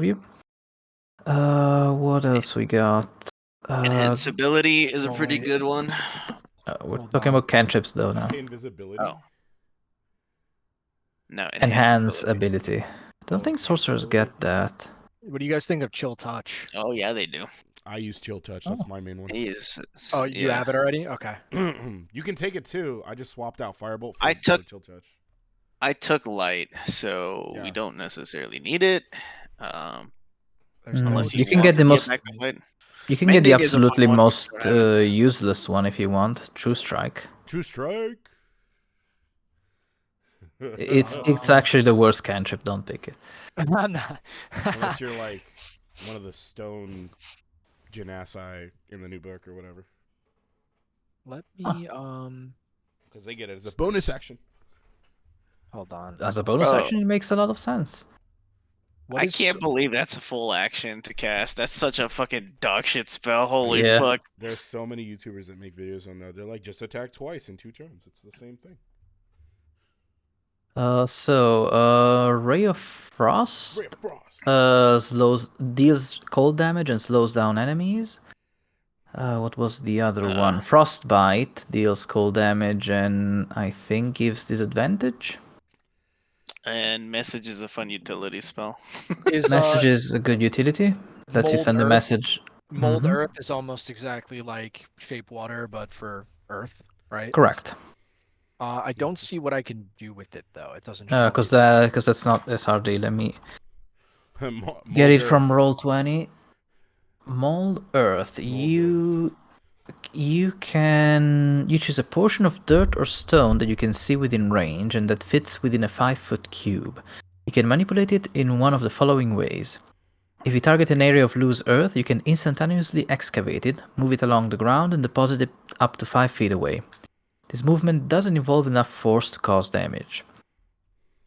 you. What else we got? Invincibility is a pretty wait. good one. We're Hold talking on. about cantrips though Did you now. say invisibility? Oh. No, Enhance enhanceability. ability. Don't think sorcerers get that. What do you guys think of Chill Touch? Oh yeah, they do. I use chill touch. That's my main one. He is. Oh, you yeah. have it already? Okay. You can take it too. I just swapped out firebolt for, I took- for chill touch. I took light, so we Yeah. don't necessarily need it. There's Unless You you can want get the to most. back to light. You can get the Mending is a fun absolutely one, but most I haven't. useless one if you want. True Strike. True strike. It's actually the worst cantrip. Don't pick it. I'm not. Unless you're like one of the stone genasi in the new book or whatever. Let me Because they get it as a bonus action. hold on. As a bonus Bro. action, it makes a lot of sense. What I is can't believe that's a full action to cast. That's such a fucking dog shit spell. Holy Yeah. fuck. There's so many YouTubers that make videos on that. They're like, just attack twice in 2 turns. It's the same thing. Ray of Frost Ray of Frost. deals cold damage and slows down enemies. What was the other one? Uh. Frostbite deals cold damage and I think gives disadvantage. And message is a fun utility spell. is Message is a good utility. Lets you Mold send a Earth- message. Mold Mhm. Earth is almost exactly like Shape Water, but for Earth, right? Correct. I don't see what I can do with it though. It doesn't show. Because me. that's not SRD. Let me Mold get it Earth. from Roll20. Mold Earth. You choose a portion of dirt or stone that you can see within range and that fits within a 5-foot cube. You can manipulate it in one of the following ways. If you target an area of loose earth, you can instantaneously excavate it, move it along the ground, and deposit it up to 5 feet away. This movement doesn't involve enough force to cause damage.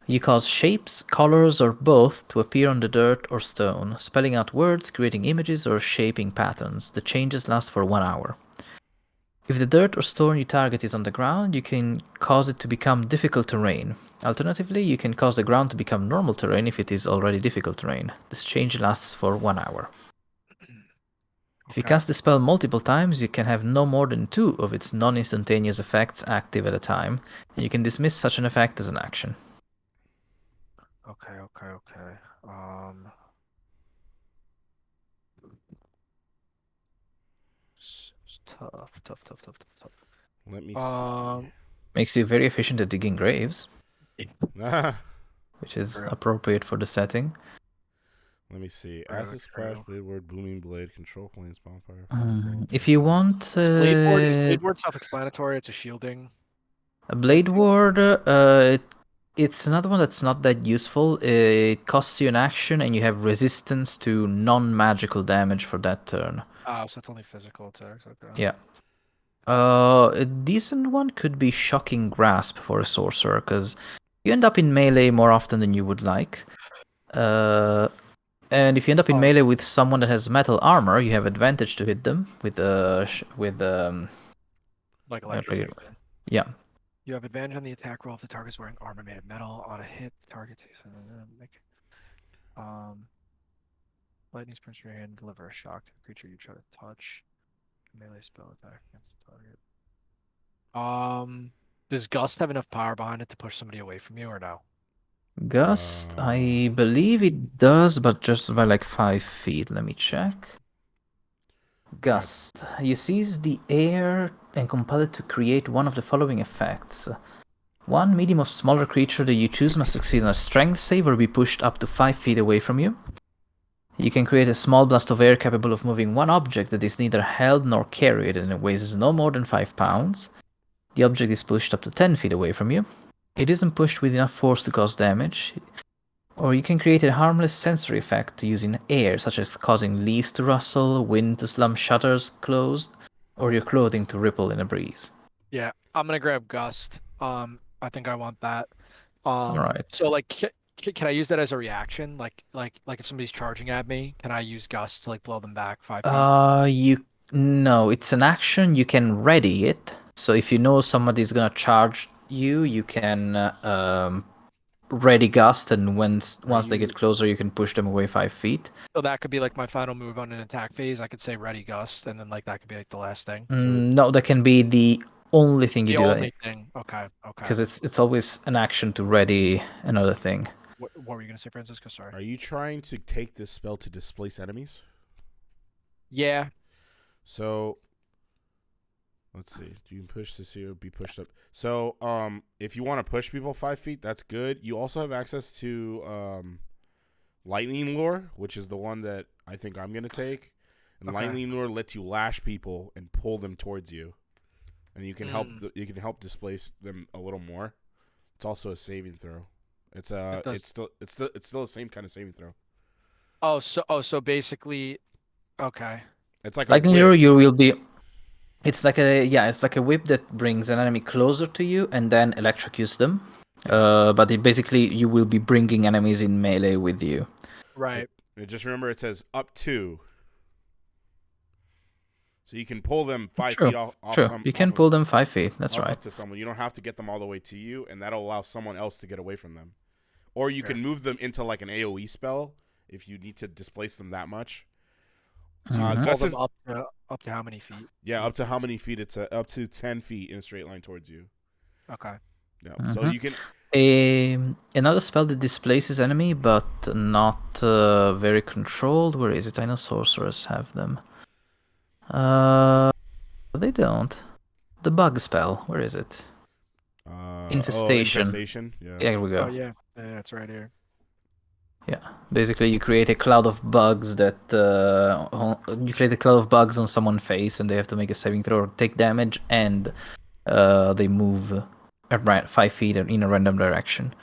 You cause shapes, colors, or both to appear on the dirt or stone, spelling out words, creating images, or shaping patterns. The changes last for 1 hour. If the dirt or stone you target is on the ground, you can cause it to become difficult terrain. Alternatively, you can cause the ground to become normal terrain if it is already difficult terrain. This change lasts for 1 hour. If you Okay. cast the spell multiple times, you can have no more than 2 of its non-instantaneous effects active at a time, and you can dismiss such an effect as an action. Okay. It's tough. Let me see. Makes you very efficient at digging graves, Ah, which is True. appropriate for the setting. let me see. True, As a splash true. blade word, booming blade, control planes, bonfire. If you want Is Blade Ward self-explanatory? It's a shielding. a Blade Ward, it's another one that's not that useful. It costs you an action, and you have resistance to non-magical damage for that turn. Oh, so it's only physical attacks. Okay. Yeah. A decent one could be Shocking Grasp for a sorcerer, because you end up in melee more often than you would like. And if you end up in melee with someone that has metal armor, you have advantage to hit them with Like electric. yeah. You have advantage on the attack roll if the target is wearing armor made of metal. On a hit, the target takes lightning springs from your hand, deliver a shock to a creature you try to touch. Melee spell attack against the target. Does Gust have enough power behind it to push somebody away from you or no? Gust, I believe it does, but just by like 5 feet. Let me check. Gust. You seize the air and compel it to create one of the following effects. One medium or smaller creature that you choose must succeed on a strength save or be pushed up to 5 feet away from you. You can create a small blast of air capable of moving one object that is neither held nor carried and it weighs no more than 5 pounds. The object is pushed up to 10 feet away from you. It isn't pushed with enough force to cause damage. Or you can create a harmless sensory effect using air, such as causing leaves to rustle, wind to slam shutters closed, or your clothing to ripple in a breeze. Yeah, I'm gonna grab Gust. I think I want that. Alright. So like, can I use that as a reaction? Like if somebody's charging at me, can I use Gust to like blow them back 5 feet? No, it's an action. You can ready it. So if you know somebody's gonna charge you, you can ready gust, and once they you- get closer, you can push them away 5 feet. So that could be like my final move on an attack phase. I could say ready gust, and then like that could be like the last thing. No, that can be the only thing you The do, only thing. Okay. because it's always an action to ready another thing. What were you gonna say, Francisco? Sorry. Are you trying to take this spell to displace enemies? Yeah. So, let's see. Do you push this here? Be pushed up. So, if you want to push people 5 feet, that's good. You also have access to Lightning Lure, which is the one that I think I'm gonna take. And Okay. Lightning Lure lets you lash people and pull them towards you, and you can help displace them a little more. It's also a saving throw. It's still the same kind of saving throw. So basically, okay. It's like Lightning a Lure, whip. you will be. It's like a whip that brings an enemy closer to you and then electrocutes them. But you will be bringing enemies in melee with you. Right. Just remember, it says up to. So you can pull them 5 True. feet off. True. You can pull them 5 feet. That's right. Up to someone. You don't have to get them all the way to you, and that'll allow someone else to get away from them. Or you can move them into like an AoE spell if you need to displace them that much. So you can Gus pull is, them up to how many feet? yeah, up to how many feet? It's up to 10 feet in a straight line towards you. Okay. Yeah. So you can. Another spell that displaces enemy, but not very controlled. Where is it? I know sorcerers have them. They don't. The bug spell. Where is it? Infestation. Infestation. Yeah. Here we go. Oh yeah, it's right here. Yeah, basically you create a cloud of bugs on someone's face, and they have to make a saving throw or take damage, and they move around 5 feet in a random direction.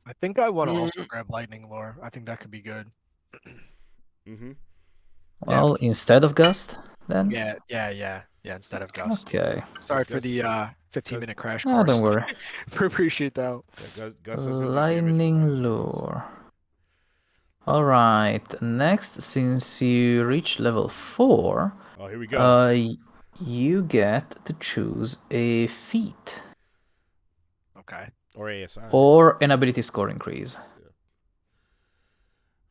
I think I want to also grab lightning lore. I think that could be good. Mm-hmm. Well, instead of gust, then. Yeah. Instead of gust. Okay. Sorry for Gus- the 15-minute crash Oh, course. don't worry. Appreciate that. Yeah, Gus doesn't do damage Lightning from lightning lure. All right. Next, since you reach level 4, Oh, here we go. you get to choose a feat Okay. Or ASI. or an ability score increase.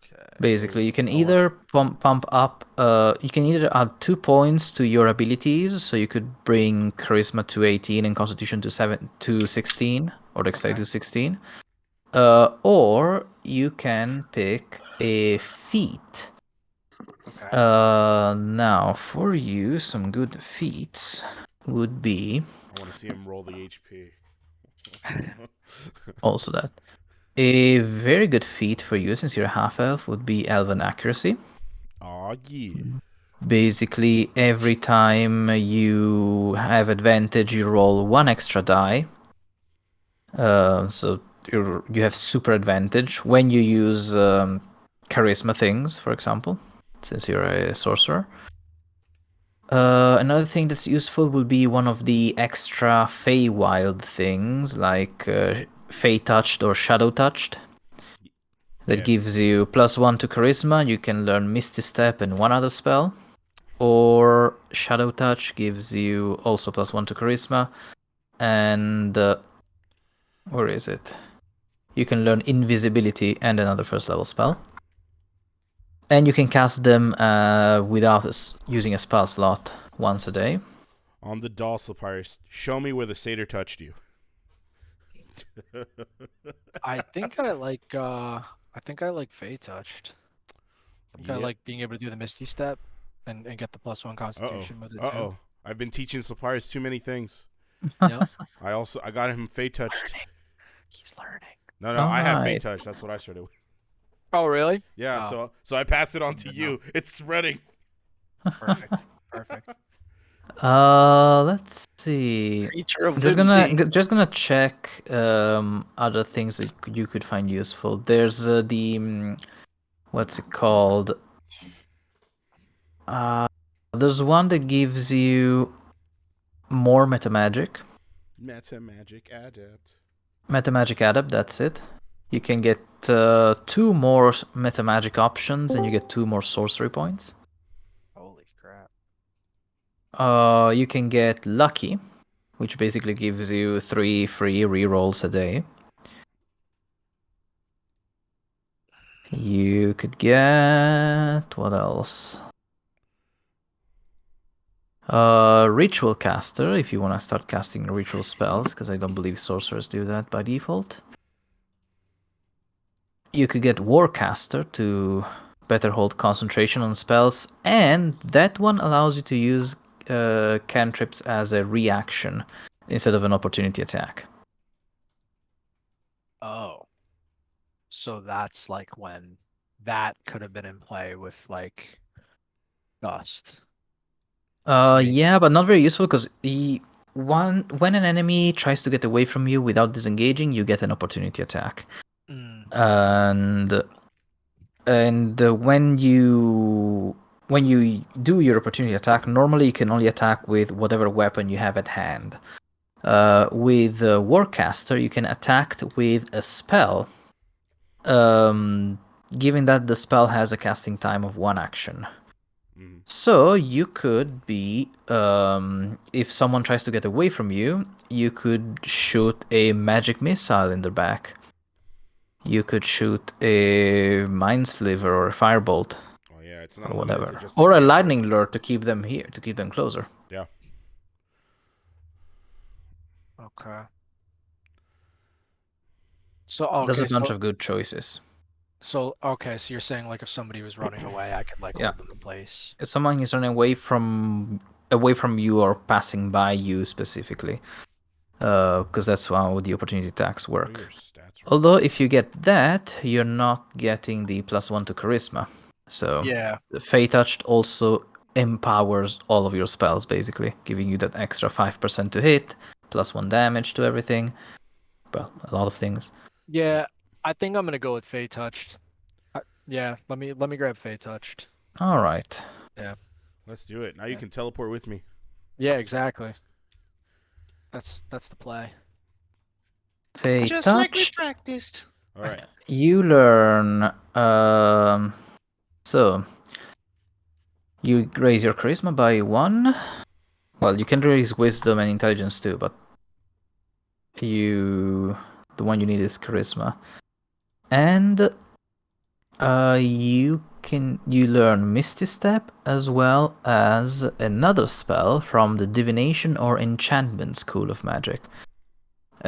Okay. Basically, you can either pump up. You can either add 2 points to your abilities, so you could bring Charisma to 18 and Constitution to 16, or Dexterity to 16. Or you can pick a feat. Okay. Now, for you, some good feats would be I want to see him roll the HP. also that. A very good feat for you, since you're a half-elf, would be Elven Accuracy. Aw, yeah. Basically, every time you have advantage, you roll 1 extra die. So you have super advantage when you use charisma things, for example, since you're a sorcerer. Another thing that's useful will be one of the extra Feywild things, like Fey Touched or Shadow Touched. That gives you +1 to Charisma. You can learn Misty Step and one other spell. Or Shadow Touch gives you also +1 to Charisma. And where is it? You can learn Invisibility and another first level spell. And you can cast them without using a spell slot once a day. On the doll, Slopyrious, show me where the satyr touched you. I think I like Fey touched. I think I like being able to do the Misty Step and get the +1 Constitution with it too. Uh-oh. I've been teaching Slopyrious too many things. Yep. I got him Fey touched. He's learning. No, I have Fey Alright. touched. That's what I started with. Oh really? Yeah, Oh. so I passed it on to you. It's spreading. Perfect. Let's see. Creature of Just whimsy. gonna check other things that you could find useful. There's the what's it called? There's one that gives you more metamagic. Metamagic Adept. Metamagic Adept, that's it. You can get 2 more metamagic options, and you get 2 more sorcery points. Holy crap. You can get Lucky, which basically gives you 3 free rerolls a day. You could get what else? Ritual caster if you want to start casting ritual spells, because I don't believe sorcerers do that by default. You could get Warcaster to better hold concentration on spells, and that one allows you to use cantrips as a reaction instead of an opportunity attack. Oh. So that's like when that could have been in play with like Gust. me. Yeah, but not very useful because when an enemy tries to get away from you without disengaging, you get an opportunity attack. And when you do your opportunity attack, normally you can only attack with whatever weapon you have at hand. With Warcaster, you can attack with a spell, given that the spell has a casting time of 1 action. So you could be, if someone tries to get away from you, you could shoot a magic missile in their back. You could shoot a mind sliver or a firebolt. Oh yeah, it's not Or limited whatever. to just Or a cantrip. lightning lure to keep them here, to keep them closer. Yeah. Okay. So There's okay, a bunch of good choices. so okay, so you're saying like if somebody was running away, I could like Yeah. hold them in place. If someone is running away from you or passing by you specifically, because that's how the opportunity attacks What are work. your stats right Although if you get that, you're not getting the +1 to charisma. So Yeah. the Fey Touched also empowers all of your spells, basically, giving you that extra 5% to hit, +1 damage to everything. Well, a lot of things. Yeah, I think I'm gonna go with Fey Touched. Yeah, let me grab Fey Touched. All right. Let's do it. Now you can teleport with me. Yeah, exactly. That's the play. Fey Just like we Touched. practiced. All right. You learn. So you raise your charisma by 1. Well, you can raise wisdom and intelligence too, but the one you need is charisma. And you learn Misty Step as well as another spell from the Divination or Enchantment School of Magic.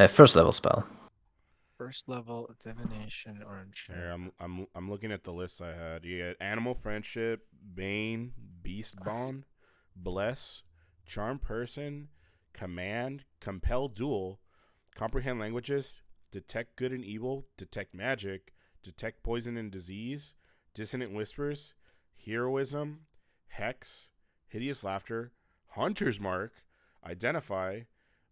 First level spell. First level divination or Here, enchantment. I'm looking at the list I had. You get Animal Friendship, Bane, Beast Bond, Bless, Charm Person, Command, Compel Duel, Comprehend Languages, Detect Good and Evil, Detect Magic, Detect Poison and Disease, Dissonant Whispers, Heroism, Hex, Hideous Laughter, Hunter's Mark, Identify,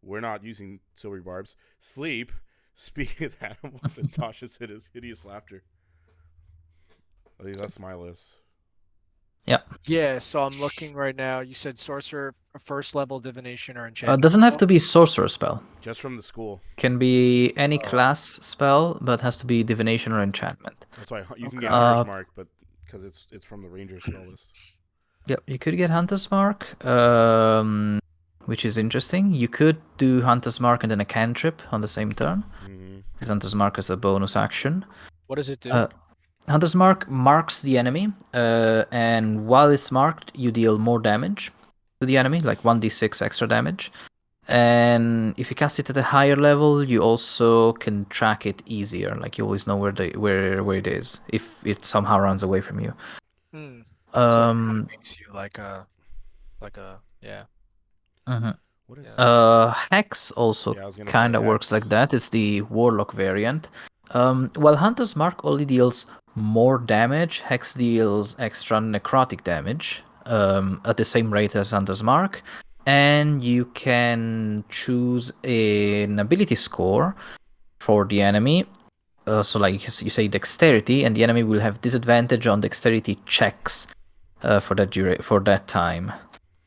we're not using Silvery Barbs, Sleep, Speak of Animals, and Tasha's Hideous Laughter. At least that's my list. Yeah, so I'm looking right now. You said sorcerer, first level divination or It enchantment. doesn't have to be sorcerer spell. Just from the school. Can be any class spell, but has to be divination or enchantment. That's why you can get Okay. Hunter's Mark, but because it's from the Ranger spell list. Yep, you could get Hunter's Mark, which is interesting. You could do Hunter's Mark and then a cantrip on the same turn, because Hunter's Mark is a bonus action. What does it do? Hunter's Mark marks the enemy, and while it's marked, you deal more damage to the enemy, like 1d6 extra damage. And if you cast it at a higher level, you also can track it easier. Like you always know where it is if it somehow runs away from you. So it kind of makes you like a yeah. What is Hex also Yeah, I was gonna kind say of works Hex. like that. It's the Warlock variant. While Hunter's Mark only deals more damage, Hex deals extra necrotic damage at the same rate as Hunter's Mark. And you can choose an ability score for the enemy. So like you say dexterity, and the enemy will have disadvantage on dexterity checks for that time.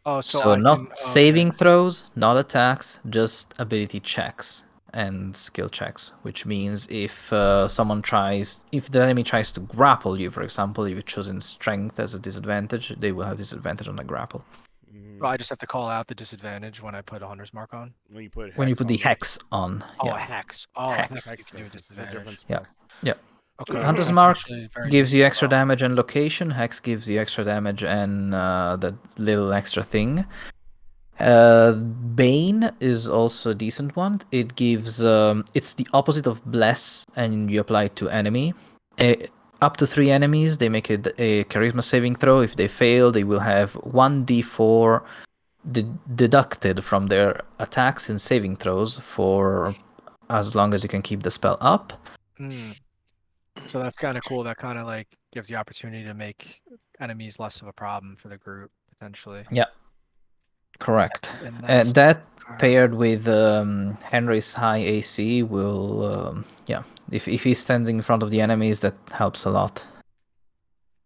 Oh, So I not can, saving throws, not attacks, just ability checks and skill checks. Which means if if the enemy tries to grapple you, for example, if you've chosen strength as a disadvantage, they will have disadvantage on the grapple. I just have to call out the disadvantage when I put a hunter's mark on. When you put When you put the on hex on. Oh, yeah. a hex. Oh, Hex. I thought you could do a This is a disadvantage. different spell. Yeah. Okay. Hunter's that's Mark actually very gives you useful, extra though. damage and location. Hex gives you extra damage and that little extra thing. Bane is also a decent one. It gives it's the opposite of Bless, and you apply it to enemy. Up to 3 enemies, they make it a charisma saving throw. If they fail, they will have 1d4 deducted from their attacks and saving throws for as long as you can keep the spell up. Hmm. So that's kind of cool. That kind of like gives the opportunity to make enemies less of a problem for the group potentially. Yeah, correct. And And that paired with Henry's high AC will, if he stands in front of the enemies, that helps a lot.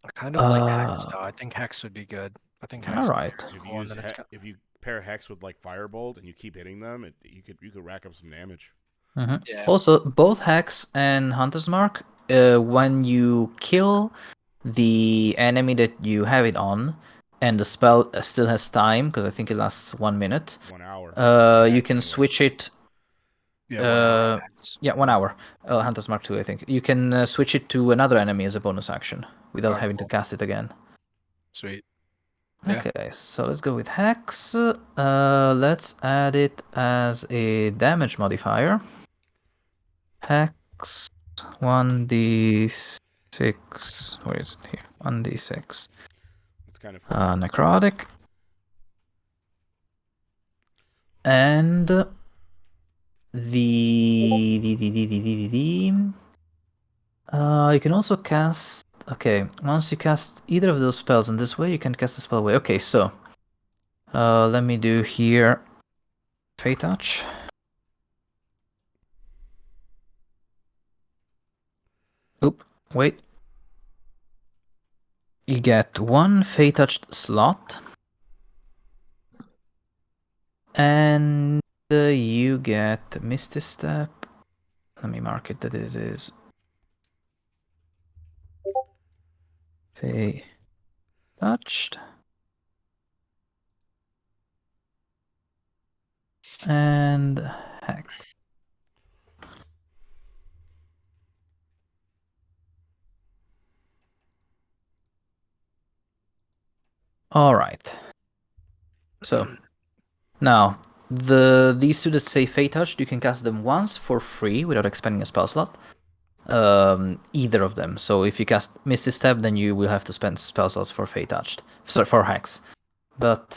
I kind of like Hex though. I think Hex would be good. I think Hex. All right. Would be If cool, you and use then it's if you pair Hex with like Firebolt and you keep hitting them, you could rack up some damage. Yeah. Also, both Hex and Hunter's Mark, when you kill the enemy that you have it on, and the spell still has time, because I think it lasts 1 minute, 1 hour. you Hex can anyway. switch it. Yeah. 1 hour Hex. Yeah, 1 hour. Hunter's Mark 2, I think. You can switch it to another enemy as a bonus action without having to cast it again. Sweet. Yeah. Okay, so let's go with Hex. Let's add it as a damage modifier. Hex 1d6. Where is it here? 1d6. It's kind of fun. Necrotic. And you can also cast. Okay, once you cast either of those spells in this way, you can cast the spell away. Okay, so let me do here Fate Touch. Oop, wait. You get 1 Fate Touched slot. And you get Misty Step. Let me mark it that it is Fate Touched. And Hex. All right. So now these two that say Fate Touched, you can cast them once for free without expending a spell slot. Either of them. So if you cast Misty Step, then you will have to spend spell slots for Fate Touched. Sorry, for Hex. But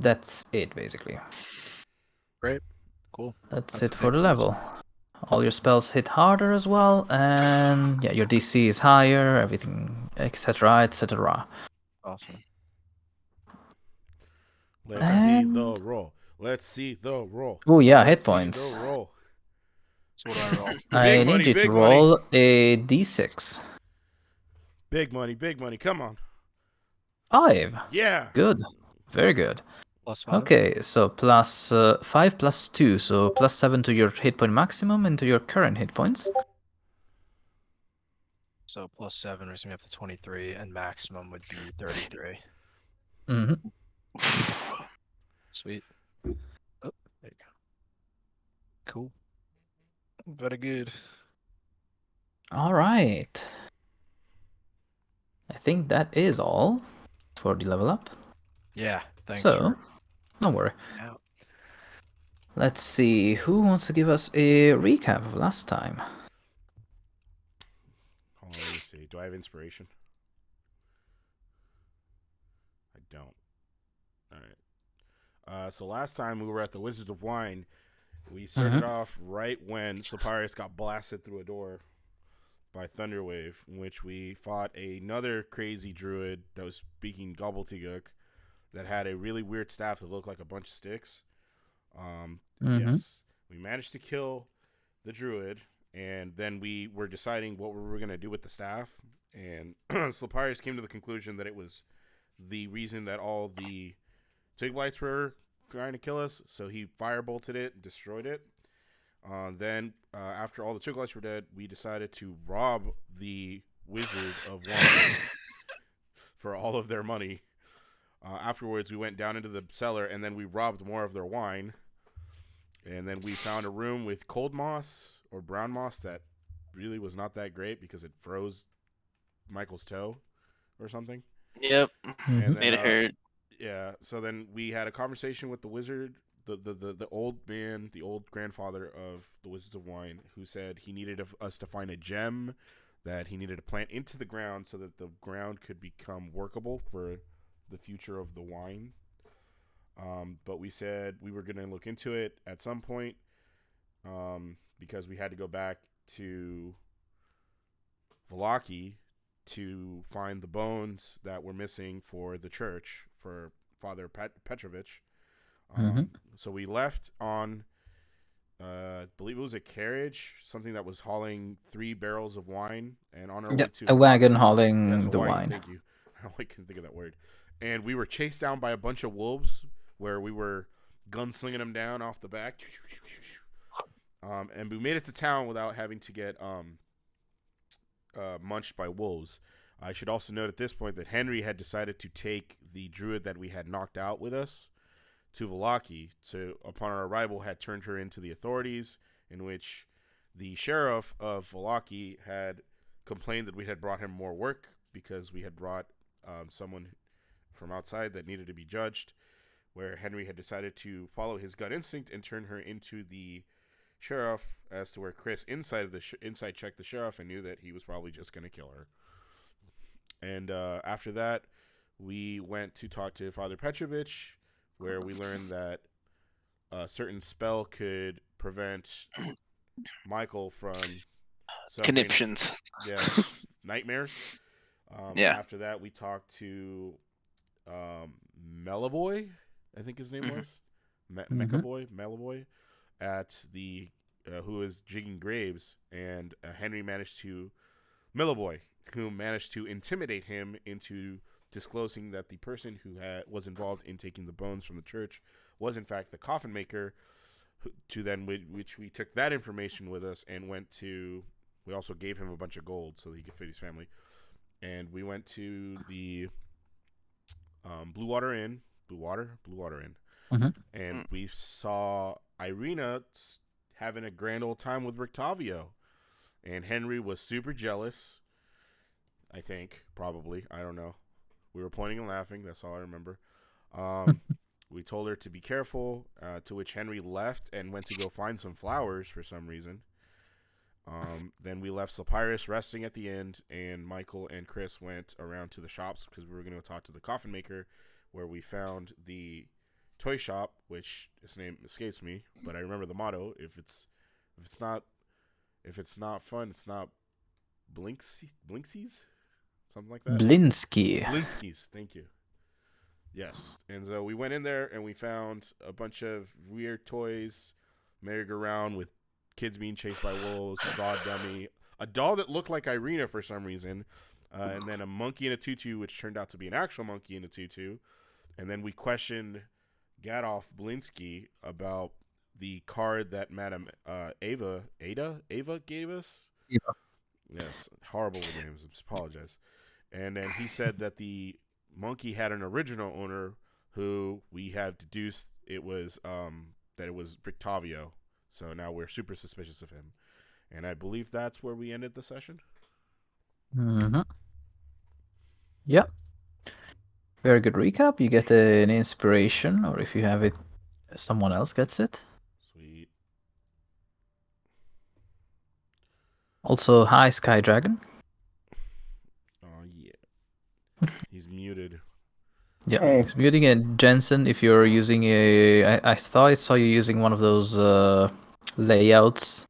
that's it basically. Great. Cool. That's a it for big the boost. level. All your spells hit harder as well, and yeah, your DC is higher, everything, etc., etc. Awesome. Let's see the roll. Let's see the roll. Oh yeah, Let's hit see points. the roll. So what do I roll? I Big need money, you big to money. roll a d6. Big money, big money. Come on. 5. Yeah. Good. Very good. +5. Okay, so plus 5 plus 2, so plus 7 to your hit point maximum and to your current hit points. So +7 brings me up to 23, and maximum would be 33. Mm-hmm. Sweet. Oh, there you go. Cool. Very good. All right. I think that is all for the level up. Yeah. Thanks. So, don't worry. Out. Let's see, who wants to give us a recap of last time? Hold on, let me see. Do I have inspiration? I don't. All right. So last time we were at the Wizards of Wine, we started off right when Slopyrious got blasted through a door by Thunderwave, in which we fought another crazy druid that was speaking gobbledygook that had a really weird staff that looked like a bunch of sticks. Yes, we managed to kill the druid, and then we were deciding what we were going to do with the staff, and Slopyrious came to the conclusion that it was the reason that all the Twig Blights were trying to kill us, so he firebolted it and destroyed it. Then, after all the Twig Blights were dead, we decided to rob the Wizard of Wine for all of their money. Afterwards, we went down into the cellar, and then we robbed more of their wine. And then we found a room with cold moss or brown moss that really was not that great because it froze Michael's toe or something. Yep. And then, It hurt. yeah. So then we had a conversation with the wizard, the old man, the old grandfather of the Wizards of Wine, who said he needed us to find a gem that he needed to plant into the ground so that the ground could become workable for the future of the wine. But we said we were going to look into it at some point because we had to go back to Vallaki to find the bones that were missing for the church for Father Petrovich. So we left on, I believe it was a carriage, something that was hauling 3 barrels of wine, and on our way to a wagon Vallaki- hauling Yes, a the wagon, wine. Thank you. I couldn't think of that word. And we were chased down by a bunch of wolves, where we were gunslinging them down off the back. And we made it to town without having to get munched by wolves. I should also note at this point that Henry had decided to take the druid that we had knocked out with us to Vallaki. So upon our arrival, had turned her into the authorities, in which the sheriff of Vallaki had complained that we had brought him more work because we had brought someone from outside that needed to be judged, where Henry had decided to follow his gut instinct and turn her into the sheriff, as to where Criss inside checked the sheriff and knew that he was probably just going to kill her. And after that, we went to talk to Father Petrovich, where we learned that a certain spell could prevent Michael from suffering, Conniptions. nightmares. Yeah. After that, we talked to Melivoy, I think his name was. Melivoy, at the who was jigging graves, and Henry managed to Melivoy, who managed to intimidate him into disclosing that the person who was involved in taking the bones from the church was in fact the coffin maker. Which we took that information with us and went to. We also gave him a bunch of gold so that he could feed his family, and we went to the Blue Water Inn, and we saw Irina having a grand old time with Rictavio, and Henry was super jealous. I think, probably, I don't know. We were pointing and laughing. That's all I remember. We told her to be careful, to which Henry left and went to go find some flowers for some reason. Then we left Slopyrious resting at the end, and Michael and Criss went around to the shops because we were going to talk to the coffin maker, where we found the toy shop, which his name escapes me, but I remember the motto: if it's not fun, it's not Blinksies, something like that. Blinskis, thank you. Yes, and so we went in there and we found a bunch of weird toys, merry-go-round with kids being chased by wolves, straw dummy, a doll that looked like Irina for some reason, and then a monkey in a tutu, which turned out to be an actual monkey in a tutu. And then we questioned Gadolf Blinsky about the card that Madame Ava gave us. Eva. Yes, horrible with names. I apologize. And then he said that the monkey had an original owner who we have deduced it was that it was Rictavio. So now we're super suspicious of him. And I believe that's where we ended the session. Yep. Very good recap. You get an inspiration, or if you have it, someone else gets it. Sweet. Also, hi, Sky Dragon. Oh, yeah. He's muted. Yeah, Hey. it's muting a Djansen if you're using I thought I saw you using one of those layouts.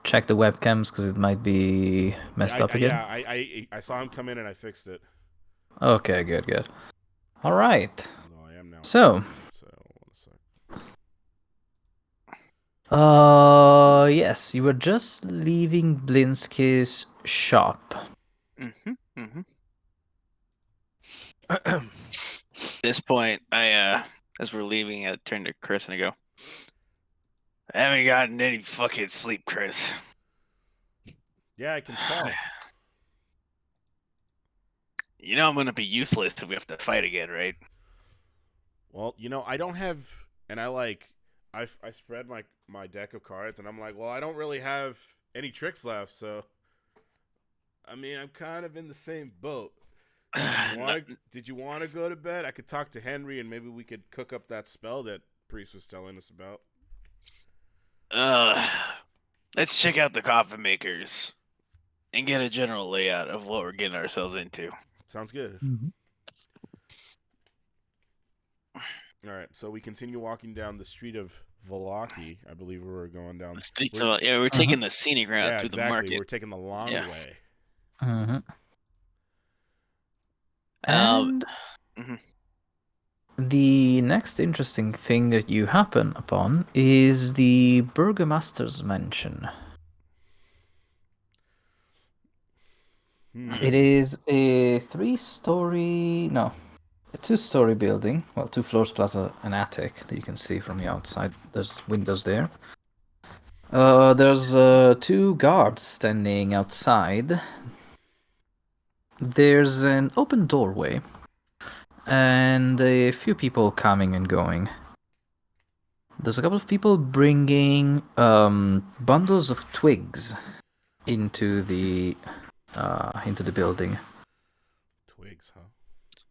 Check the webcams because it might be messed up again. I saw him come in and I fixed it. Okay, good. All right. No, I am now. So, one sec. yes, you were just leaving Blinsky's shop. At this point, as we're leaving, I turn to Criss and I go, I haven't gotten any fucking sleep, Criss. Yeah, I can tell. You know I'm gonna be useless if we have to fight again, right? Well, I don't have, and I spread my deck of cards, and I'm like, well, I don't really have any tricks left, so I mean, I'm kind of in the same boat. No- Did you want to go to bed? I could talk to Henry and maybe we could cook up that spell that Priest was telling us about. Let's check out the coffin makers and get a general layout of what we're getting ourselves into. Sounds good. All right, so we continue walking down the street of Valaki. I believe we were going down. The streets of, we're taking the scenic route Yeah, through exactly. the market. We're taking the long Yeah. way. And Mhm. the next interesting thing that you happen upon is the Burgomaster's mansion. It is a two-story building. Well, 2 floors plus an attic that you can see from the outside. There's windows there. There's 2 guards standing outside. There's an open doorway and a few people coming and going. There's a couple of people bringing bundles of twigs into the building. Twigs, huh?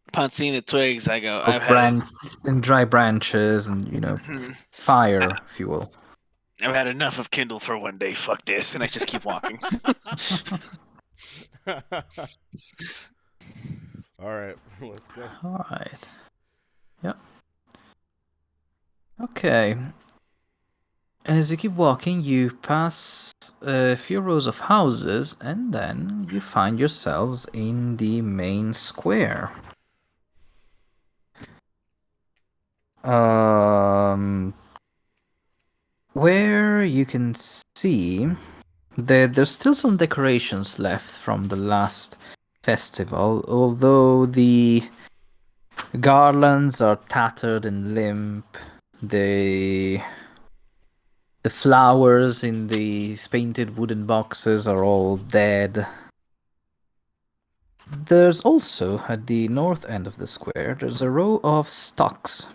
Upon seeing the twigs, I go, And dry branches and fire fuel. I've had enough of Kindle for one day. Fuck this, and I just keep walking. All right, let's go. All right. Yep. Okay. As you keep walking, you pass a few rows of houses, and then you find yourselves in the main square. Where you can see that there's still some decorations left from the last festival, although the garlands are tattered and limp. The flowers in these painted wooden boxes are all dead. There's also, at the north end of the square, there's a row of stocks,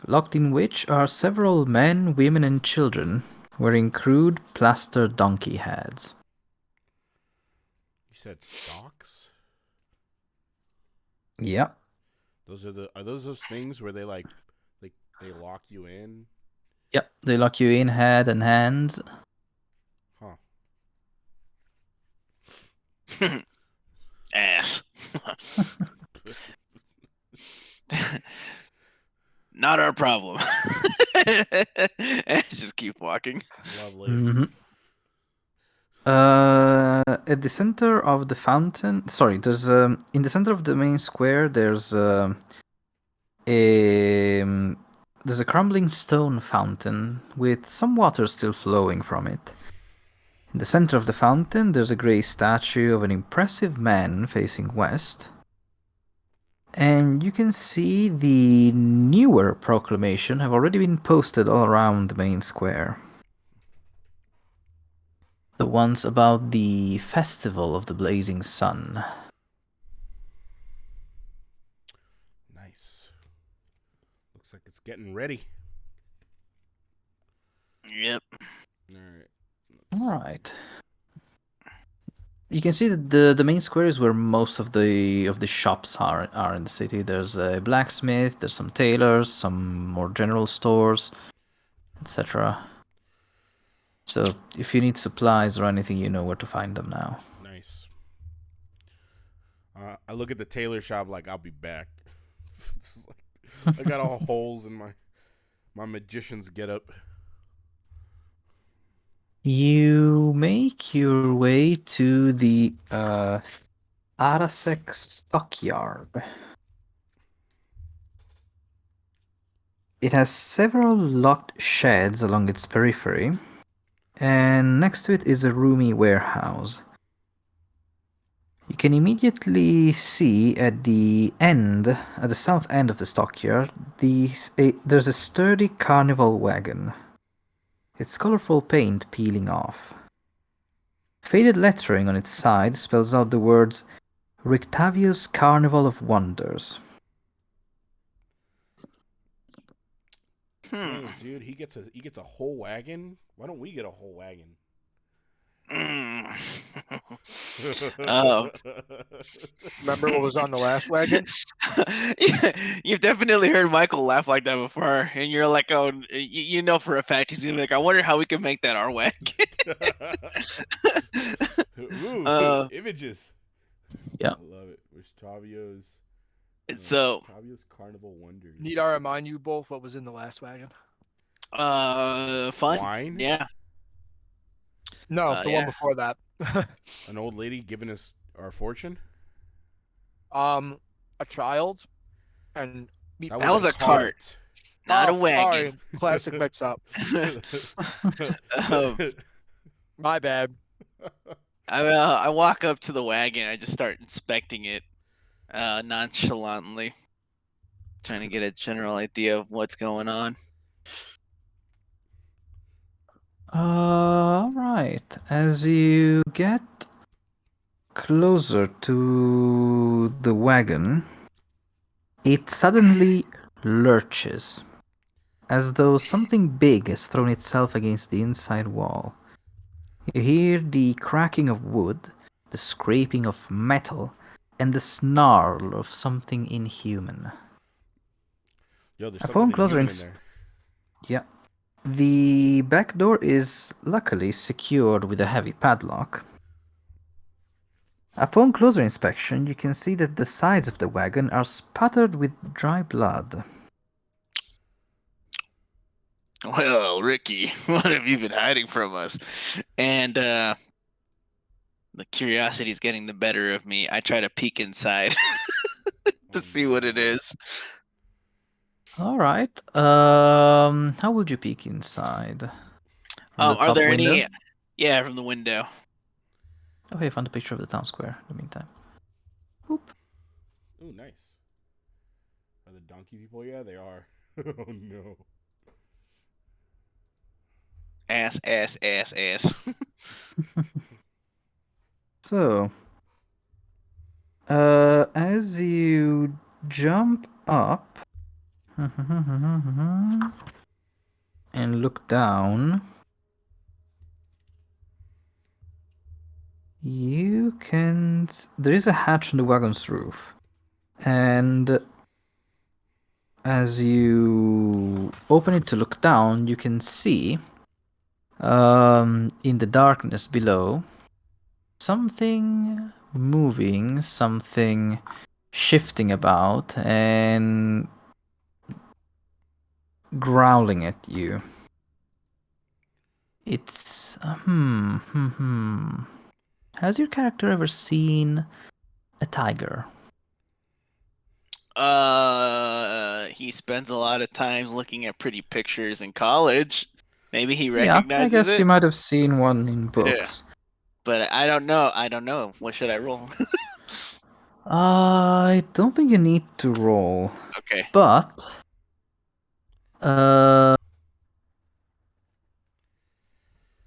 locked in which are several men, women, and children wearing crude plaster donkey heads. You said stocks? Yeah. Are those things where they they lock you in? Yep, they lock you in head and hands. Huh. Ass. Not our problem. Just keep walking. Lovely. At the center of the fountain, there's in the center of the main square. There's a crumbling stone fountain with some water still flowing from it. In the center of the fountain, there's a grey statue of an impressive man facing west. And you can see the newer proclamation have already been posted all around the main square. The ones about the Festival of the Blazing Sun. Nice. Looks like it's getting ready. Yep. All right. You can see that the main square is where most of the shops are in the city. There's a blacksmith, there's some tailors, some more general stores, etc. So if you need supplies or anything, you know where to find them now. Nice. I look at the tailor shop like I'll be back. I got all holes in my magician's getup. You make your way to the Arasek stockyard. It has several locked sheds along its periphery, and next to it is a roomy warehouse. You can immediately see at the south end of the stockyard, there's a sturdy carnival wagon. Its colorful paint peeling off. Faded lettering on its side spells out the words Rictavius Carnival of Wonders. Dang, dude, he gets a whole wagon. Why don't we get a whole wagon? Oh. Remember what was on the last wagon? You've definitely heard Michael laugh like that before, and you're like, oh, you know for a fact he's gonna be like, I wonder how we can make that our wagon. Ooh, images. Yeah. I love it. Where's Tavio's? So, Tavio's Carnival Wonders. Need I remind you both what was in the last wagon? fun. Wine? Yeah. No, the yeah. one before that. An old lady giving us our fortune? A child, and That was a cart, not a wagon. Sorry, classic mix-up. My bad. I walk up to the wagon. I just start inspecting it nonchalantly, trying to get a general idea of what's going on. All right. As you get closer to the wagon, it suddenly lurches, as though something big has thrown itself against the inside wall. You hear the cracking of wood, the scraping of metal, and the snarl of something inhuman. Yo, there's Upon something closer inhuman in there. Yeah. The back door is luckily secured with a heavy padlock. Upon closer inspection, you can see that the sides of the wagon are spattered with dry blood. Well, Ricky, what have you been hiding from us? And the curiosity's getting the better of me. I try to peek inside to see what it is. All right. How would you peek inside? From the Are top there window? any? Yeah, from the window. Okay, I found a picture of the town square in the meantime. Oop. Ooh, nice. Are the donkey people? Yeah, they are. Oh, no. Ass, ass, ass, ass. So, as you jump up and look down, you can. There is a hatch on the wagon's roof, and as you open it to look down, you can see, in the darkness below, something moving, something shifting about, and growling at you. It's Has your character ever seen a tiger? He spends a lot of times looking at pretty pictures in college. Maybe he Yeah, I recognizes guess you it. might have seen one in books. But I don't know. I don't know. What should I roll? I don't think you need to roll, Okay. but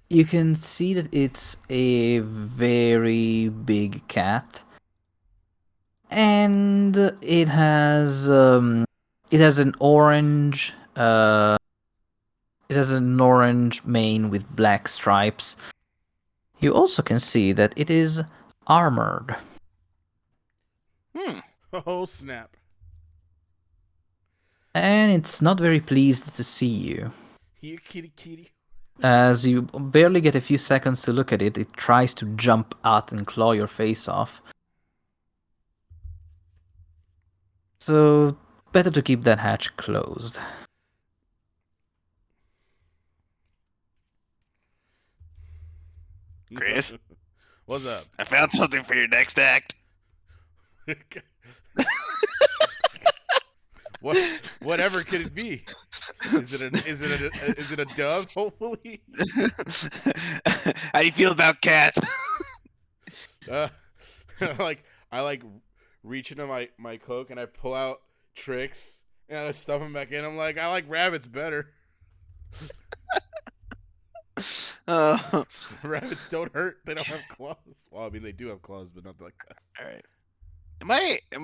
you can see that it's a very big cat, and it has an orange mane with black stripes. You also can see that it is armored. Oh, snap. And it's not very pleased to see you. Here, kitty, kitty. As you barely get a few seconds to look at it, it tries to jump out and claw your face off. So, better to keep that hatch closed. Chris? What's up? I found something for your next act. Whatever could it be? Is it a dove? Hopefully. How do you feel about cats? I reach into my cloak and I pull out tricks and I stuff them back in. I'm like, I like rabbits better. Rabbits don't hurt. They don't have claws. Well, I mean, they do have claws, but not like that. All right. Am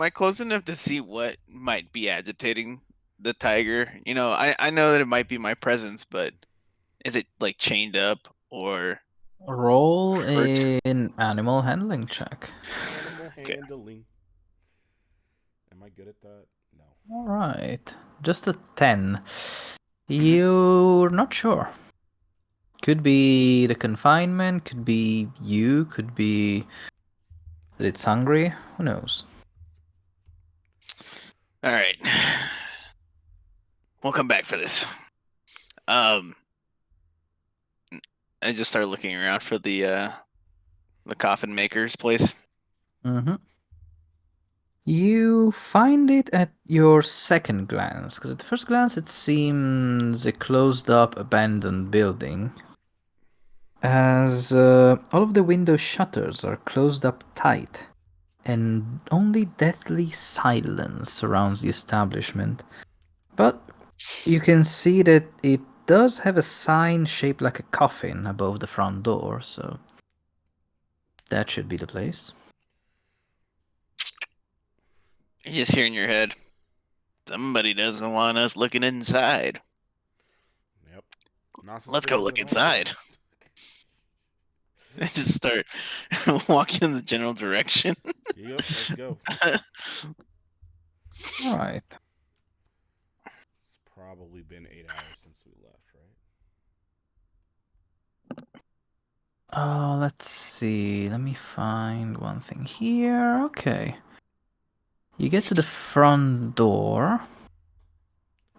I close enough to see what might be agitating the tiger? You know, I know that it might be my presence, but is it like chained up or? Roll Hurt. an animal handling check. Animal Okay. handling. Am I good at that? No. All right, just a 10. You're not sure. Could be the confinement, could be you, could be that it's hungry. Who knows? All right. We'll come back for this. I just started looking around for the coffin maker's place. Mm-hmm. You find it at your second glance, because at the first glance it seems a closed-up, abandoned building. As all of the window shutters are closed up tight, and only deathly silence surrounds the establishment. But you can see that it does have a sign shaped like a coffin above the front door, so that should be the place. You just hear in your head, somebody doesn't want us looking inside. Yep. Not Let's go suspicious look at all. inside. I just start walking in the general direction. Yep, let's go. All right. It's probably been 8 hours since we left, right? Let's see. Let me find one thing here. Okay. You get to the front door.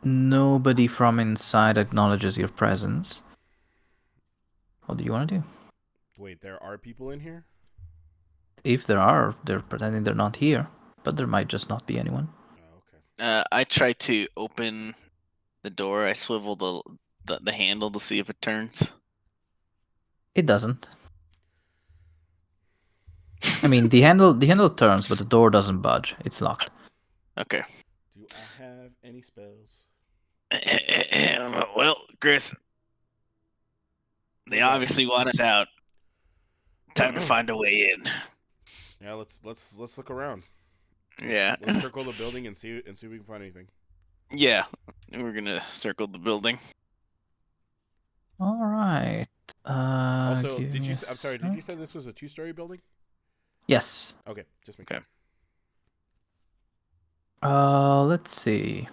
Nobody from inside acknowledges your presence. What do you want to do? Wait, there are people in here? If there are, they're pretending they're not here, but there might just not be anyone. Oh, okay. I try to open the door. I swivel the handle to see if it turns. It doesn't. I mean, the handle turns, but the door doesn't budge. It's locked. Okay. Do I have any spells? Well, Chris, they What's up? obviously want us out. Time to find a way in. Yeah, let's look around. Yeah. Let's circle the building and see if we can find anything. Yeah. We're gonna circle the building. All right. Also, give did me you? a I'm sorry. Did you sec. say this was a 2-story building? Yes. Okay, just make Okay. sure. Let's see.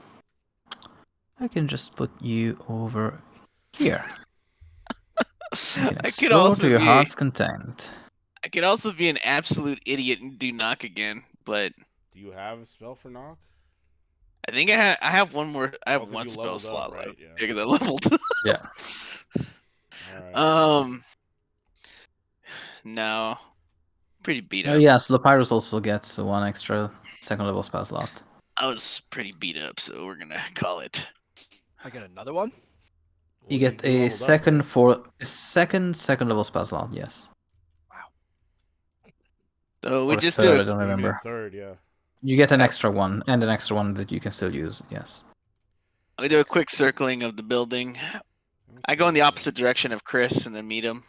I can just put you over here. You can I could explore also to your be heart's content. I could also be an absolute idiot and do knock again, but Do you have a spell for knock? I think I have one more. I have 'cause one you spell leveled up, slot right? left Yeah. because I leveled. Yeah. All right. No, pretty beat Oh up. yeah, Slopyrious also gets one extra second level spell slot. I was pretty beat up, so we're gonna call it. I get another one. You Well, get you a leveled up, second right? for a second level spell slot. Yes. So we Or just third, do I don't Maybe a remember. third, yeah. You get an Uh, extra one, and an extra one that you can still use. Yes. we do a quick circling of the building. I go in the opposite direction of Chris and then meet him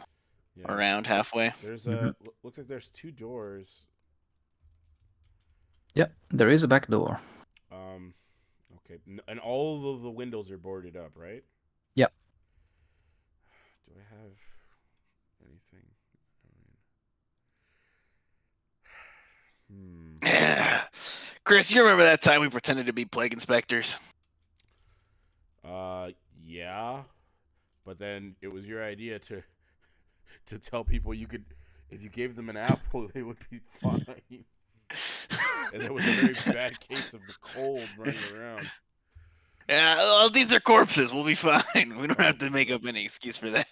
Yeah. around halfway. There's Mhm. looks like there's 2 doors. Yep, there is a back door. Okay, and all of the windows are boarded up, right? Yep. Do I have anything? Chris, you remember that time we pretended to be plague inspectors? Yeah, but then it was your idea to tell people you could, if you gave them an apple, they would be fine. And there was a very bad case of the cold running around. Yeah, well, these are corpses. We'll be fine. We don't have to make up any excuse for that.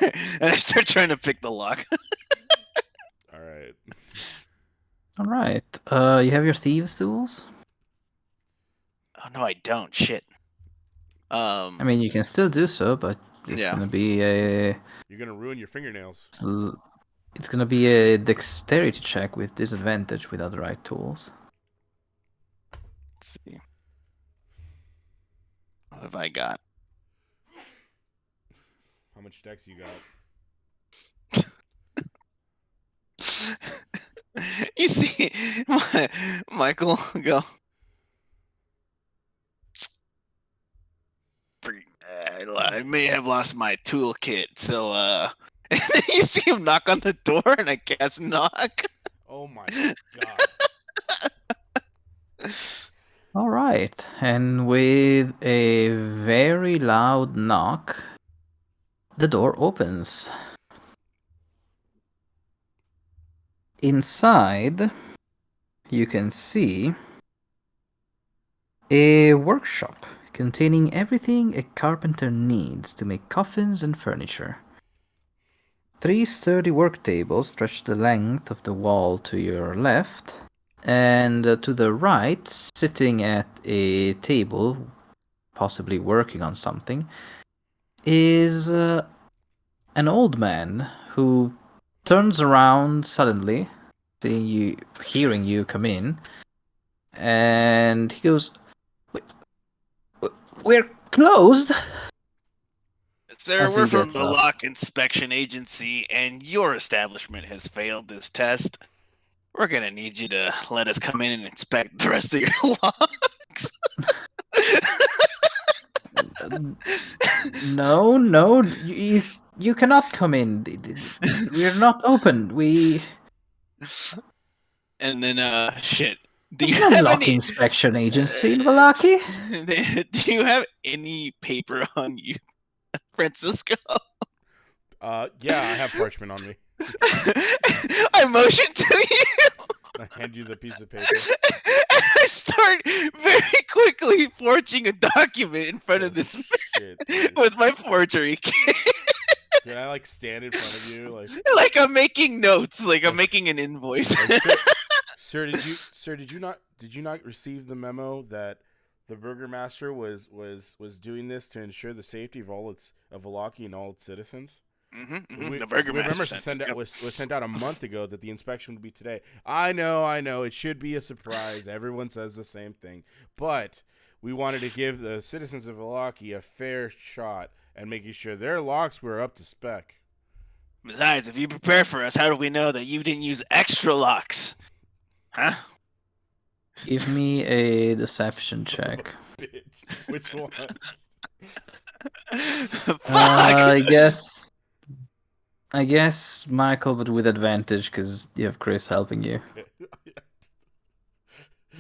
And I start trying to pick the lock. All right. All right. You have your thieves' tools. Oh no, I don't. Shit. I mean, you can still do so, but it's Yeah. gonna be a You're gonna ruin your fingernails. it's gonna be a dexterity check with disadvantage without the right tools. Let's see. What have I got? How much dex you got? You see, Michael go. I may have lost my toolkit, so And then you see him knock on the door, and I cast knock. Oh my god. All right, and with a very loud knock, the door opens. Inside, you can see a workshop containing everything a carpenter needs to make coffins and furniture. 3 sturdy work tables stretch the length of the wall to your left, and to the right, sitting at a table, possibly working on something, is an old man who turns around suddenly, seeing you, hearing you come in, and he goes, "We're closed." Sir, As he we're from gets the up. lock inspection agency, and your establishment has failed this test. We're gonna need you to let us come in and inspect the rest of your locks. No, you cannot come in. We're not open. And then, shit. Do There's you no have lock any? inspection agency in Valaki. Do you have any paper on you, Francisco? Yeah, I have parchment on me. I motion to you. I hand you the piece of paper. I start very quickly forging a document in front of this Shit, dude. with my forgery kit. Did I like stand in front of you Like I'm making notes, like I'm making an invoice. Sir, did you not receive the memo that the burgomaster was doing this to ensure the safety of Valaki and all its citizens? The burgomaster was sent out a month ago that the inspection would be today. I know, it should be a surprise. Everyone says the same thing, but we wanted to give the citizens of Valaki a fair shot and making sure their locks were up to spec. Besides, if you prepare for us, how do we know that you didn't use extra locks? Huh? Give me a deception check. Bitch. Which one? Fuck! I guess Michael, but with advantage because you have Criss helping you.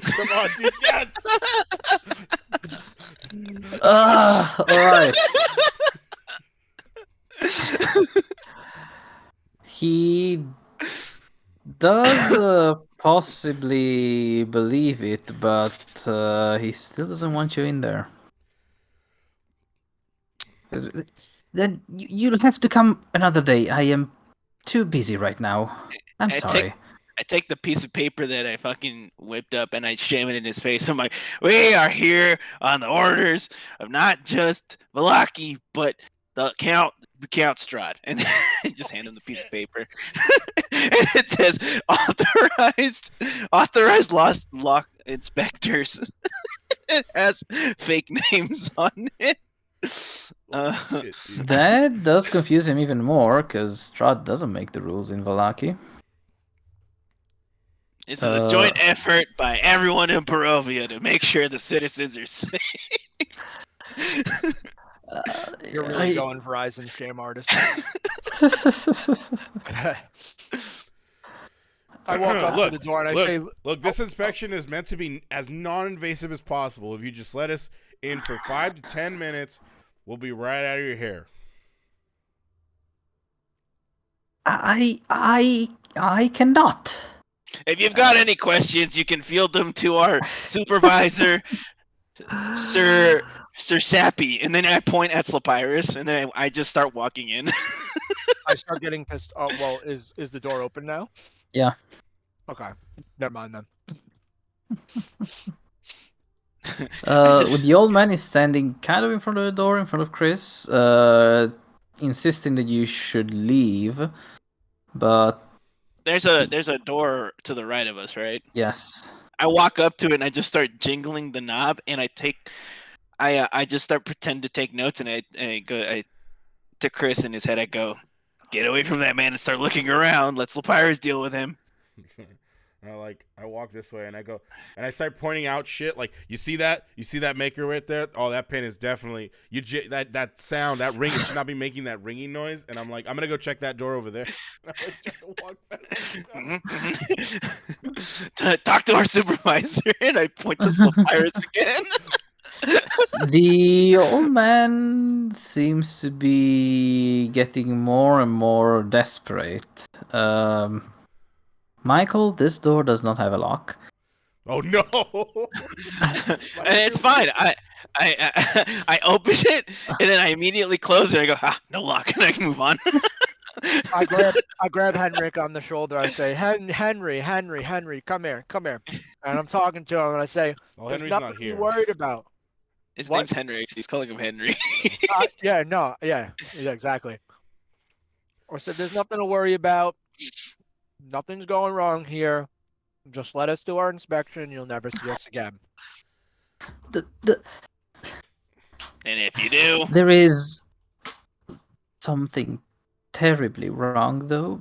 Come on, dude. Yes. All right. He does possibly believe it, but he still doesn't want you in there. Then you'll have to come another day. I am too busy right now. I'm sorry. I take the piece of paper that I fucking whipped up and I shame it in his face. I'm like, we are here on the orders of not just Valaki, but the Count Strahd. And I just hand him the piece of paper. And it says authorized lock inspectors. It has fake names on it. That does confuse him even more, because Strahd doesn't make the rules in Valaki. This is a joint effort by everyone in Barovia to make sure the citizens are safe. You're really going Verizon scam artist. I walk up to the door and I say, "Look, this inspection is meant to be as non-invasive as possible. If you just let us in for 5 to 10 minutes, we'll be right out of your hair." I cannot. If you've got any questions, you can field them to our supervisor, Sir Sappy. And then I point at Slopyrious, and then I just start walking in. I start getting pissed. Oh, well, is the door open now? Yeah. Okay. Never mind then. With the old man is standing kind of in front of the door, in front of Criss, insisting that you should leave, but there's a door to the right of us, right? Yes. I walk up to it and I just start jingling the knob, and I just start pretend to take notes, and I go to Criss in his head. I go, "Get away from that man and start looking around. Let Slopyrious deal with him." And I walk this way and I go and I start pointing out shit like you see that maker right there? Oh, that pin is definitely that sound, that ring, it should not be making that ringing noise. And I'm like, I'm gonna go check that door over there. And I'm like trying to walk past. Talk to our supervisor, and I point to Slopyrious again. The old man seems to be getting more and more desperate. Michael, this door does not have a lock. Oh no! And it's fine. I open it and then I immediately close it. I go, no lock, and I can move on. I grab Henrik on the shoulder. I say, Henry, come here. And I'm talking to him, and I say, Well, there's Henry's nothing not to be here. worried about. His What? name's Henry. So he's calling him Henry. Yeah, exactly. I said, there's nothing to worry about. Nothing's going wrong here. Just let us do our inspection. You'll never see us again. And if you do, There is something terribly wrong, though.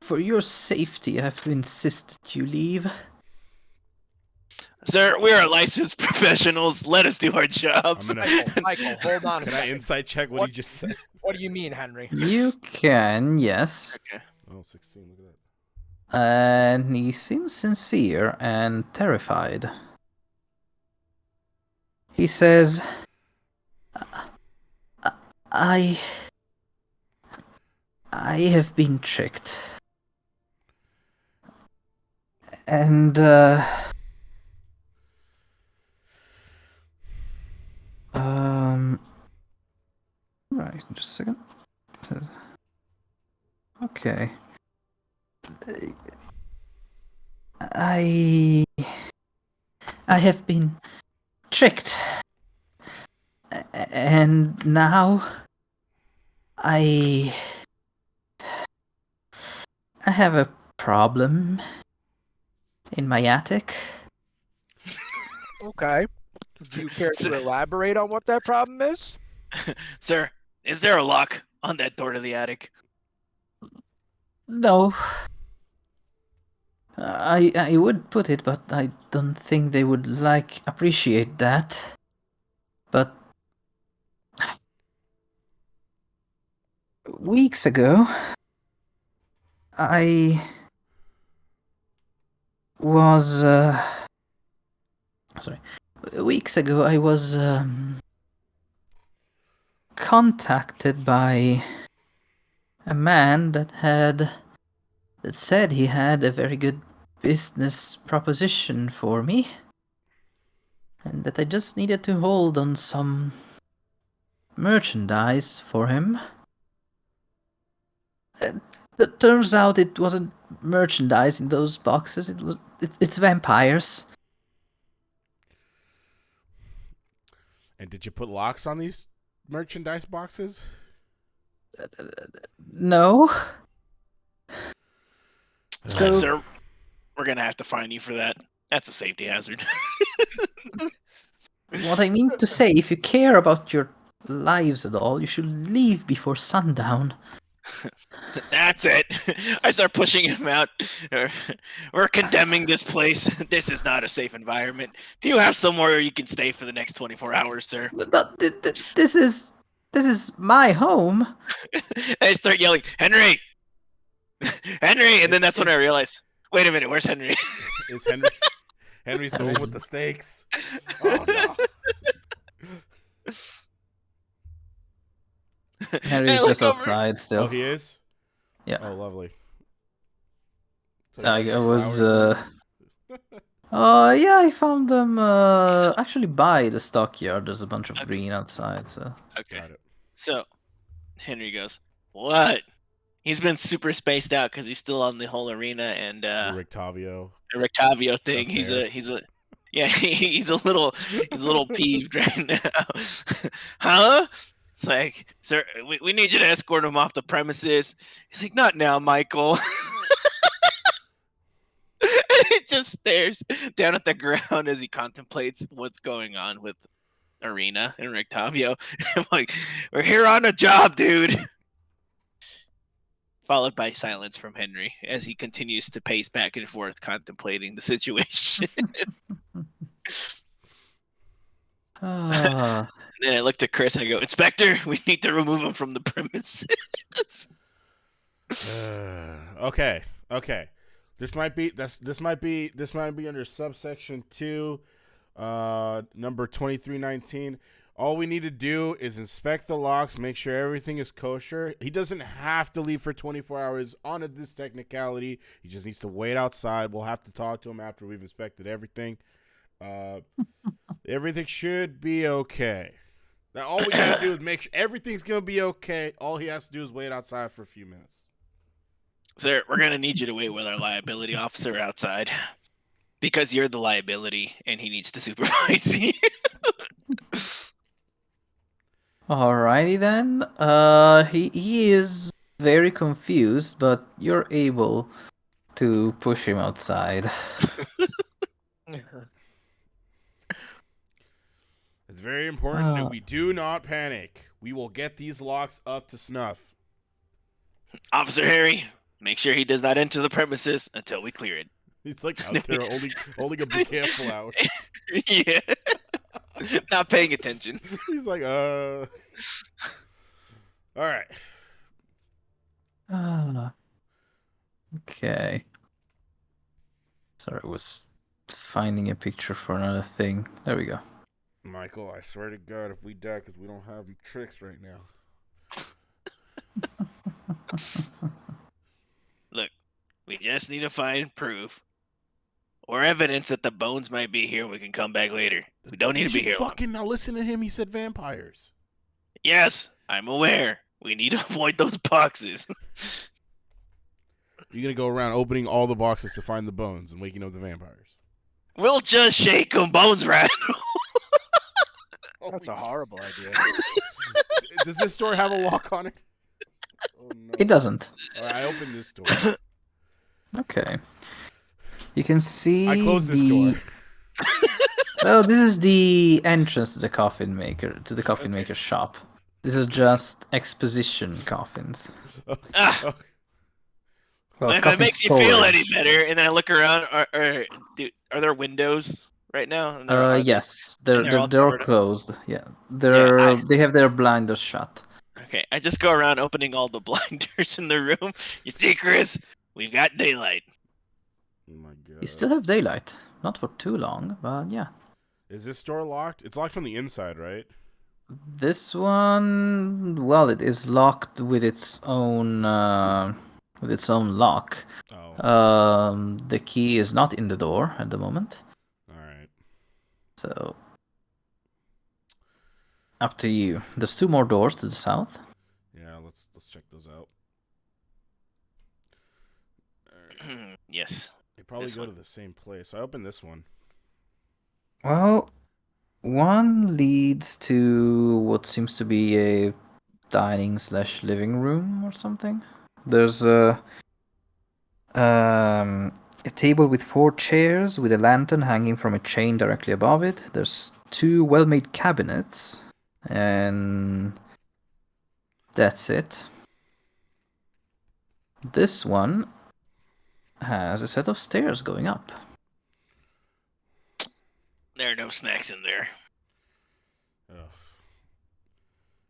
For your safety, I have to insist that you leave. sir, we are licensed professionals. Let us do our jobs. Michael, hold on a Can I second. insight check what he just said? What do you mean, Henry? You can, yes. Okay. Oh, 16, look at that. And he seems sincere and terrified. He says, I have been tricked. And, right, just a second. It says, okay. I have been tricked. And now I have a problem in my attic. Okay. Do you care to elaborate on what that problem is? Sir, is there a lock on that door to the attic? No. I would put it, but I don't think they would appreciate that. But weeks ago, I was contacted by a man that said he had a very good business proposition for me, and that I just needed to hold on some merchandise for him. It turns out it wasn't merchandise in those boxes. It's vampires. And did you put locks on these merchandise boxes? No. So, Sir, we're gonna have to fine you for that. That's a safety hazard. what I mean to say, if you care about your lives at all, you should leave before sundown. That's it. I start pushing him out. We're condemning this place. This is not a safe environment. Do you have somewhere where you can stay for the next 24 hours, sir? This is my home. I start yelling, Henry! Henry! And then that's when I realize, wait a minute, where's Henry? Is Henry's the one with the stakes? Oh no. Henry's just outside still. Oh, he is? Yeah. Oh, lovely. So I was flowers yeah, I found them actually by the stockyard. There's a bunch of green outside, so Okay. Got it. So Henry goes, what? He's been super spaced out because he's still on the whole arena and Rictavio Rictavio thing. Up He's there. he's a little peeved right now. Huh? It's like, sir, we need you to escort him off the premises. He's like, not now, Michael. And he just stares down at the ground as he contemplates what's going on with Arena and Rictavio. I'm like, we're here on a job, dude. followed by silence from Henry as he continues to pace back and forth, contemplating the situation. Ah, Then I look to Criss and I go, Inspector, we need to remove him from the premises. Okay. This might be under subsection 2, number 2319. All we need to do is inspect the locks, make sure everything is kosher. He doesn't have to leave for 24 hours on this technicality. He just needs to wait outside. We'll have to talk to him after we've inspected everything. Everything should be okay. Now, all we got to do is make sure everything's going to be okay. All he has to do is wait outside for a few minutes. Sir, we're going to need you to wait with our liability officer outside because you're the liability and he needs to supervise you. alrighty then. He is very confused, but you're able to push him outside. It's very important that we do not panic. We will get these locks up to snuff. Officer Harry, make sure he does not enter the premises until we clear it. He's like out there holding a bouquet out. Yeah. Not paying attention. He's like, All right. Okay. Sorry, I was finding a picture for another thing. There we go. Michael, I swear to God, if we die because we don't have tricks right now. Look, we just need to find proof or evidence that the bones might be here and we can come back later. We don't need to be here long. Fucking now listen to him. He said vampires. Yes, I'm aware. We need to avoid those boxes. You're going to go around opening all the boxes to find the bones and waking up the vampires. We'll just shake them. Bones rattle. That's a horrible idea. Does this door have a lock on it? Oh, no. It doesn't. All right, I opened this door. Okay. You can see I closed this door. Well, this is the entrance to the coffin maker's shop. This is just exposition coffins. Ah, Well, if it coffin makes you feel any storage. better, and then I look around, are there windows right now? And Yes, they're they're all all covered up? closed. Yeah, Yeah, they have their blinders shut. Okay, I just go around opening all the blinders in the room. You see, Criss, we've got daylight. Oh my God. You still have daylight, not for too long, but yeah. Is this door locked? It's locked from the inside, right? This one, well, it is locked with its own lock. Oh. The key is not in the door at the moment, All right. so up to you. There's 2 more doors to the south. Yeah, let's check those out. Yes. They probably This go one. to the same place. I opened this one. Well, one leads to what seems to be a dining/living room or something. There's a table with 4 chairs with a lantern hanging from a chain directly above it. There's 2 well-made cabinets, and that's it. This one has a set of stairs going up. There are no snacks in there. Ugh.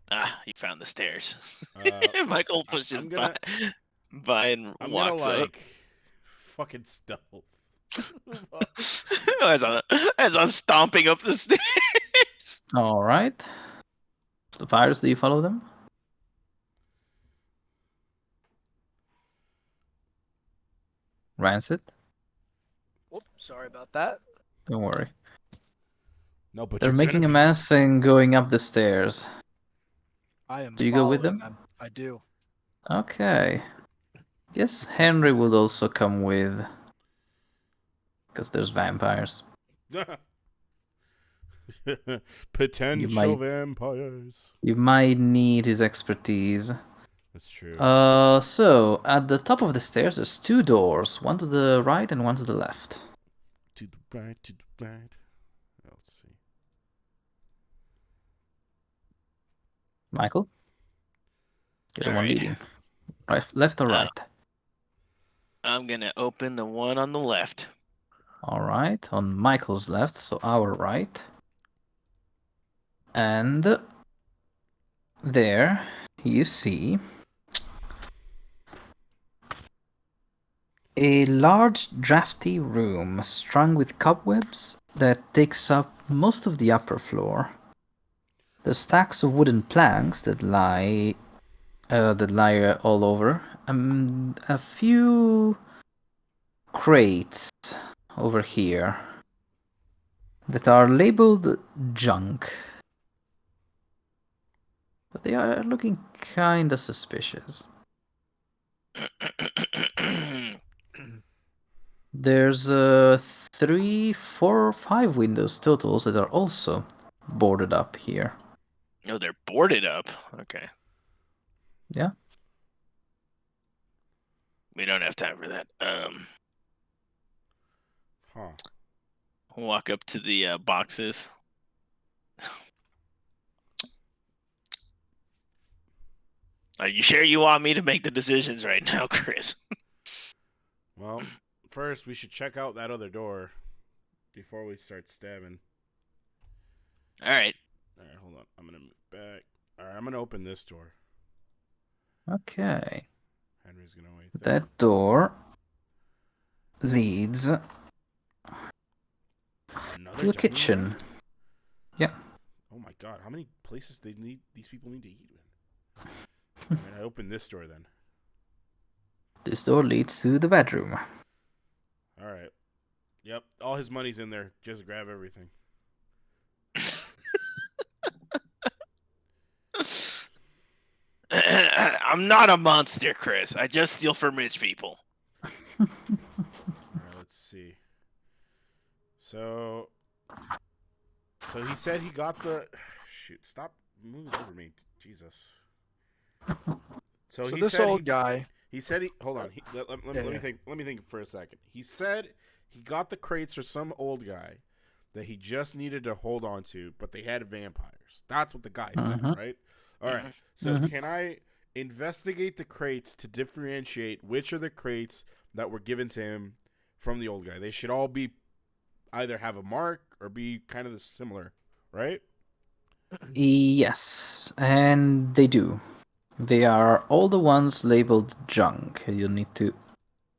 Ah, you found the stairs. I'm Michael pushes gonna- by and I'm walks gonna up. fucking stealth. as I'm stomping up the stairs. All right. Slopyrious, do you follow them? Rancid? Whoops, sorry about that. Don't worry. No, but They're you're making a gonna mess and going up the stairs. I am. Do you go with following them? I do. Okay. Yes, Henry would also come with. Because there's vampires. Potential might- vampires. You might need his expertise. That's true. So, at the top of the stairs, there's 2 doors. One to the right and one to the left. To the right, to the right. Let's see. Michael? You're the one Alright. leading. Right, left or Uh, right? I'm gonna open the one on the left. All right, on Michael's left, so our right. And there you see a large drafty room strung with cobwebs that takes up most of the upper floor. There's stacks of wooden planks that lie all over. A few crates over here that are labeled junk. But they are looking kinda suspicious. There's 3, 4, 5 windows totals that are also boarded up here. No, they're boarded up. Okay. Yeah. We don't have time for that. Huh. Walk up to the boxes. Are you sure you want me to make the decisions right now, Chris? Well, first we should check out that other door before we start stabbing. All right. All right, hold on. I'm gonna move back. All right, I'm gonna open this door. Okay. Henry's gonna wait there. That door leads Another to a dining kitchen. room? Yeah. Oh my god, how many places these people need to eat in? All right, I open this door then. This door leads to the bedroom. All right. Yep, all his money's in there. Just grab everything. I'm not a monster, Chris. I just steal from rich people. All right, let's see. So he said he got the. Shoot! Stop moving over me, Jesus. So he this said old he, guy. He said he. Hold on. Let me think. Let me think for a second. He said he got the crates for some old guy that he just needed to hold on to, but they had vampires. That's what the guy said, right? All right. So can I investigate the crates to differentiate which are the crates that were given to him from the old guy? They should all be either have a mark or be kind of similar, right? Yes, and they do. They are all the ones labeled junk. You'll need to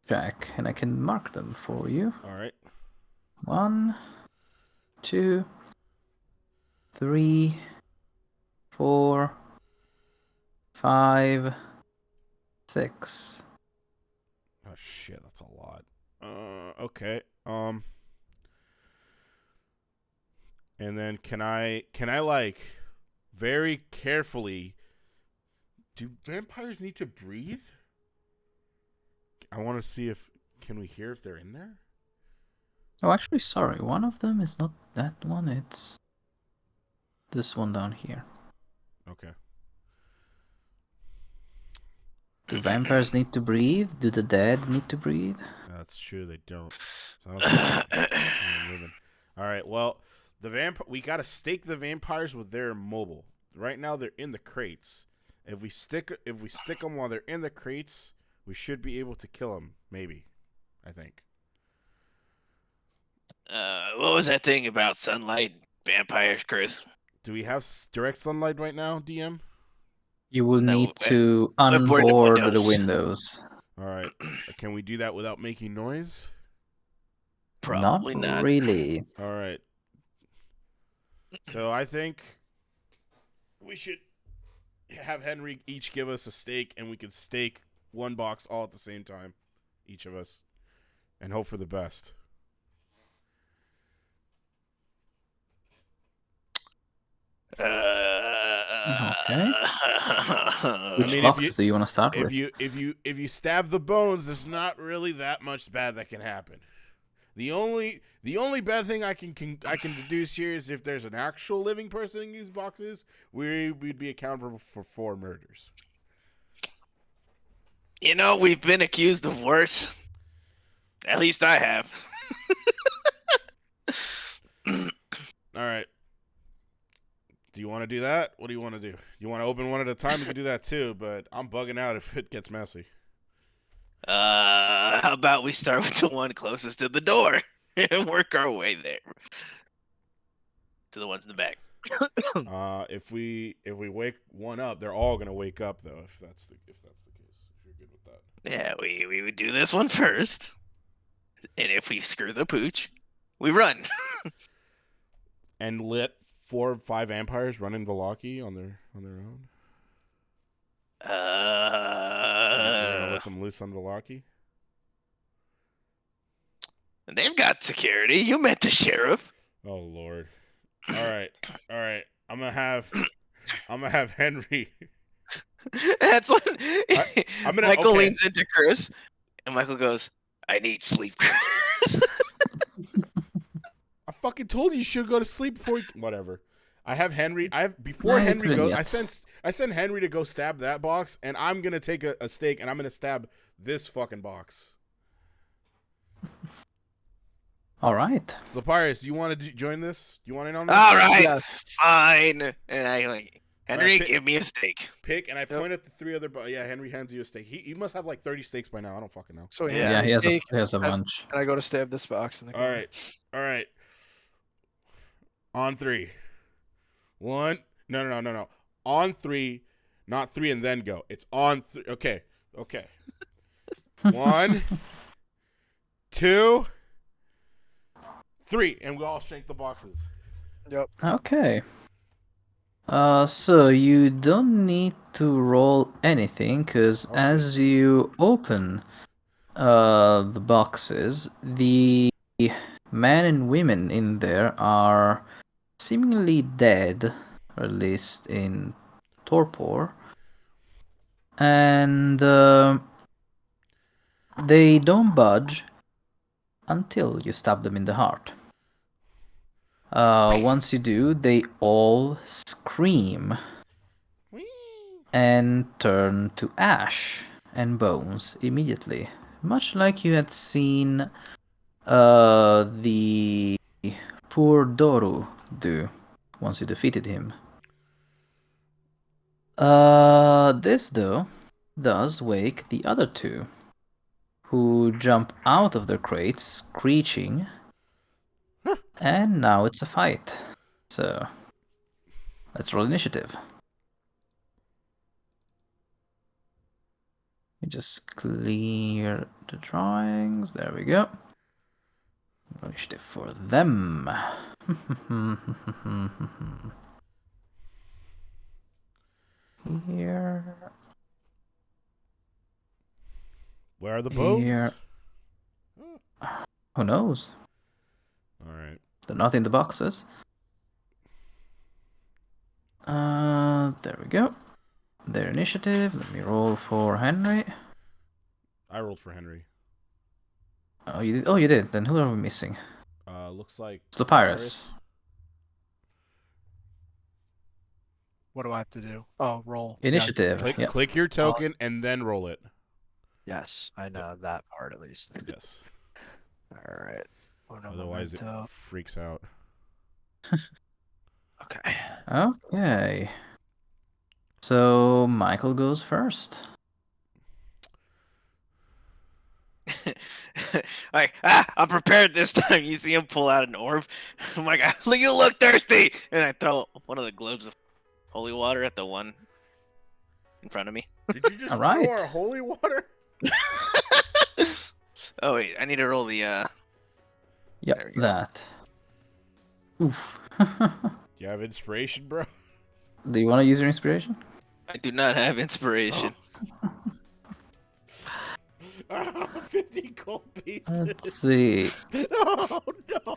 check, and I can mark them for you. All right. 1, 2, 3, 4, 5, 6. Oh shit, that's a lot. Okay. And then can I like very carefully, do vampires need to breathe? I want to see can we hear if they're in there? Oh, actually, sorry. One of them is not that one. It's this one down here. Okay. Do vampires need to breathe? Do the dead need to breathe? That's true, they don't. So I don't think they're moving. All right, well, we got to stake the vampires with their mobile. Right now they're in the crates. If we stick them while they're in the crates, we should be able to kill them, maybe. I think. What was that thing about sunlight vampires, Chris? Do we have direct sunlight right now, DM? You will No, need to board the unboard the windows. windows. All right. Can we do that without making noise? Probably not. Really. All right. So I think we should have Henry each give us a stake, and we can stake one box all at the same time, each of us, and hope for the best. Okay. Which I mean, boxes do you want to start with? if you stab the bones, there's not really that much bad that can happen. The only bad thing I can deduce here is if there's an actual living person in these boxes, we'd be accountable for 4 murders. You know, we've been accused of worse. At least I have. All right. Do you want to do that? What do you want to do? You want to open one at a time? You can do that too, but I'm bugging out if it gets messy. How about we start with the one closest to the door and work our way there to the ones in the back. If we wake one up, they're all gonna wake up though. If that's the case, if you're good with that. Yeah, we would do this one first, and if we screw the pooch, we run. And let 4 or 5 vampires run in Vallaki on their own. You're gonna let them loose on Vallaki? They've got security. You met the sheriff. Oh Lord! All right. I'm gonna have Henry. That's what I'm gonna. Michael okay. leans into Chris, and Michael goes, "I need sleep, Chris." I fucking told you should go to sleep before. Whatever. I have Henry. Before No, Henry goes. yet. I sent Henry to go stab that box, and I'm gonna take a stake and I'm gonna stab this fucking box. All right. Slopyrious, you want to join this? You want in on this? All right, Yeah. fine. And I like Henry, pick- give me a steak. Pick, and I point at the 3 other. Yeah, Henry hands you a stake. He must have like 30 stakes by now. I don't fucking know. So Yeah. Yeah, he has steak, a bunch. and I go to stab this box. In the All right. On 3. 1. No. On 3, not 3 and then go. It's on 3. Okay. 1, 2, 3, and we all shake the boxes. Yep. Okay. So you don't need to roll anything, because Okay. as you open the boxes, the men and women in there are seemingly dead, or at least in torpor, and they don't budge until you stab them in the heart. Once you do, they all scream and turn to ash and bones immediately, much like you had seen the poor Doru do once you defeated him. This, though, does wake the other 2, who jump out of their crates screeching. And now it's a fight. So let's roll initiative. You just clear the drawings. There we go. Initiative for them. Here. Where are the bones? Here. Who knows? All right. They're not in the boxes. There we go. Their initiative. Let me roll for Henry. I rolled for Henry. Oh, you did. Oh, you did. Then who are we missing? Looks like Slopyrious. What do I have to do? Oh, roll. Initiative. Click, Yep. click your token and then roll it. Yes, I know that part at least. Yes. All right. Otherwise, it freaks out. Okay. Okay. So Michael goes first. I'm prepared this time. You see him pull out an orb. I'm like, you look thirsty, and I throw one of the globes of holy water at the one in front of me. Did you just All right. throw our holy water? Oh wait, I need to roll the. There Yep, we go. that. Oof. You have inspiration, bro? Do you want to use your inspiration? I do not have inspiration. 50 gold pieces. Let's see. Oh no!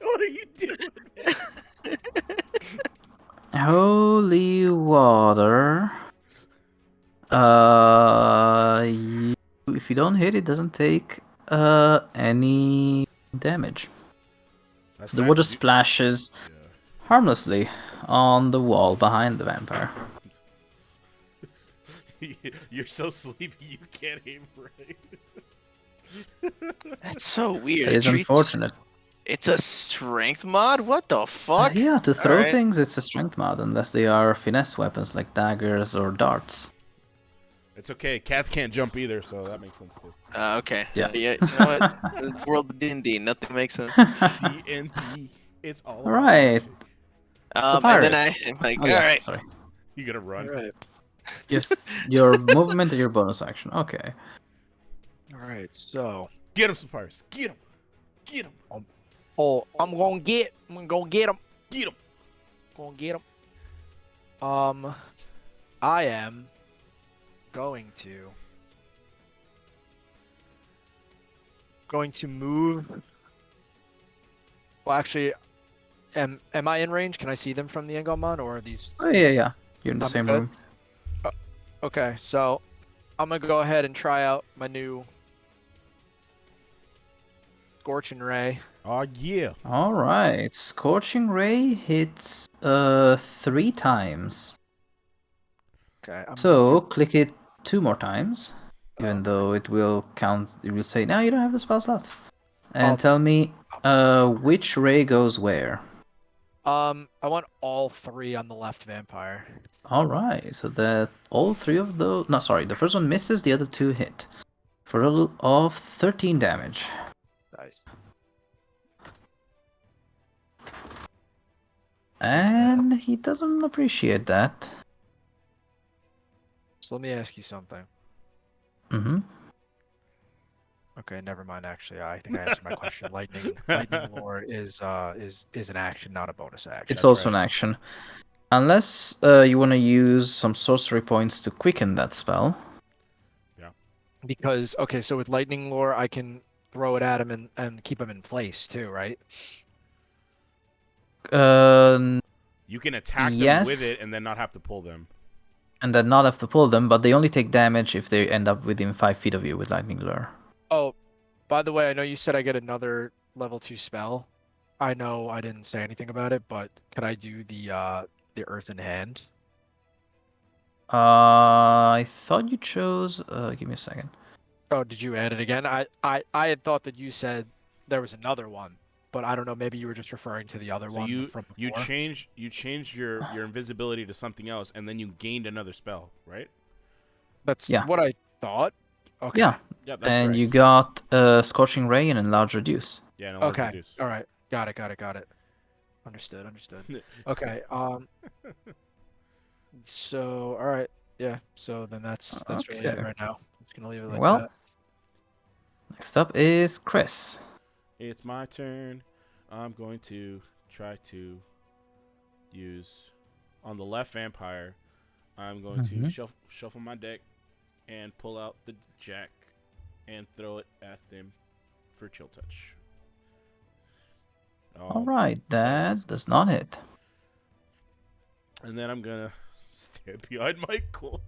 What are you doing, man? Holy water. If you don't hit, it doesn't take any damage. That's So the not- water you- splashes Yeah. harmlessly on the wall behind the vampire. You're so sleepy you can't aim right. That's so weird. It is unfortunate. It's a strength mod? What the fuck? Yeah, to throw Alright. things, it's a strength mod, unless they are finesse weapons like daggers or darts. It's okay. Cats can't jump either, so that makes sense too. Okay. Yeah. Yeah. You know what? This is the world of D&D. Nothing makes sense. D&D. It's all about Alright. magic. And then Slopyrious. I'm like, Oh yeah, alright. sorry. You gotta run. All right. Your movement and your bonus action. Okay. All right. So, Get him, Slopyrious. Get him. Get him. I'm gonna get him. Get him. Gonna get him. I am going to move. Well, actually, am I in range? Can I see them from the Engelmon, or are these? Oh yeah. You're in the I'm same good. room. Okay, so I'm gonna go ahead and try out my new Scorching Ray. Oh yeah. Alright. Scorching Ray hits 3 times. Okay. So click it 2 more times. Even though it will count, it will say, no, you don't have the spell slots. And tell me which ray goes where. I want all 3 on the left vampire. Alright, so that all 3 of those, no, sorry, the first one misses, the other 2 hit. For a total of 13 damage. Nice. And he doesn't appreciate that. So let me ask you something. Mm-hmm. Okay, never mind. Actually, I think I answered my question. Lightning lore is an action, not a bonus action. It's That's also right. an action. Unless you want to use some sorcery points to quicken that spell. Because okay, so with lightning lore, I can throw it at him and keep him in place too, right? You can attack them Yes. with it and then not have to pull them. And then not have to pull them, but they only take damage if they end up within 5 feet of you with lightning lure. Oh, by the way, I know you said I get another level 2 spell. I know I didn't say anything about it, but could I do the Earthen Hand? I thought you chose. Give me a second. Oh, did you add it again? I had thought that you said there was another one, but I don't know. Maybe you were just referring to the other So one you from before. you changed your invisibility to something else, and then you gained another spell, right? That's Yeah. what I thought. Okay. Yeah, Yep, that's and correct. you got Scorching Ray and Enlarge Reduce. Yeah, no, let's Okay. reduce. All right. Got it. Understood. Okay. So, all right. Yeah. So then that's really it Okay. right now. I'm just gonna leave it like Well, that. next up is Criss. It's my turn. I'm going to try to use on the left vampire. I'm going to shuffle my deck and pull out the jack and throw it at them for chill touch. Alright, that does not hit. And then I'm gonna stand behind Michael.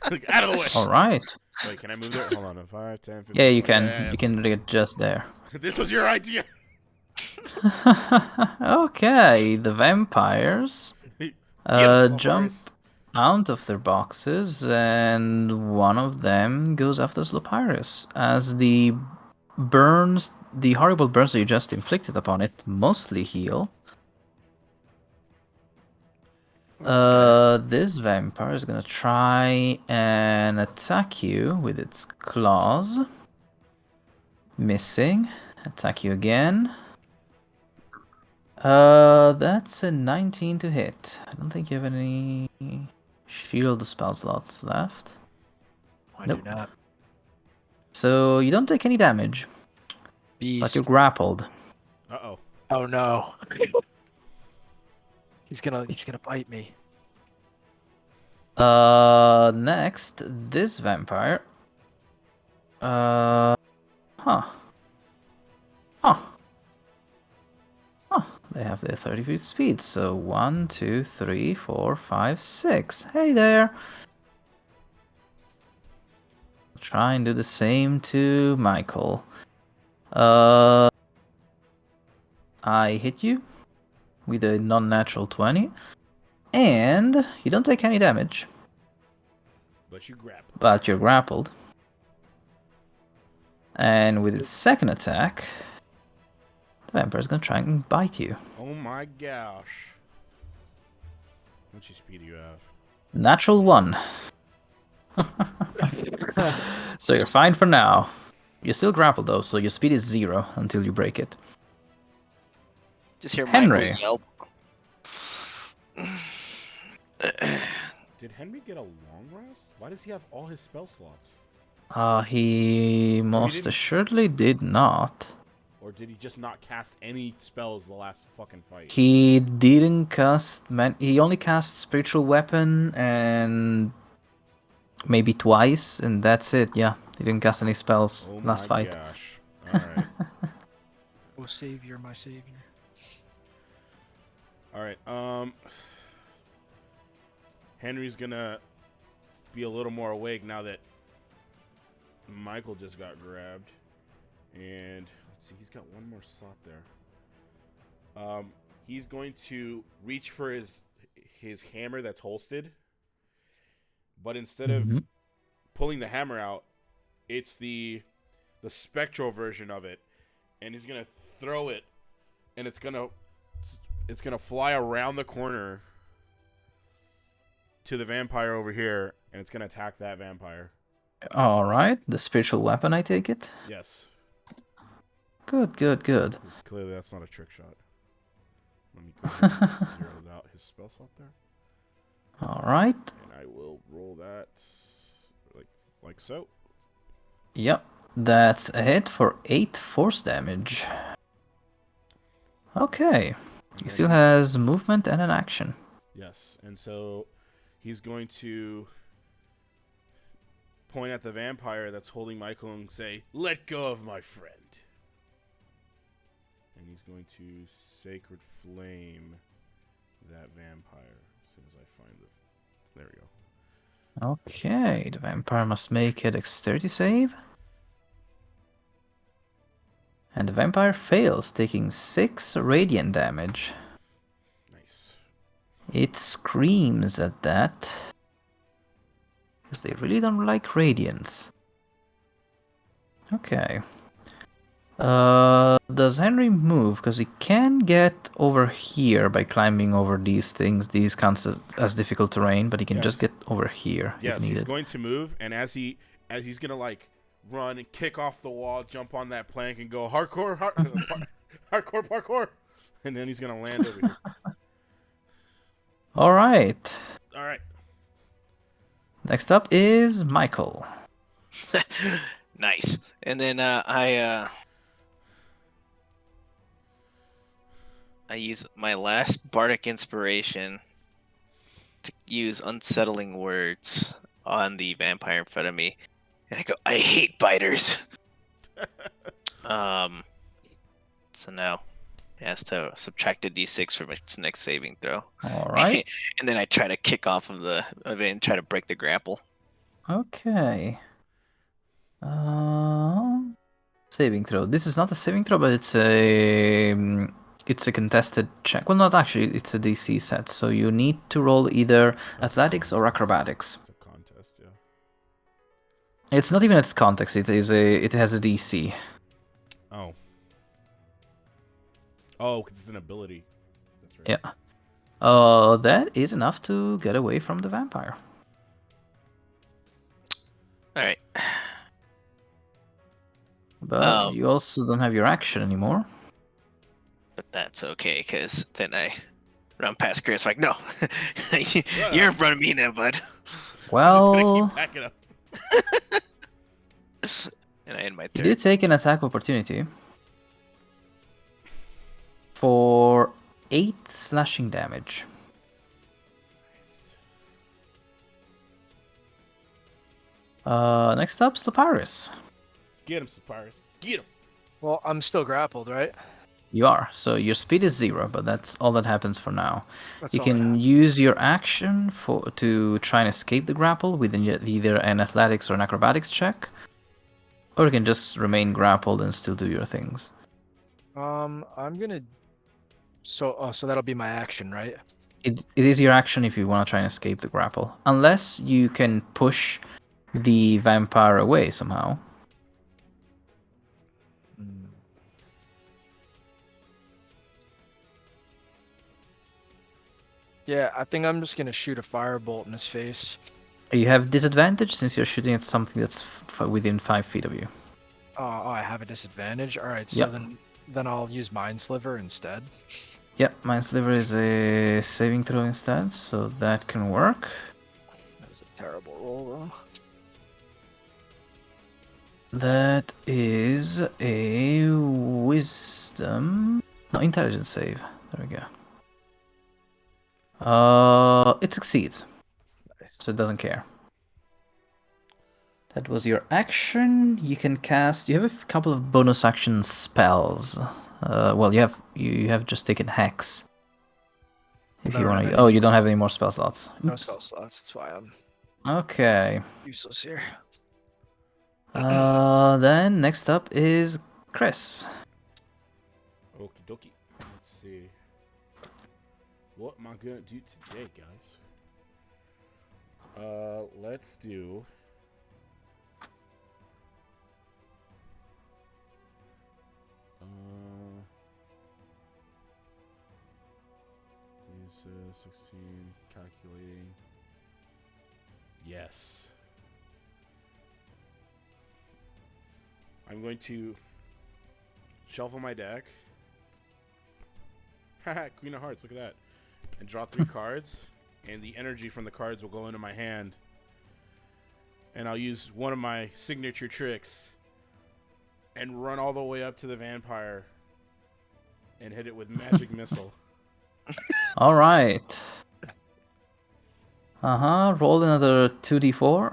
Like, out of the way. Alright. Wait, can I move there? Hold on. 5, 10, 15. Yeah, you can. Yeah. You can get just there. This was your idea. Okay, the vampires Slopyrious. jump out of their boxes, and one of them goes after Slopyrious as the horrible burns that you just inflicted upon it, mostly heal. This vampire is gonna try and attack you with its claws. Missing. Attack you again. That's a 19 to hit. I don't think you have any shield spell slots left. I Nope. do not. So you don't take any damage, Beast. but you're grappled. Uh-oh. Oh no. He's gonna bite me. Next, this vampire. Huh. They have their 30 feet speed, so 1, 2, 3, 4, 5, 6. Hey there! Try and do the same to Michael. I hit you with a non-natural 20, and you don't take any damage, But you grapple. but you're grappled. And with its second attack, vampire's gonna try and bite you. Oh my gosh. How much speed do you have? Natural 1. So you're fine for now. You're still grappled though, so your speed is 0 until you break it. Just hear Henry. Michael yelp. Did Henry get a long rest? Why does he have all his spell slots? He most didn't- assuredly did not. Or did he just not cast any spells the last fucking fight? He didn't cast. He only cast spiritual weapon and maybe twice, and that's it. Yeah, he didn't cast any spells Oh last my fight. gosh. Alright. Oh, savior, my savior. Alright, Henry's gonna be a little more awake now that Michael just got grabbed. And let's see, he's got one more slot there. He's going to reach for his hammer that's holstered. But instead of pulling the hammer out, it's the spectral version of it. And he's gonna throw it, and it's gonna fly around the corner to the vampire over here, and it's gonna attack that vampire. All right, the spiritual weapon, I take it. Yes. Good, good, good. 'Cause clearly that's not a trick shot. Let me go ahead and zero out his spell slot there. All right. And I will roll that like so. Yep, that's a hit for 8 force damage. Okay, he still has movement and an action. Yes, and so he's going to point at the vampire that's holding Michael and say, "Let go of my friend." And he's going to Sacred Flame that vampire as soon as I find the... There we go. Okay, the vampire must make a dexterity save. And the vampire fails, taking 6 radiant damage. Nice. It screams at that. Because they really don't like radiance. Okay. Does Henry move? Because he can get over here by climbing over these things. These count as difficult terrain, but he can just Yes. get over here Yes, if he's needed. going to move, and as he's gonna like run and kick off the wall, jump on that plank, and go hardcore, hardcore parkour, and then he's gonna land over here. All right. All right. Next up is Michael. Nice. And then I use my last bardic inspiration to use unsettling words on the vampire in front of me, and I go, "I hate biters." So now it has to subtract a d6 from its next saving throw. All right. And then I try to kick off of it and try to break the grapple. Okay. Saving throw. This is not a saving throw, but it's a contested check. Well, not actually. It's a DC set, so you need to roll either athletics or acrobatics. It's a contest, yeah. It's not even its context. It has a DC. Oh. Oh, because it's an ability. That's right. Yeah. That is enough to get away from the vampire. All right. But you also don't have your action anymore. But that's okay, because then I run past Chris like, "No, you're in front of me now, bud." I'm just Well, gonna keep backing up. And I end my you turn. do take an attack opportunity for 8 slashing damage. Nice. Next up, Slopyrious. Get him, Slopyrious. Get him. Well, I'm still grappled, right? You are. So your speed is 0, but that's all that happens for now. That's You all that can happens. use your action to try and escape the grapple with either an athletics or an acrobatics check. Or you can just remain grappled and still do your things. I'm gonna. So that'll be my action, right? It is your action if you want to try and escape the grapple. Unless you can push the vampire away somehow. Yeah, I think I'm just gonna shoot a firebolt in his face. You have disadvantage since you're shooting at something that's within 5 feet of you. Oh, I have a disadvantage. All right, so Yep. then I'll use Mind Sliver instead. Yep, Minesliver is a saving throw instead, so that can work. That was a terrible roll, That is a wisdom. No, intelligence save. There we go. It succeeds, though. so it doesn't care. That was your action. You can cast. You have a couple of bonus action spells. Well, you have just taken Hex. If I you don't want have to. any Oh, you don't have any more spell slots. No Oops. spell slots. That's why I'm Okay. useless here. Then next up is Criss. Okie dokie. Let's see. What am I gonna do today, guys? Let's do. Is 16 calculating. Yes. I'm going to shuffle my deck. Haha, Queen of Hearts, look at that. And draw 3 cards, and the energy from the cards will go into my hand. And I'll use one of my signature tricks and run all the way up to the vampire and hit it with magic missile. All right. Roll another 2d4 All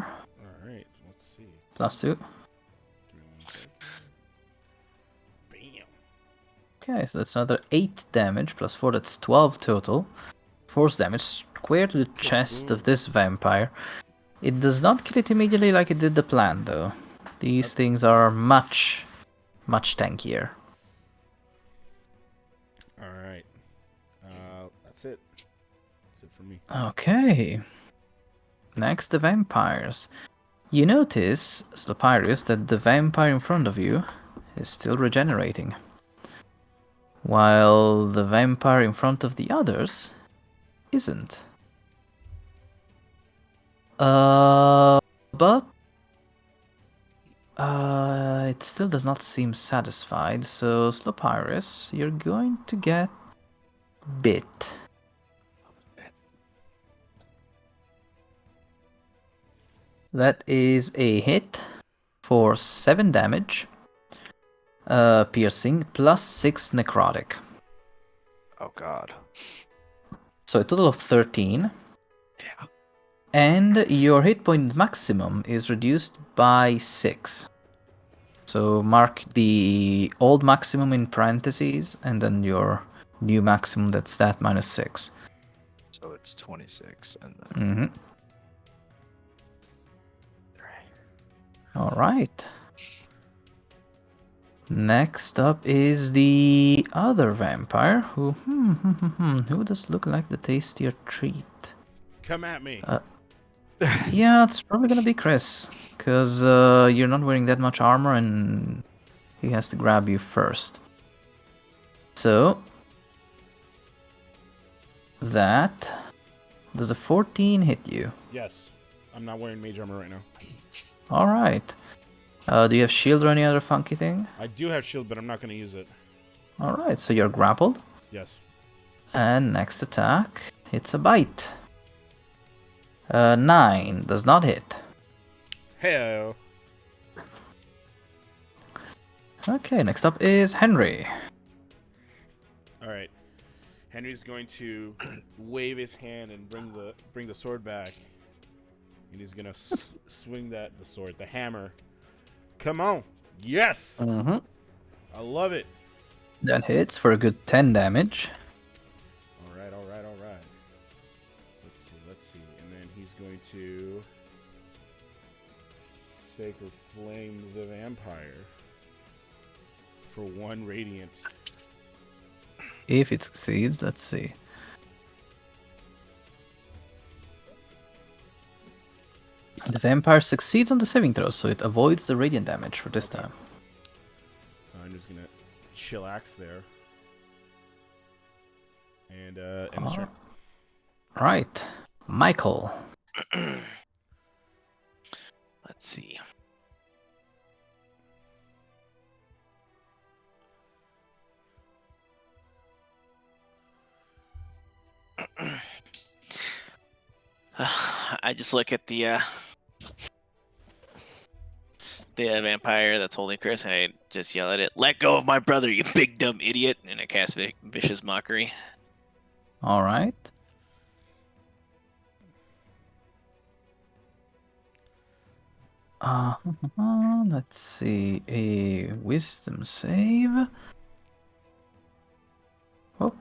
right, let's see. plus 2. Give me 1 sec. Bam. Okay, so that's another 8 damage plus 4. That's 12 total. Force damage square to the chest of this vampire. It does not kill it immediately like it did the plant, though. These things are much tankier. All right. That's it. That's it for me. Okay. Next, the vampires. You notice, Slopyrious, that the vampire in front of you is still regenerating, while the vampire in front of the others isn't. But it still does not seem satisfied. So, Slopyrious, you're going to get bit. That is a hit for 7 damage, piercing, plus 6 necrotic. Oh god. So a total of 13. Yeah. And your hit point maximum is reduced by 6. So mark the old maximum in parentheses, and then your new maximum, that's that minus 6. So it's 26 and then Mm-hmm. All right. Next up is the other vampire, who does look like the tastier treat. Come at me. Yeah, it's probably gonna be Criss, because you're not wearing that much armor, and he has to grab you first. So that does a 14 hit you? Yes. I'm not wearing mage armor right now. All right. Do you have shield or any other funky thing? I do have shield, but I'm not going to use it. All right, so you're grappled. Yes. And next attack, it's a bite. 9 does not hit. Hell. Okay, next up is Henry. All right. Henry's going to wave his hand and bring the sword back, and he's gonna swing the sword, the hammer. Come on, yes! Mm-hmm. I love it. That hits for a good 10 damage. All right. Let's see, and then he's going to sacred flame the vampire for 1 radiant. If it succeeds, let's see. The vampire succeeds on the saving throw, so it avoids the radiant damage for this time. So I'm just gonna chillax there. And end the turn. Right. Michael. Let's see. I just look at the vampire that's holding Chris, and I just yell at it, "Let go of my brother, you big dumb idiot!" And I cast vicious mockery. All right. Uh, let's see. A wisdom save. Whoop.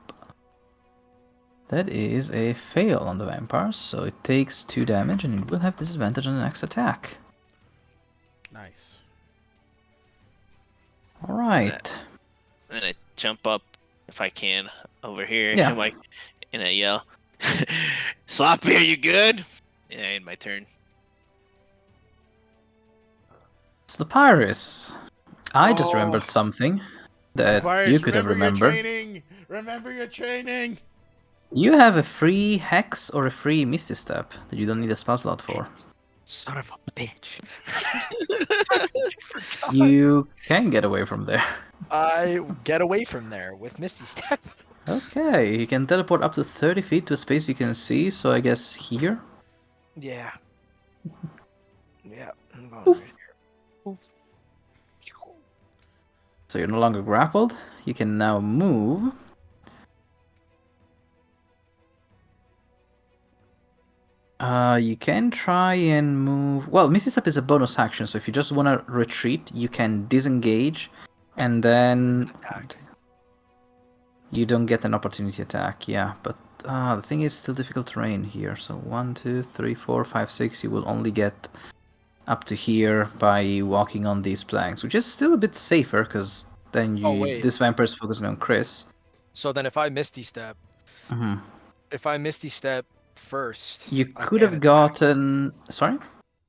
That is a fail on the vampire, so it takes 2 damage and it will have disadvantage on the next attack. Nice. All right. And then I jump up if I can over here. Yeah. I'm like, and I yell, "Sloppy, are you good?" And I end my turn. Slopyrious. I just Oh. remembered something that Slopyrious, you could have remember your remembered. training. Remember your training. You have a free Hex or a free Misty Step that you don't need a spell slot for. Son of a bitch. You can get away from there. I get away from there with Misty Step. Okay, you can teleport up to 30 feet to a space you can see, so I guess here? Yeah. Yeah. I'm going Oof. right here. Oof. So you're no longer grappled. You can now move. You can try and move. Well, Misty Step is a bonus action, so if you just want to retreat, you can disengage, and then Attack. you don't get an opportunity attack. Yeah, but the thing is still difficult terrain here. So 1, 2, 3, 4, 5, 6. You will only get up to here by walking on these planks, which is still a bit safer because then Oh, wait. this vampire is focusing on Criss. So then if I Misty Step, Hmm. first, You I could can't have attack. gotten. Sorry.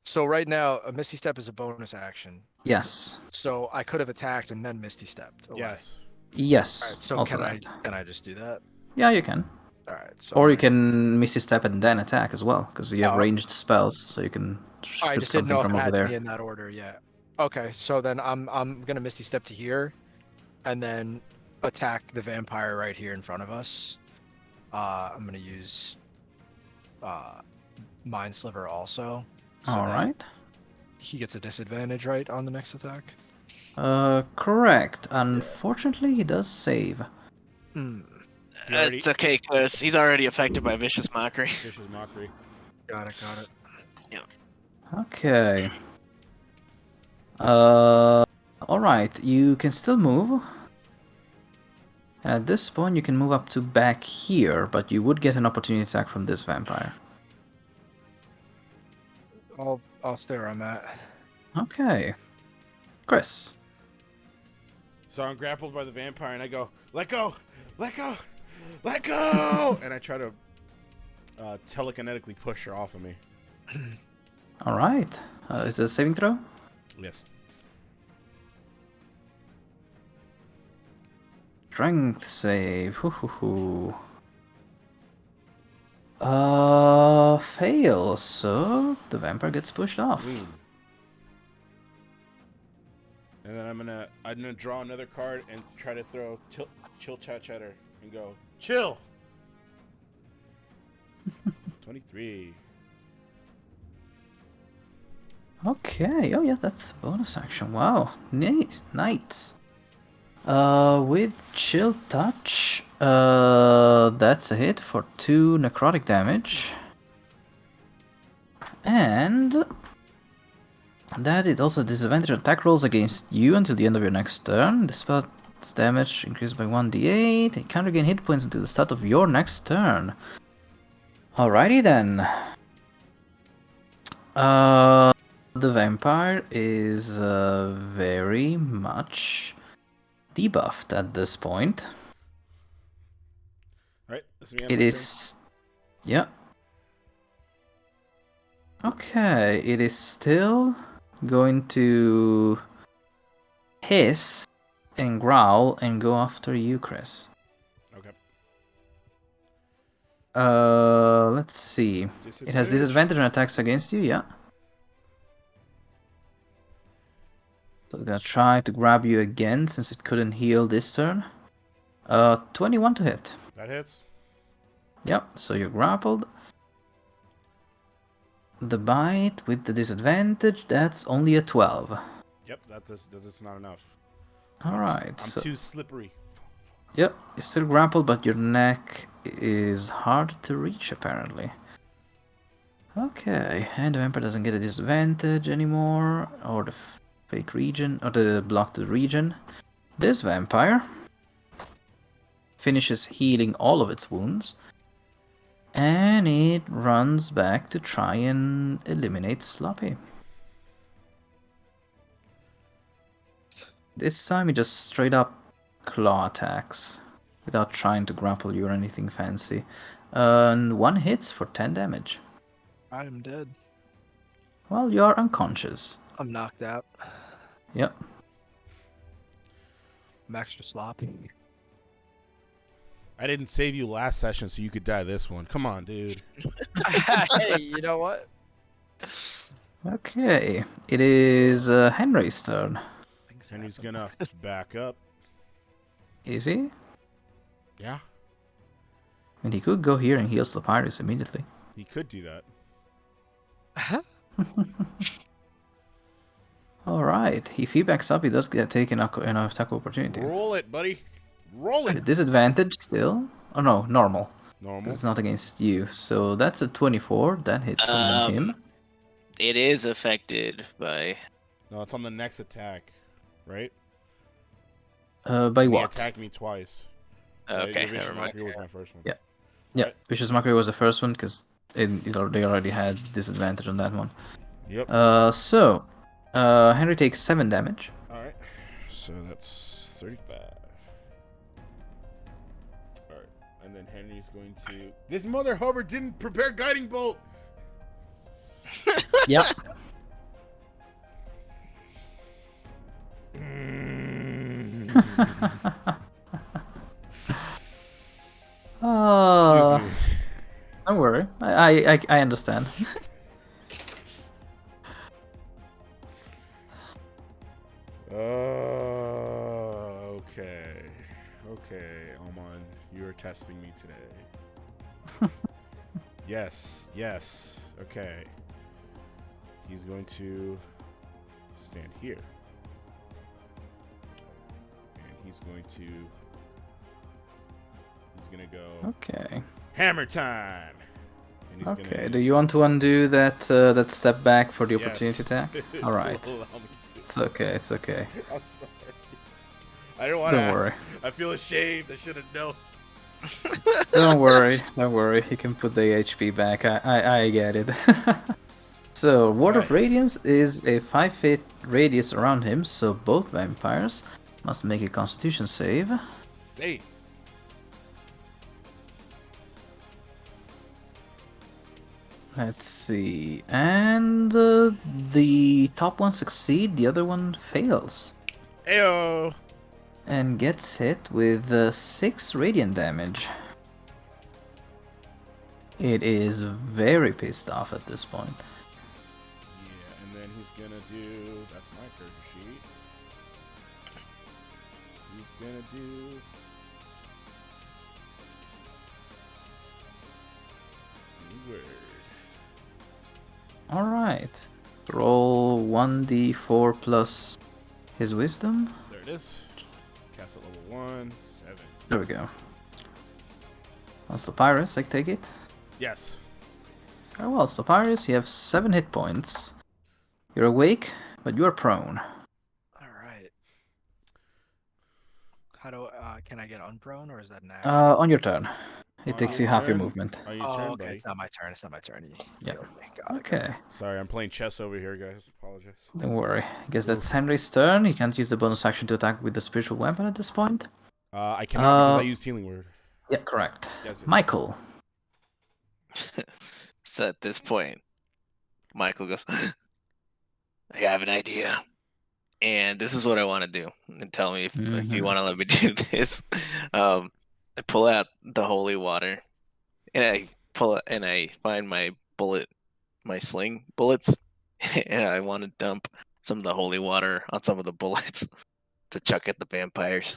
So right now, a Misty Step is a bonus action. Yes. So I could have attacked and then Misty Stepped away. Yes. Yes. All right. So also can that. I just do that? Yeah, you can. All right. So Or I'm you gonna- can Misty Step and then attack as well, because you have Oh. ranged spells, so you can I strip just didn't something know if from it over had to be there. in that order. Yeah. Okay. So then I'm gonna Misty Step to here, and then attack the vampire right here in front of us. I'm gonna use Mind Sliver also. So All that right. he gets a disadvantage right on the next attack. Correct. Unfortunately, he does save. Hmm. He already- It's okay, cause he's already affected by vicious mockery. Vicious mockery. Got it. Got it. Okay. All right. You can still move. And at this point, you can move up to back here, but you would get an opportunity attack from this vampire. I'll stay where I'm at. Okay. Criss. So I'm grappled by the vampire, and I go, "Let go! Let go! Let go!" And I try to telekinetically push her off of me. All right. Is it a saving throw? Yes. Strength save. Hoo. Fail. So the vampire gets pushed off. And then I'm gonna draw another card and try to throw chill touch at her and go, "Chill." 23. Okay. Oh yeah, that's a bonus action. Wow. Nice. Nice. With chill touch, that's a hit for 2 necrotic damage. And that it also disadvantage attack rolls against you until the end of your next turn. The spell's damage increased by 1d8. It can't regain hit points until the start of your next turn. Alrighty then. The vampire is very much debuffed at this point. Alright, that's me. It is. Yeah. Okay, it is still going to hiss and growl and go after you, Criss. Okay. let's see. It has disadvantage on attacks against you, yeah. So it's gonna try to grab you again since it couldn't heal this turn. 21 to hit. That hits. Yep, so you're grappled. The bite with the disadvantage, that's only a 12. Yep, that's not enough. Alright, I'm so... too slippery. Yep, you're still grappled, but your neck is hard to reach, apparently. Okay, and the vampire doesn't get a disadvantage anymore, or the fake region, or the blocked region. This vampire finishes healing all of its wounds, and it runs back to try and eliminate Sloppy. This time he just straight up claw attacks without trying to grapple you or anything fancy. And one hits for 10 damage. I'm dead. Well, you are unconscious. I'm knocked out. Yep. I'm extra sloppy. I didn't save you last session so you could die this one. Come on, dude. Hey, you know what? Okay, it is Henry's turn. And he's gonna back up. Is he? Yeah, And he could go here and heal Slopyrious immediately. he could do that. Alright, if he backs up, he does get taken an attack opportunity. Roll it, buddy. Roll With it. disadvantage still? Oh no, normal. Normal. It's not against you. So that's a 24. That hits him. It is affected by. No, it's on the next attack, right? By He what? attacked me twice. Okay, The vicious never mind. mockery was my first one. Yeah. Yeah, Right. Vicious Mockery was the first one because they already had disadvantage on that one. Yep. So Henry takes 7 damage. All right. So that's 35. All right. And then Henry's going to. This mother hover didn't prepare guiding bolt. Yep. Oh, Excuse me. don't worry. I understand. Okay. Okay, Almon, you are testing me today. Yes. Okay. He's going to stand here. And he's going to go Okay. hammer time. And he's Okay. gonna Do use- you want to undo that step back for the Yes. opportunity attack? If All right. you'll allow me to. It's okay. It's okay. I'm sorry. I don't want to. Don't worry. I feel ashamed. I should have known. Don't worry. Don't worry. You can put the HP back. I get it. So, Ward of Radiance is a 5-feet radius around him, so both vampires must make a Constitution save. Safe. Let's see. And the top one succeeds, the other one fails. Ayo. And gets hit with 6 radiant damage. It is very pissed off at this point. Yeah, and then he's gonna do. That's my character sheet. He's gonna do. Word. Alright. Roll 1d4 plus his wisdom. There it is. Cast at level 1, 7. There we go. On Slopyrious, I take it. Yes. Oh well, Slopyrious, you have 7 hit points. You're awake, but you are prone. All right. How do can I get unprone or is that an action? On your turn. It On takes your you half your turn? movement. On your Oh, turn, okay. buddy. It's not my turn. It's not my turn. Yeah. Got it. Okay, Sorry, I'm playing chess over here, guys. Apologize. don't worry. I guess that's Henry's turn. He can't use the bonus action to attack with the spiritual weapon at this point. I cannot because I Uh, used healing word. Yeah, correct. Yes. Michael. So at this point, Michael goes, I have an idea. And this is what I want to do. And tell me if you Mhm. want to let me do this. I pull out the holy water. And pull it and I find my sling bullets, and I want to dump some of the holy water on some of the bullets to chuck at the vampires.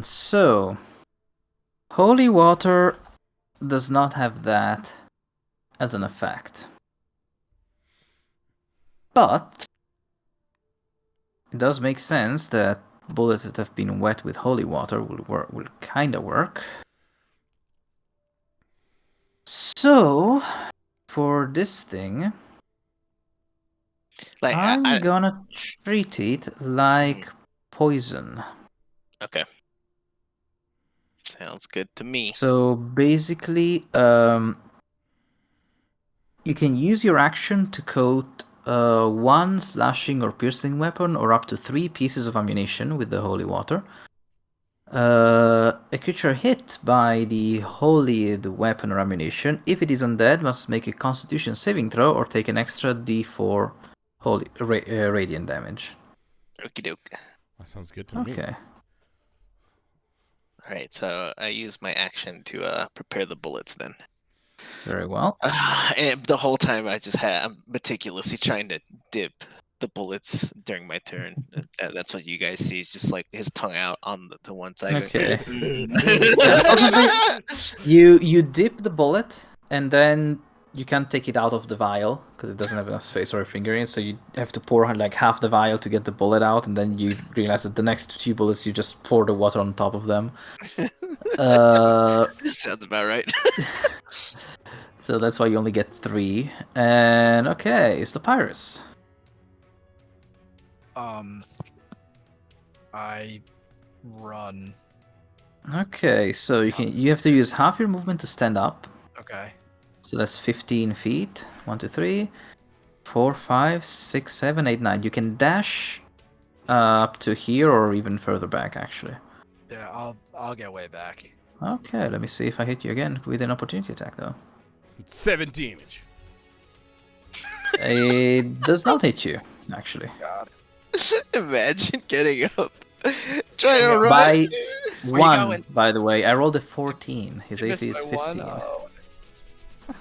So, holy water does not have that as an effect. But it does make sense that bullets that have been wet with holy water will kind of work. So, for this thing, Like I'm gonna treat it like poison. Okay. Sounds good to me. So basically, you can use your action to coat one slashing or piercing weapon or up to 3 pieces of ammunition with the holy water. A creature hit by the holy weapon or ammunition, if it is undead, must make a Constitution saving throw or take an extra D4 holy radiant damage. Okie doke. That sounds good to me. Okay. All right, so I use my action to prepare the bullets then. Very well. And the whole time I'm meticulously trying to dip the bullets during my turn. That's what you guys see. It's just like his tongue out on to one side. Okay. Going, You dip the bullet and then you can't take it out of the vial because it doesn't have enough space or a finger in, so you have to pour like half the vial to get the bullet out, and then you realize that the next 2 bullets you just pour the water on top of them. Sounds about right. So that's why you only get 3. And okay, it's the Pyrus. I run. Okay, so you have to use half your movement to stand up. Okay. So that's 15 feet. 1, 2, 3, 4, 5, 6, 7, 8, 9. You can dash up to here or even further back, actually. Yeah, I'll get way back. Okay, let me see if I hit you again with an opportunity attack, though. 7 damage. It does not hit you, actually. God. Imagine getting up, trying to run. By Where you 1, going? by the way. I rolled a 14. His You missed AC is by 15. 1? Oh.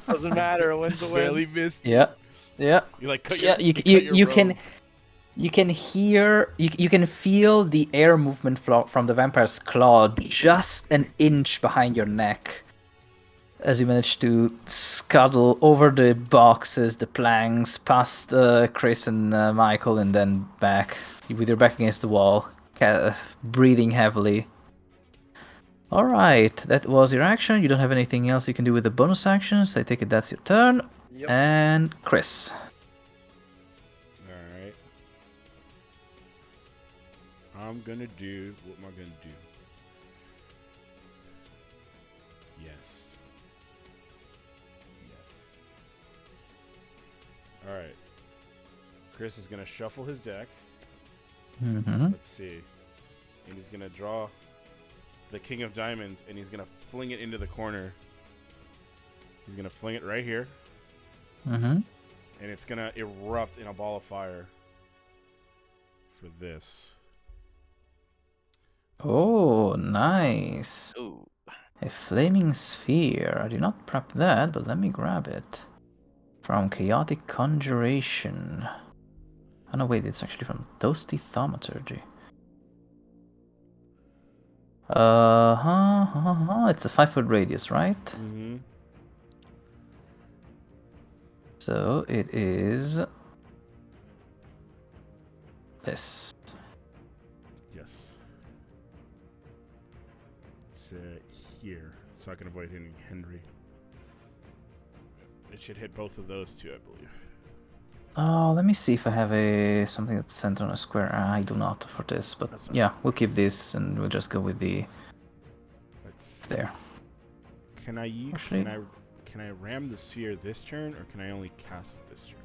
Doesn't matter. A win's a win. Barely missed. Yeah. Yeah. You like cut Yeah, your, you cut your can robe. you can hear you can feel the air movement from the vampire's claw just an inch behind your neck as you manage to scuttle over the boxes, the planks, past Criss and Michael, and then back with your back against the wall, breathing heavily. All right, that was your action. You don't have anything else you can do with the bonus actions. I take it that's your turn. Yep. And Criss. Alright. I'm gonna do. What am I gonna do? Yes. Yes. Alright. Criss is gonna shuffle his deck. Mm-hmm. Let's see. And he's gonna draw the King of Diamonds, and he's gonna fling it into the corner. He's gonna fling it right here. Mm-hmm. And it's gonna erupt in a ball of fire for this. Oh, nice. Ooh. A flaming sphere. I did not prep that, but let me grab it. From Chaotic Conjuration. Oh no, wait, it's actually from Toasty Thaumaturgy. It's a 5-foot radius, right? Mm-hmm. So it is this. Yes. It's here, so I can avoid hitting Henry. It should hit both of those two, I believe. Oh, let me see if I have something that's centered on a square. I do not for this, but yeah, we'll keep this and we'll just go with the there. Can I use? Actually- Can I ram the sphere this turn, or can I only cast it this turn?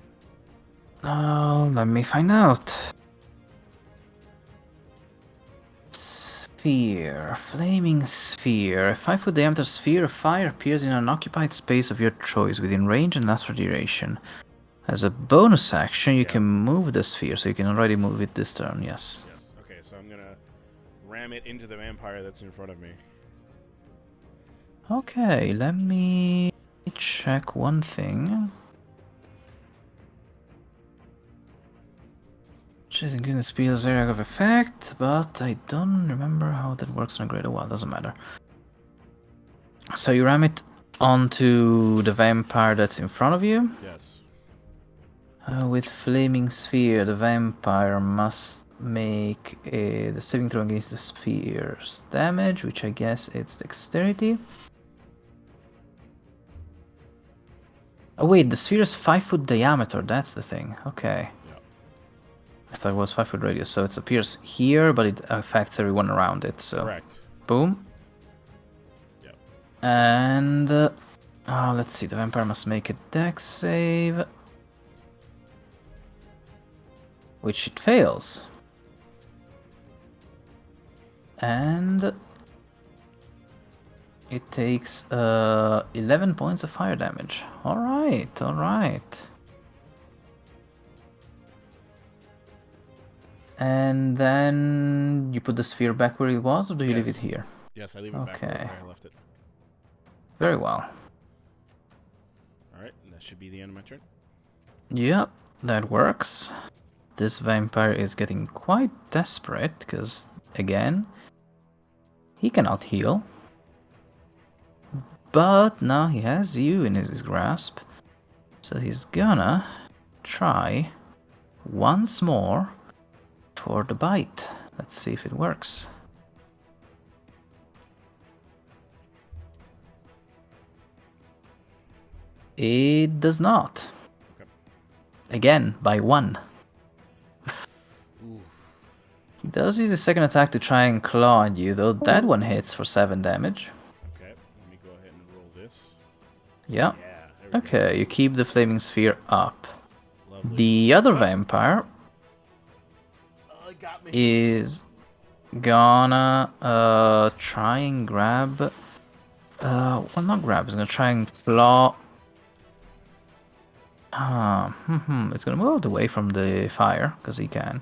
Oh, let me find out. Sphere, flaming sphere. A 5-foot diameter sphere of fire appears in an occupied space of your choice within range and lasts for duration. As a bonus action, you Yeah. can move the sphere, so you can already move it this turn, yes. Yes. Okay, so I'm gonna ram it into the vampire that's in front of me. Okay, let me check one thing. Chasing goodness speeds area of effect, but I don't remember how that works in a greater well, doesn't matter. So you ram it onto the vampire that's in front of you. Yes. With Flaming Sphere, the vampire must make the saving throw against the sphere's damage, which I guess it's dexterity. Oh wait, the sphere is 5-foot diameter, that's the thing. Okay. Yeah. I thought it was 5-foot radius, so it appears here, but it affects everyone around it, so... Correct. Boom. Yep. And... let's see, the vampire must make a dex save. Which it fails. And... It takes 11 points of fire damage. Alright, alright. And then you put the sphere back where it was, or do you leave it Yes. here? Yes, I leave it back where Okay. I left it. Very well. Alright, that should be the end of my turn. Yep, that works. This vampire is getting quite desperate, because, again, he cannot heal. But now he has you in his grasp. So he's gonna try once more for the bite. Let's see if it works. It does not. Okay. Again, by 1. Ooh. He does use his second attack to try and claw at you, though that one hits for 7 damage. Okay, let me go ahead and roll this. Yeah. Yeah, there we go. Okay, you keep the flaming sphere up. Lovely. The other vampire Oh, it got me. is gonna try and grab well, not grab, it's gonna try and claw. It's gonna move out away from the fire, because he can.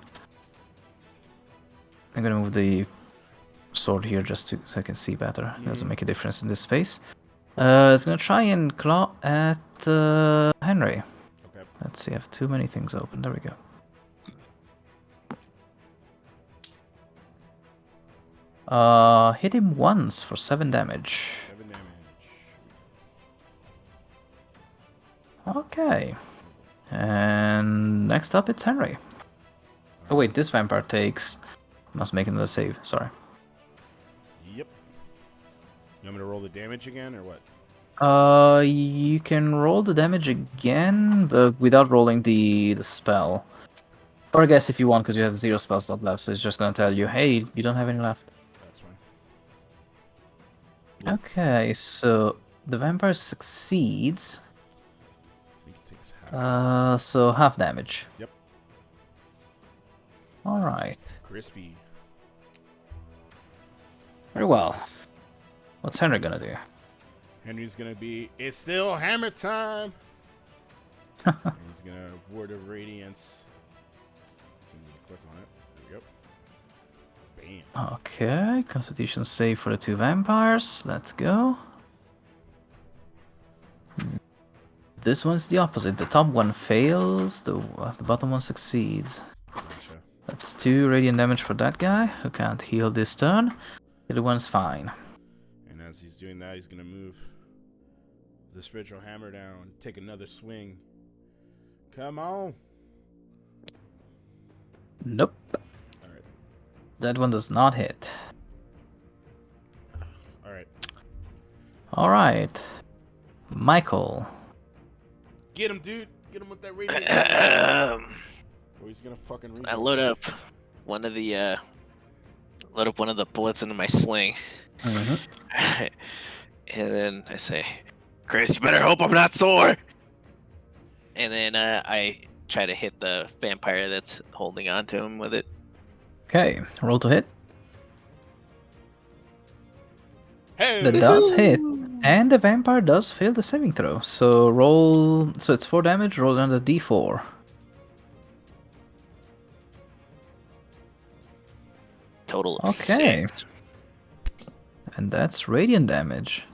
I'm gonna move the sword here just so I can see better. It doesn't make a difference in this space. It's gonna try and claw at Henry. Okay. Let's see, I have too many things open. There we go. Hit him once for 7 damage. 7 damage. Okay. And next up, it's Henry. Oh wait, this vampire takes... Must make another save, sorry. Yep. You want me to roll the damage again, or what? You can roll the damage again, but without rolling the spell. Or I guess if you want, because you have 0 spell slot left, so it's just gonna tell you, hey, you don't have any left. That's fine. Oof. Okay, so the vampire succeeds. I think it takes half. So half damage. Yep. Alright. Crispy. Very well. What's Henry gonna do? Henry's gonna be. It's still hammer time. And he's gonna Ward of Radiance. So I'm gonna click on it. There we go. Bam. Okay, Constitution save for the 2 vampires. Let's go. This one's the opposite. The top one fails, the bottom one succeeds. Gotcha. That's 2 radiant damage for that guy, who can't heal this turn. The other one's fine. And as he's doing that, he's gonna move the spiritual hammer down, take another swing. Come on. Nope. Alright. That one does not hit. Alright. Alright. Michael. Get him, dude. Get him with that radiant. Or he's gonna fucking read I it. load up one of the bullets into my sling, Mm-hmm. and then I say, "Chris, you better hope I'm not sore." And then I try to hit the vampire that's holding on to him with it. Okay, roll to hit. Hey! That does hit. And the vampire does fail the saving throw. So roll. So it's 4 damage. Roll another d4. Total of Okay. 6. And that's radiant damage.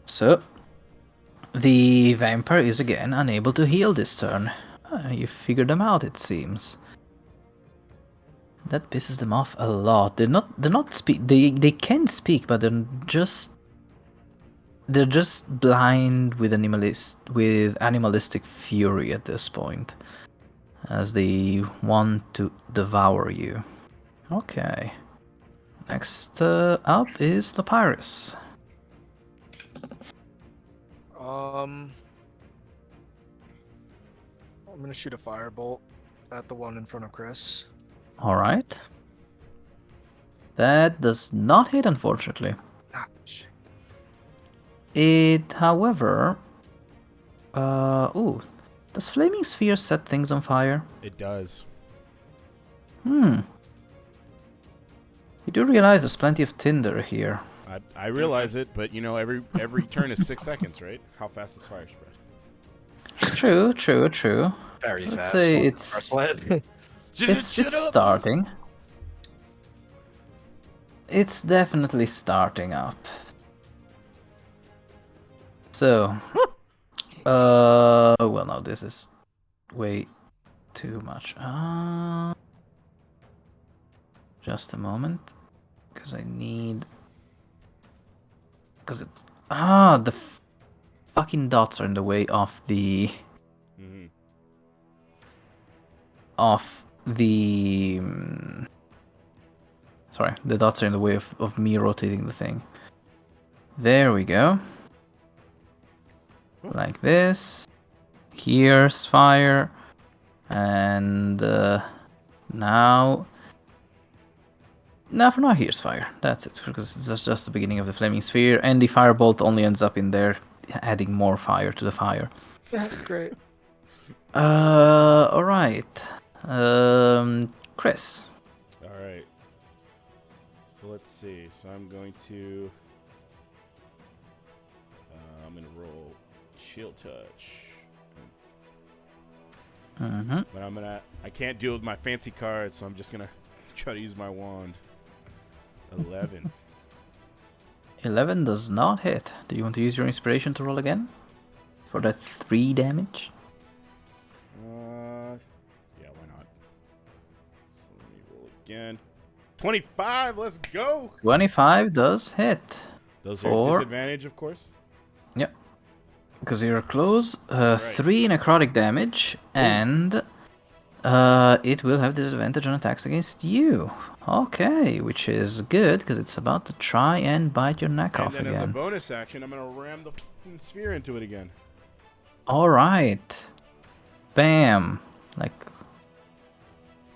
So the vampire is again unable to heal this turn. You figured them out, it seems. That pisses them off a lot. They're not speak. They can speak, but they're just blind with animalistic fury at this point, as they want to devour you. Okay. Next up is Slopyrious. I'm gonna shoot a firebolt at the one in front of Criss. All right. That does not hit, unfortunately. Ouch. It, however, ooh, does flaming sphere set things on fire? It does. You do realize there's plenty of tinder here. I realize it, but you know, every turn is 6 seconds, right? How fast is fire spread? True. Very Let's fast. say Welcome, it's Arslan. it's starting. It's definitely starting up. So, well, no, this is way too much. Just a moment, because I need, because it, the fucking dots are in the way of the, Mm-hmm. sorry, the dots are in the way of me rotating the thing. There we go. Like this. Here's fire. And now for now here's fire. That's it, because that's just the beginning of the flaming sphere, and the firebolt only ends up in there, adding more fire to the fire. That's great. Alright. Criss. Alright. So let's see. So I'm going to roll shield touch. Mm-hmm. But I can't deal with my fancy cards, so I'm just gonna try to use my wand. 11. 11 does not hit. Do you want to use your inspiration to roll again? For that 3 damage? Yeah, why not? So let me roll again. 25, let's go! 25 does hit. Those are For- disadvantage, of course. Yep. Because you're close. That's right. 3 necrotic damage, and it will have disadvantage on attacks against you. Okay, which is good, because it's about to try and bite your neck And off then as a again. bonus action, I'm gonna ram the fucking sphere into it again. Alright. Bam. Like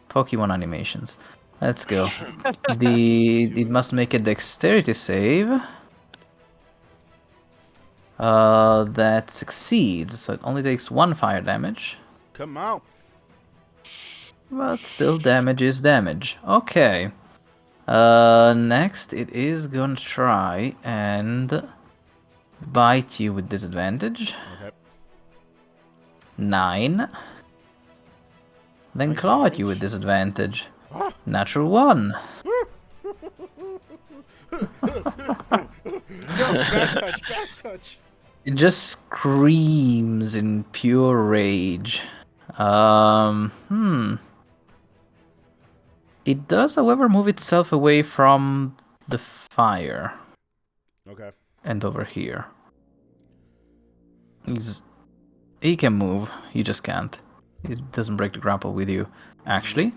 Pokemon animations. Let's go. It must make a dexterity save. That succeeds, so it only takes 1 fire damage. Come out. But still, damage is damage. Okay. Next, it is gonna try and bite you with disadvantage. Okay. 9. Then Like claw at you damage? with disadvantage. Ah! Natural 1. No, bad touch. It just screams in pure rage. It does, however, move itself away from the fire Okay. and over here. He can move, he just can't. It doesn't break the grapple with you. Actually,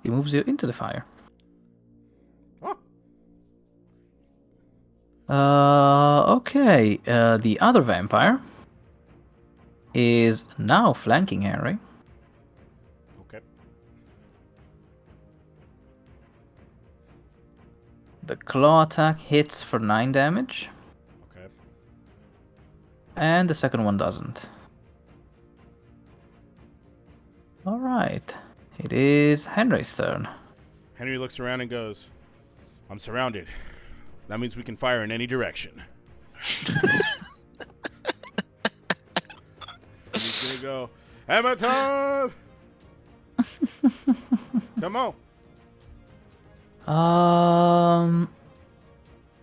he moves you into the fire. Okay. The other vampire is now flanking Henry. Okay. The claw attack hits for 9 damage, Okay. and the second one doesn't. Alright. It is Henry's turn. Henry looks around and goes, I'm surrounded. That means we can fire in any direction. He's gonna go, hammer time! Come on.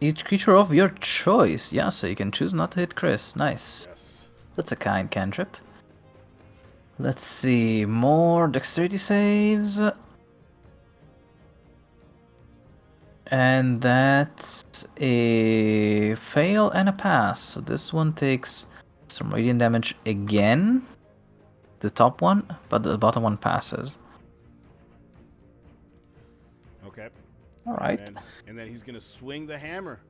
Each creature of your choice. Yeah, so you can choose not to hit Criss. Nice. Yes. That's a kind cantrip. Let's see. More dexterity saves. And that's a fail and a pass. So this one takes some radiant damage again. The top one, but the bottom one passes. Okay. Alright. And then he's gonna swing the hammer.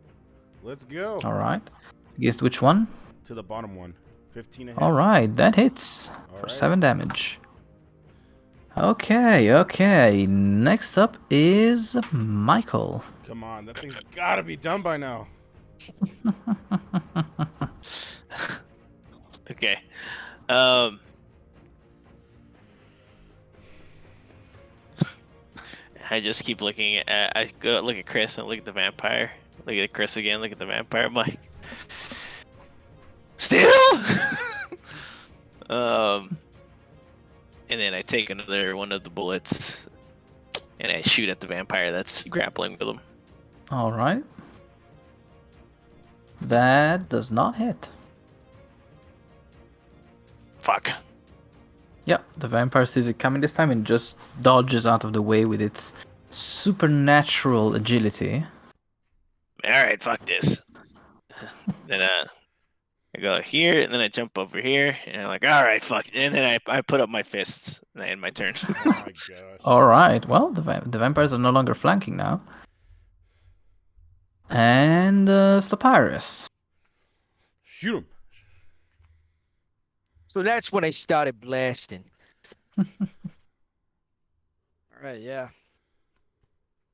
Let's go. Alright. Against which one? To the bottom one. 15 a hit. Alright, that hits for Alright. 7 damage. Okay. Next up is Michael. Come on, that thing's gotta be done by now. Okay. I just keep looking at. I go look at Criss and look at the vampire. Look at Criss again. Look at the vampire. I'm like, still. And then I take another one of the bullets, and I shoot at the vampire that's grappling with him. Alright. That does not hit. Fuck. Yep, the vampire sees it coming this time and just dodges out of the way with its supernatural agility. All right, fuck this. Then I go here, and then I jump over here, and I'm like, all right, fuck. And then I put up my fists, and I end my turn. Oh my gosh. Alright, well, the vampires are no longer flanking now. And Slopyrious. Shoot him. So that's when I started blasting. All right, yeah.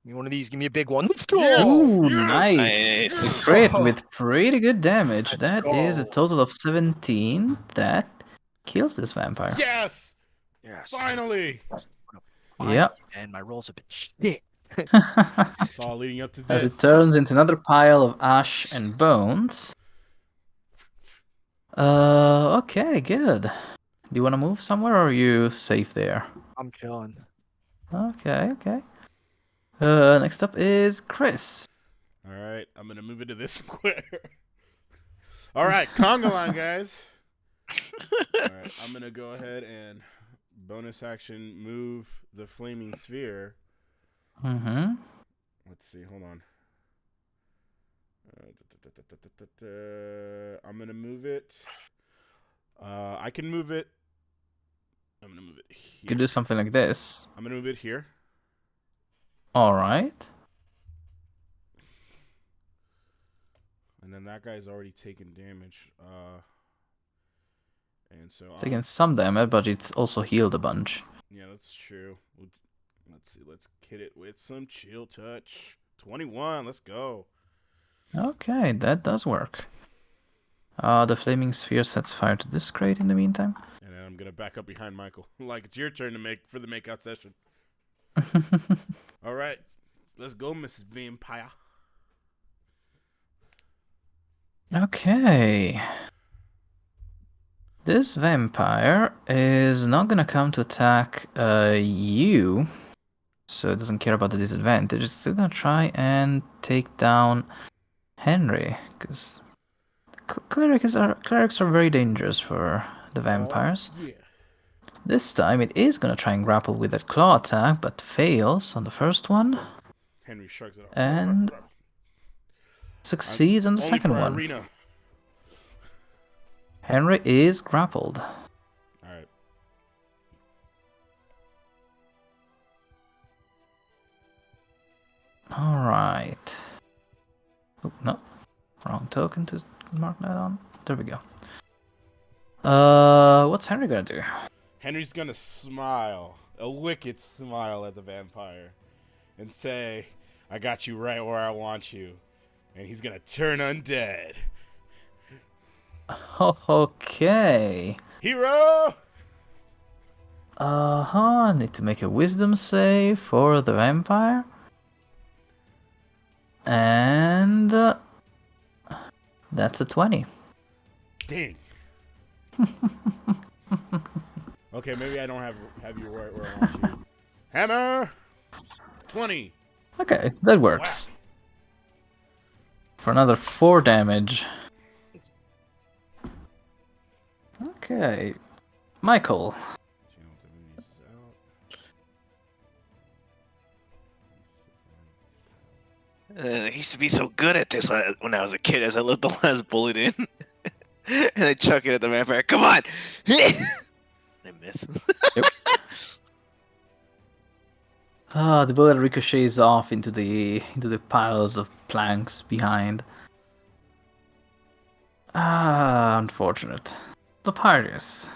Give me one of these. Give me a big one. Let's go. Yes. Ooh, Yes. nice. Nice. Crit with pretty good damage. Let's That is a go. total of 17. That kills this vampire. Yes! Yes. Finally! Yep. And my rolls have been shit. It's all leading up to As this. it turns into another pile of ash and bones. Okay, good. Do you want to move somewhere or are you safe there? I'm chilling. Okay. Next up is Criss. Alright, I'm gonna move it to this square. Alright, conga line, guys. Alright, I'm gonna go ahead and bonus action move the flaming sphere. Mm-hmm. Let's see, hold on. I'm gonna move it. I can move it. I'm gonna move it here. You could do something like this. I'm gonna move it here. Alright. And then that guy's already taken damage. And so Taking some damage, but it's also healed a bunch. yeah, that's true. Let's see. Let's kit it with some chill touch. 21. Let's go. Okay, that does work. The flaming sphere sets fire to this crate in the meantime. And then I'm gonna back up behind Michael. Like it's your turn to make for the makeout session. All right, let's go, Mrs. Vampire. Okay. This vampire is not gonna come to attack you, so it doesn't care about the disadvantage. It's still gonna try and take down Henry, because clerics are very dangerous for the vampires. Yeah. This time it is gonna try and grapple with that claw attack, but fails on the first one Henry shrugs it off. and succeeds on the Only second for one. arena. Henry is grappled. All right. Alright. Oh, no. Wrong token to mark that on. There we go. What's Henry gonna do? Henry's gonna smile, a wicked smile at the vampire, and say, "I got you right where I want you," and he's gonna turn undead. Okay. Hero! Need to make a wisdom save for the vampire. And That's a 20. Dang. Okay, maybe I don't have you right where I want you. Hammer. 20. Okay, that works. For another 4 damage. Okay. Michael. Channel Divinities is out. I used to be so good at this when I was a kid as I let the last bullet in. And I chuck it at the vampire. Come on! I miss. The bullet ricochets off into the piles of planks behind. Unfortunate. Slopyrious.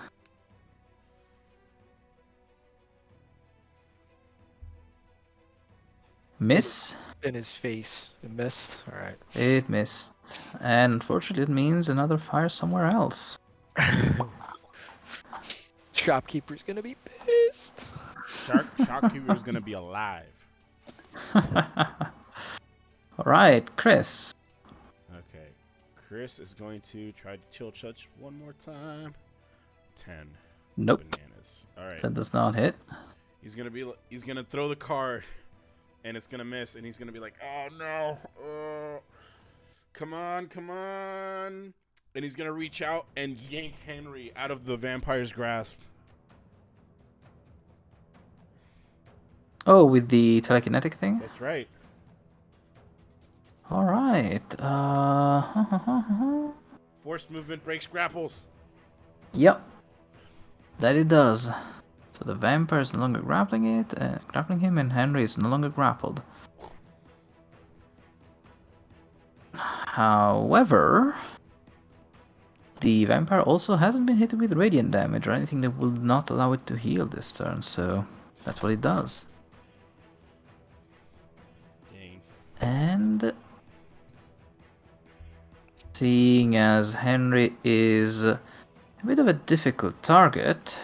Miss? In his face. It missed. All right. It missed. And unfortunately, it means another fire somewhere else. Shopkeeper's gonna be pissed. Shopkeeper's gonna be alive. Alright, Criss. Okay. Criss is going to try to chill touch one more time. 10. Nope, Bananas. Alright. that does not hit. He's gonna throw the card and it's gonna miss and he's gonna be like, oh no. Come on. And he's gonna reach out and yank Henry out of the vampire's grasp. Oh, with the telekinetic thing? That's right. Alright. Forced movement breaks grapples. Yep. That it does. So the vampire is no longer grappling him, and Henry is no longer grappled. However, the vampire also hasn't been hit with radiant damage or anything that will not allow it to heal this turn, so that's what it does. Dang. And seeing as Henry is a bit of a difficult target,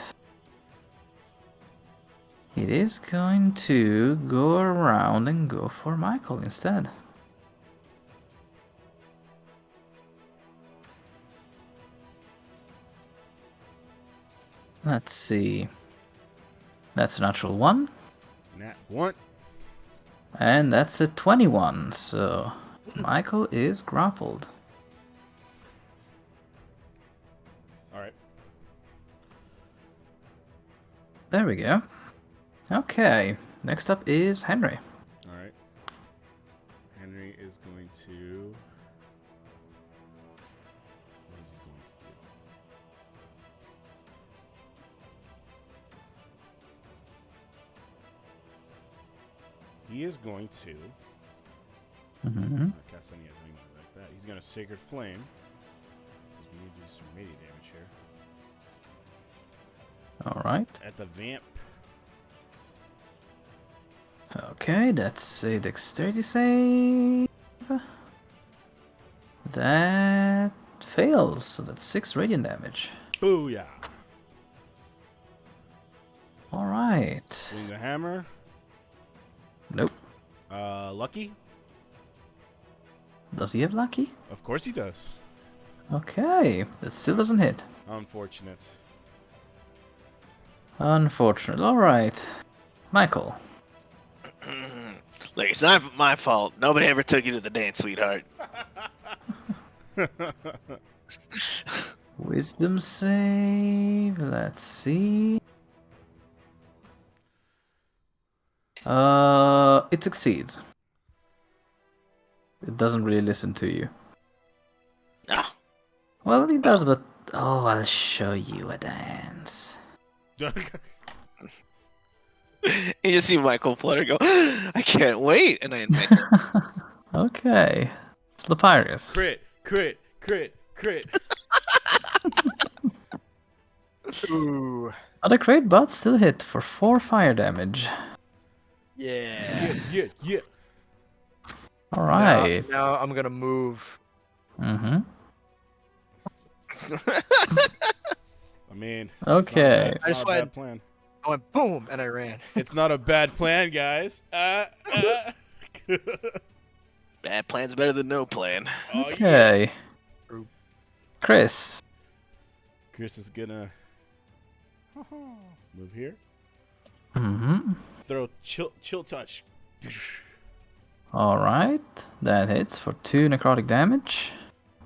it is going to go around and go for Michael instead. Let's see. That's a natural 1. Nat 1. And that's a 21, so Michael is grappled. Alright. There we go. Okay, next up is Henry. Alright. Henry is going to... What is he going to do? He is going to... Mm-hmm. not cast any other things like that. He's going to Sacred Flame. Because we need to do some melee damage here. Alright. At the vamp. Okay, that's a dexterity save. That fails, so that's 6 radiant damage. Booyah! Alright. Swing the hammer. Nope. Lucky? Does he have lucky? Of course he does. Okay, that still doesn't hit. Unfortunate. Unfortunate. Alright. Michael. Look, it's not my fault. Nobody ever took you to the dance, sweetheart. Wisdom save. Let's see. It succeeds. It doesn't really listen to you. Ah, Well, it does, but oh, I'll show you a dance. you just see Michael flutter go, I can't wait, and I invent it. Okay. Slopyrious. Crit. Ooh. Not a great, but still hit for 4 fire damage. Yeah. Yeah. Alright. Now I'm gonna move. Mm-hmm. I mean, Okay. It's I just not a bad went- plan. I went boom and I ran. It's not a bad plan, guys. Bad plan's better than no plan. Oh, yeah. Okay. Criss. Chris is gonna move here. Mm-hmm. Throw chill touch. Alright, that hits for 2 necrotic damage.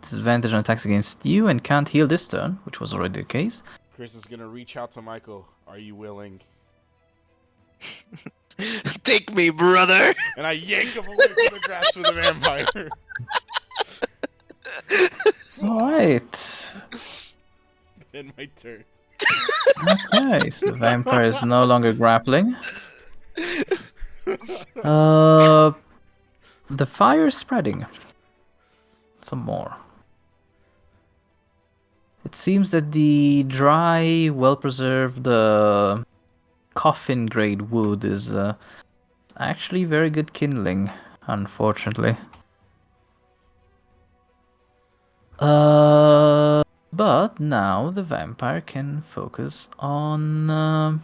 Disadvantage on attacks against you and can't heal this turn, which was already the case. Chris is gonna reach out to Michael. Are you willing? Take me, brother. And I yank him away from the grasp of the vampire. Alright. End my turn. Okay, so the vampire is no longer grappling. The fire is spreading. Some more. It seems that the dry, well-preserved coffin-grade wood is actually very good kindling, unfortunately. But now the vampire can focus on...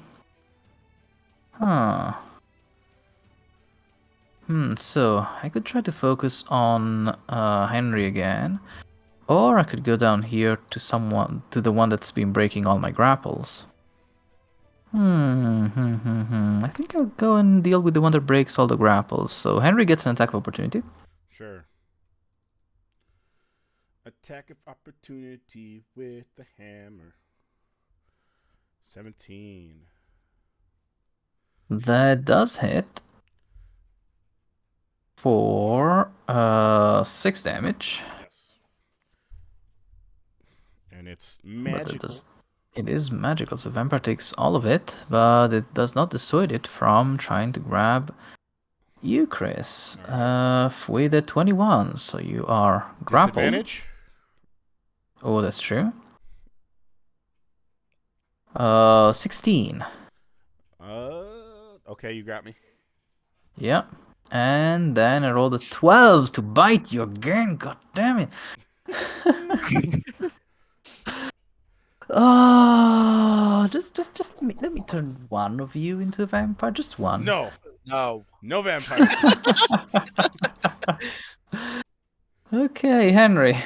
so I could try to focus on Henry again. Or I could go down here to the one that's been breaking all my grapples. I think I'll go and deal with the one that breaks all the grapples. So Henry gets an attack of opportunity. Sure. Attack of opportunity with the hammer. 17. That does hit for 6 damage. Yes. And it's But magical. it is magical, so Vampire takes all of it, but it does not dissuade it from trying to grab you, Criss, with a 21. So you are grappled. Disadvantage? Oh, that's true. 16. Okay, you got me. Yeah. And then I rolled a 12 to bite you again. God damn it. Just let me turn one of you into a vampire. Just one. No. No. No vampire. Okay, Henry.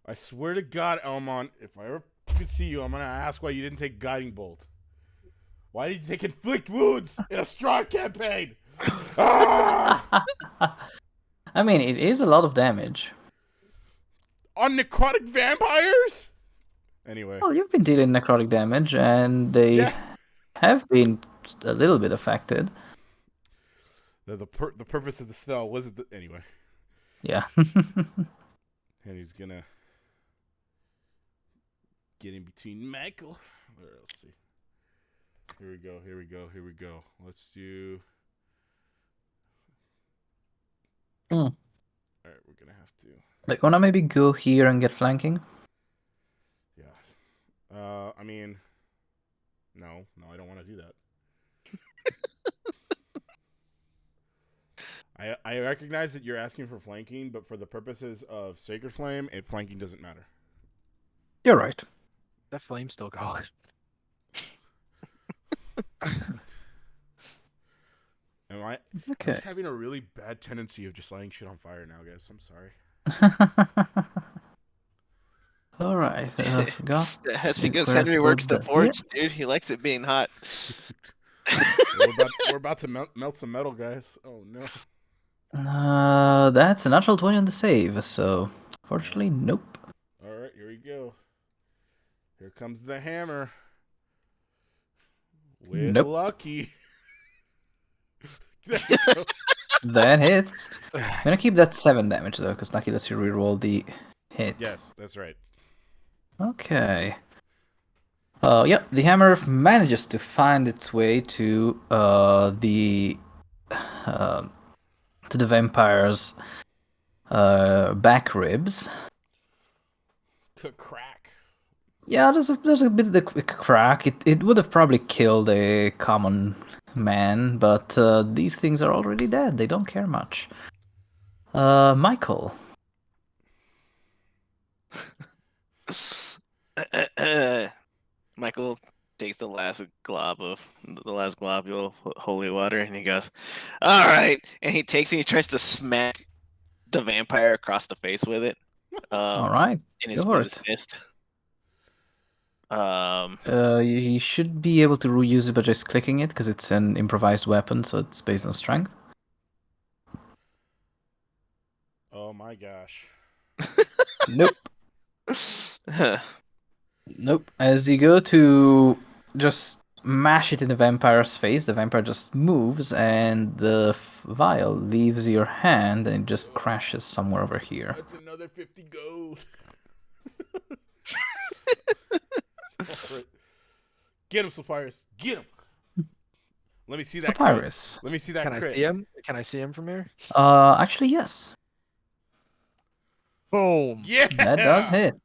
I swear to God, Elmon, if I ever could see you, I'm going to ask why you didn't take Guiding Bolt. Why did you take Inflict Wounds in a Strahd campaign? Ah! I mean, it is a lot of damage. On necrotic vampires? Anyway. Well, you've been dealing necrotic damage, and they have been a little bit affected. The purpose of the spell wasn't the... Anyway. Yeah. And he's going to get in between Michael. Let's see. Here we go. Let's do... Alright, we're going to have to... Like, wanna maybe go here and get flanking? Yeah. I mean... No, I don't want to do that. I recognize that you're asking for flanking, but for the purposes of Sacred Flame, flanking doesn't matter. You're right. That flame's still going. I'm Okay. just having a really bad tendency of just lighting shit on fire now, guys. I'm sorry. Alright, I forgot. That's to because grab Henry works the- the forge, dude. He likes it being hot. We're about to melt some metal, guys. Oh no. That's a natural 20 on the save, so fortunately, nope. All right, here we go. Here comes the hammer. With Nope. Lucky. That hits. I'm gonna keep that 7 damage though, because Lucky lets you reroll the hit. Yes, that's right. Okay. Yeah, the hammer manages to find its way to the vampire's back ribs. Crack. Yeah, there's a bit of a quick crack. It would have probably killed a common man, but these things are already dead. They don't care much. Michael. Michael takes the last globule of holy water, and he goes, "All right." And he takes and he tries to smack the vampire across the face with it. All right, in his go for with his it. fist. You should be able to reuse it by just clicking it, because it's an improvised weapon, so it's based on strength. Oh my gosh. Nope. Nope. As you go to just mash it in the vampire's face, the vampire just moves, and the vial leaves your hand, and it just crashes somewhere over here. That's another 50 gold. Alright. Get him, Slopyrious. Get him. Let me see that crit. Slopyrious. Let me see that Can crit. I see him? Can I see him from here? Actually, yes. Boom. Yeah. That does hit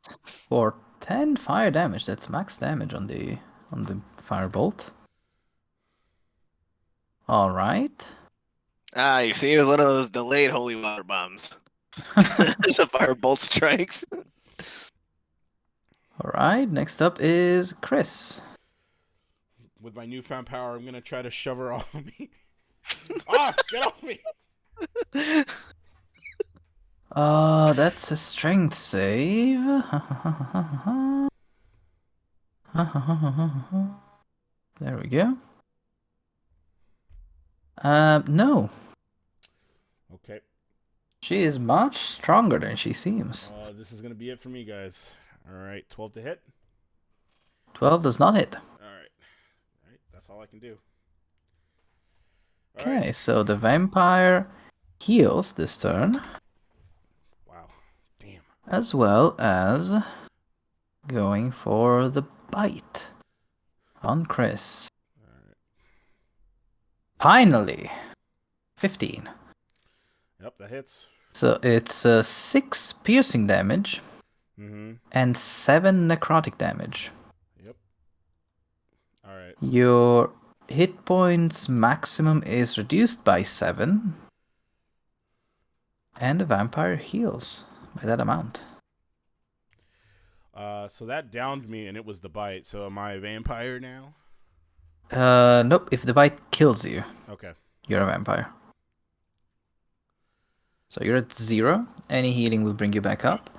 for 10 fire damage. That's max damage on the firebolt. All right. Ah, you see, it was one of those delayed holy water bombs. So firebolt strikes. All right. Next up is Criss. With my newfound power, I'm gonna try to shove her off me. Off! Get off me! That's a strength save. There we go. No. Okay. She is much stronger than she seems. This is gonna be it for me, guys. All right, 12 to hit. 12 does not hit. All right, that's all I can do. All Okay, right. so the vampire heals this turn, Wow. Damn. as well as going for the bite on Criss. All right. Finally, 15. Yep, that hits. So it's 6 piercing damage Mm-hmm. and 7 necrotic damage. Yep. All right. Your hit points maximum is reduced by 7, and the vampire heals by that amount. So that downed me, and it was the bite. So am I a vampire now? Nope, if the bite kills you, Okay. you're a vampire. So you're at 0. Any healing will bring you back up.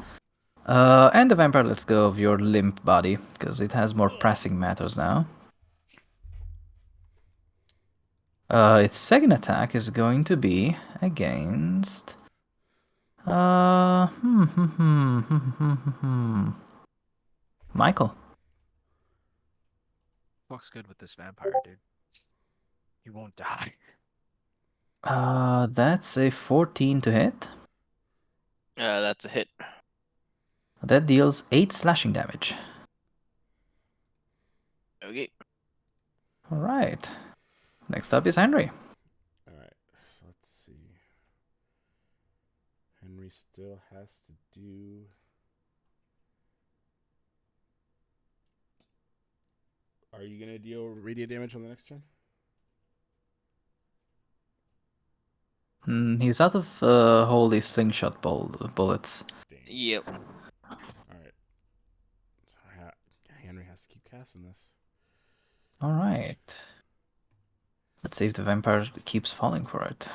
And the vampire lets go of your limp body, because it has more pressing matters now. Its second attack is going to be against... Michael. Fuck's good with this vampire, dude. He won't die. That's a 14 to hit. That's a hit. That deals 8 slashing damage. Okay. Alright. Next up is Henry. All right. So let's see. Henry still has to do. Are you gonna deal radiant damage on the next turn? He's out of holy slingshot bullets. Damn. Yep. All right. Henry has to keep casting this. Alright. Let's see if the vampire keeps falling for it.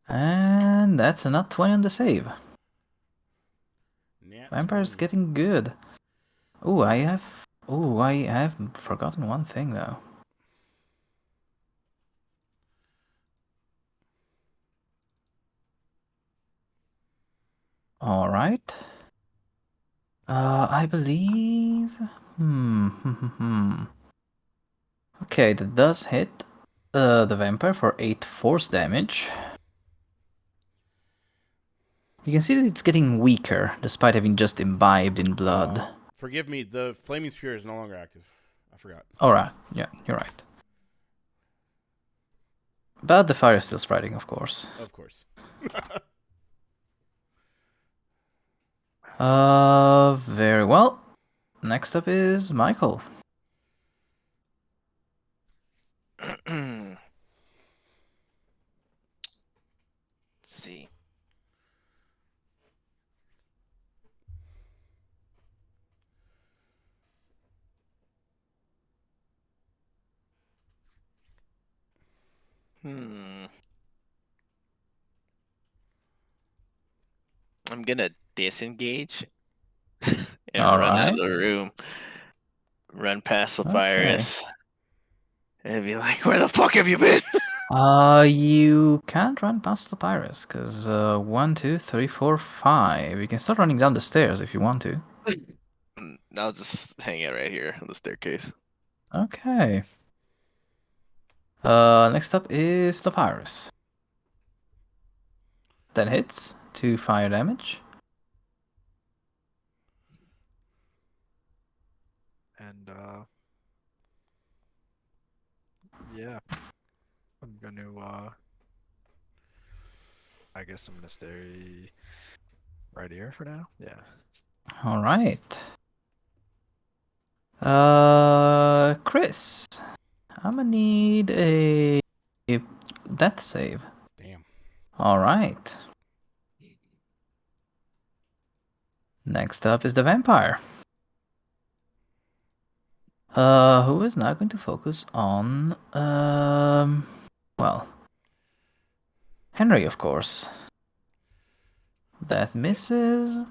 And that's a nat 20 on the save. Nat Vampire's 20. getting good. Oh, I have forgotten one thing though. Alright. I believe... Okay, that does hit the vampire for 8 force damage. You can see that it's getting weaker, despite having just imbibed in blood. Forgive me, the Flaming Spear is no longer active. I forgot. Alright, yeah, you're right. But the fire is still spreading, of course. Of course. Very well. Next up is Michael. Let's see. I'm gonna disengage and All run out right. of the room. Run past Okay. Slopyrious. And be like, where the fuck have you been? You can't run past the pirates because 1, 2, 3, 4, 5. You can start running down the stairs if you want to. I'll just hang out right here on the staircase. Okay. Next up is the pirates. That hits 2 fire damage. And yeah, I'm gonna I guess I'm gonna stay right here for now. Yeah. All right. Criss, I'm gonna need a death save. Damn. All right. Next up is the vampire. Who is now going to focus on well, Henry, of course. That misses.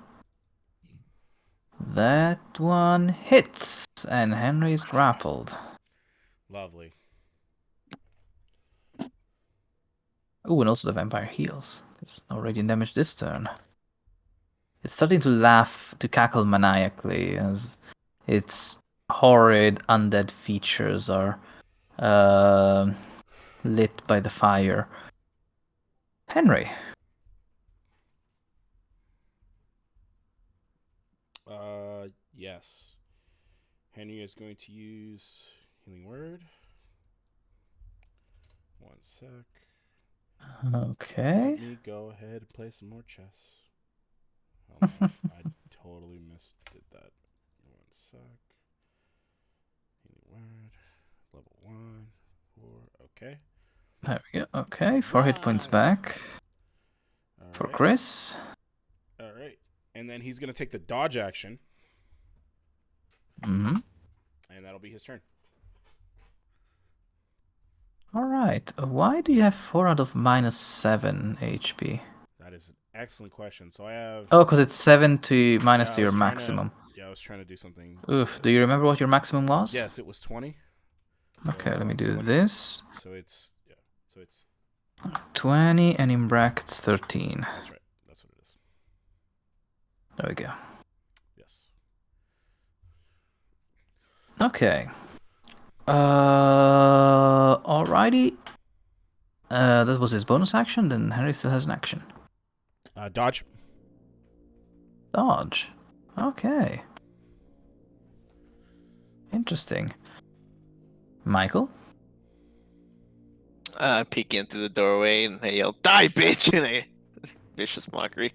That one hits, and Henry is grappled. Lovely. Oh, and also the vampire heals. It's no radiant damage this turn. It's starting to laugh, to cackle maniacally as its horrid undead features are lit by the fire. Henry. Yes. Henry is going to use Healing Word. 1 sec. Okay. Let me go ahead and play some more chess. Hold on. I totally did that. 1 sec. Healing Word. Level 1. 4. Okay. There we go. Okay, 4 hit points Nice. back All for right. Criss. All right. And then he's going to take the dodge action, Mm-hmm. and that'll be his turn. All right. Why do you have 4 out of -7 HP? That is an excellent question. So I have. Oh, because it's 7 to minus Yeah, to I your was trying to- maximum. Yeah, I was trying to do something. Oof. Do you remember what your maximum was? Yes, it was 20. Okay, let me So do let this. So it's 20 and in brackets 13. That's right. That's what it is. There we go. Yes. Okay. Alrighty. That was his bonus action. Then Henry still has an action. Dodge. Dodge. Okay. Interesting. Michael. Peek in through the doorway and I yell, "Die, bitch!" in a vicious mockery.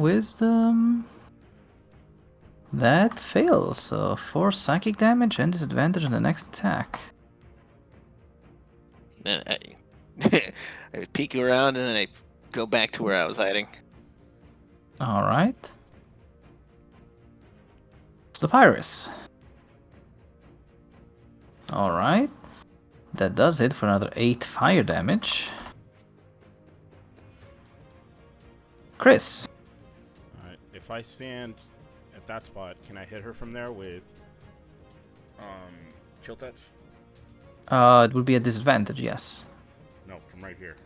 Wisdom. That fails. So 4 psychic damage and disadvantage on the next attack. And I peek around and then I go back to where I was hiding. Alright. Slopyrious. Alright. That does hit for another 8 fire damage. Criss. Alright. If I stand at that spot, can I hit her from there with chill touch? It would be a disadvantage, yes. No, from right here.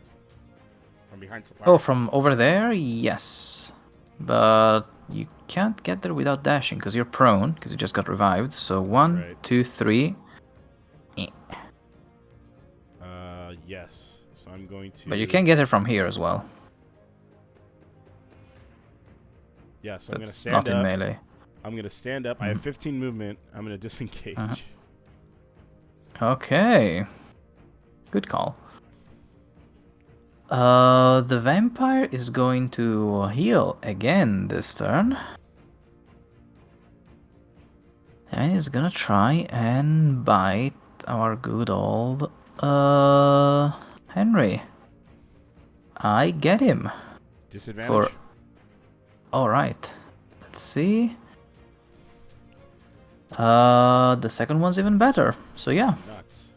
From behind Slopyrious. Oh, from over there? Yes. But you can't get there without dashing because you're prone, because you just got revived. So 1, right. 2, 3. Yes. So I'm going to. But you can get it from here as well. Yeah, so I'm going to That's stand not in up. melee. I'm going to stand up. I have 15 movement. I'm going to disengage. Uh-huh. Okay. Good call. The vampire is going to heal again this turn. And he's gonna try and bite our good old Henry. I get him. Disadvantage. Alright. Let's see. The second one's even better. So yeah. Nuts.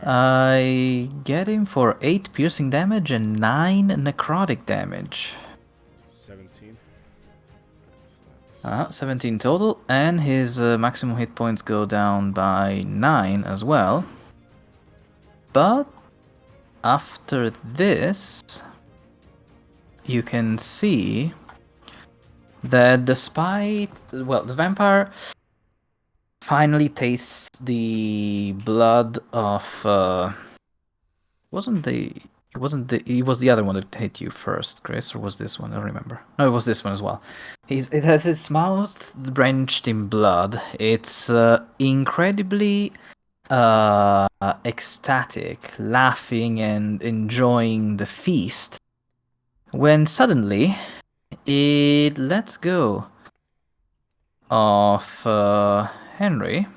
I get him for 8 piercing damage and 9 necrotic damage. 17. 17 total, and his maximum hit points go down by 9 as well. But after this, you can see that despite, well, the vampire finally tastes the blood of it was the other one that hit you first, Chris, or was this one? I don't remember. No, it was this one as well. It has its mouth drenched in blood. It's incredibly ecstatic, laughing and enjoying the feast, when suddenly it lets go of Henry,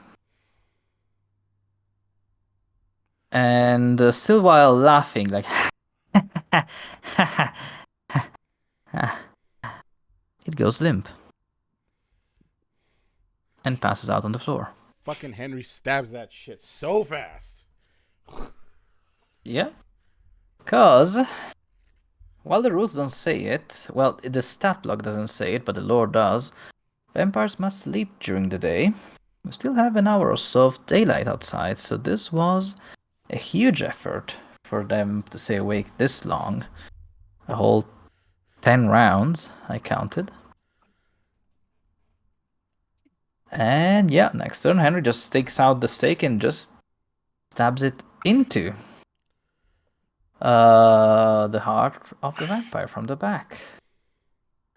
and still while laughing, like it goes limp and passes out on the floor. Fucking Henry stabs that shit so fast. Yeah, because while the rules don't say it, well, the stat block doesn't say it, but the lore does. Vampires must sleep during the day. We still have an hour or so of daylight outside, so this was a huge effort for them to stay awake this long. A whole 10 rounds, I counted. And yeah, next turn, Henry just stakes out the stake and just stabs it into the heart of the vampire from the back,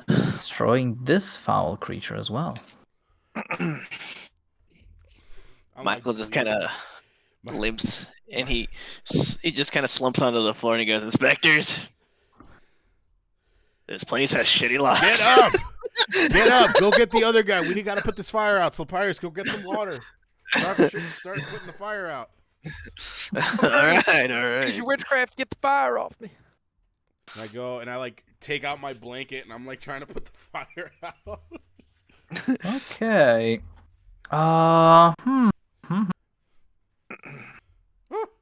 destroying this foul creature as well. Michael just kind of limps, and he just kind of slumps onto the floor, and he goes, "Inspectors, this place has shitty locks." Get up! Get up! Go get the other guy. We got to put this fire out. Slopyrious, go get some water. Start putting the fire out. all right. Use your witchcraft, get the fire off me. And I go and I like take out my blanket and I'm like trying to put the fire out. Okay.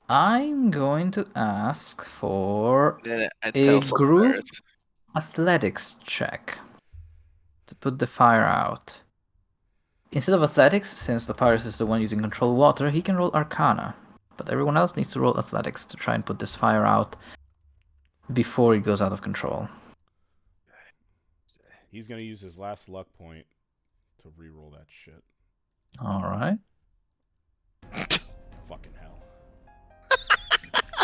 I'm going to ask for Then I a tell group Slopyrious, athletics check to put the fire out. Instead of athletics, since the Pyrus is the one using control water, he can roll Arcana. But everyone else needs to roll athletics to try and put this fire out before it goes out of control. He's gonna use his last luck point to re-roll that shit. Alright. Fucking hell.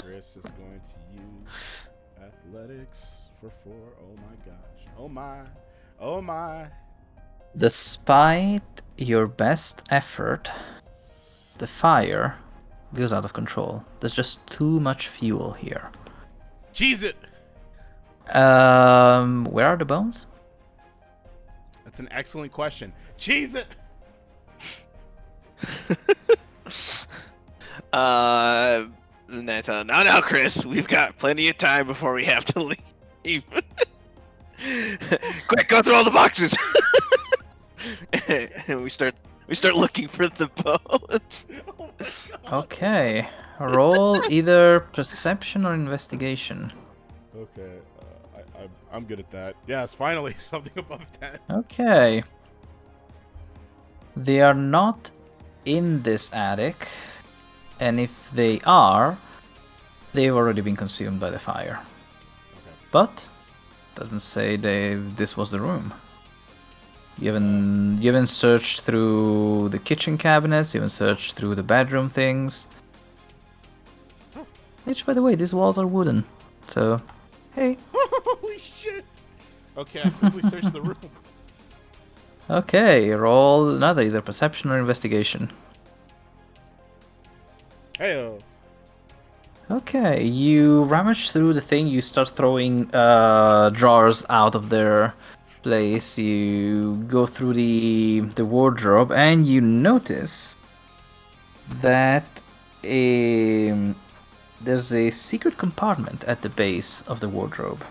Criss is going to use athletics for 4. Oh my gosh. Oh my. Oh my. Despite your best effort, the fire goes out of control. There's just too much fuel here. Cheese it! Where are the bones? That's an excellent question. Cheese it! No, Chris. We've got plenty of time before we have to leave. Quick, go through all the boxes. And we start looking for the bones. Oh my God. Okay. Roll either perception or investigation. Okay, I'm good at that. Yes, finally something above 10. Okay. They are not in this attic, and if they are, they've already been consumed by the fire. Okay. But doesn't say this was the room. You haven't searched through the kitchen cabinets. You haven't searched through the bedroom things. Which, by the way, these walls are wooden. So, hey. Holy shit! Okay, I quickly searched the room. Okay, roll another, either perception or investigation. Heyo. Okay, you rummage through the thing. You start throwing drawers out of their place. You go through the wardrobe, and you notice that there's a secret compartment at the base of the wardrobe.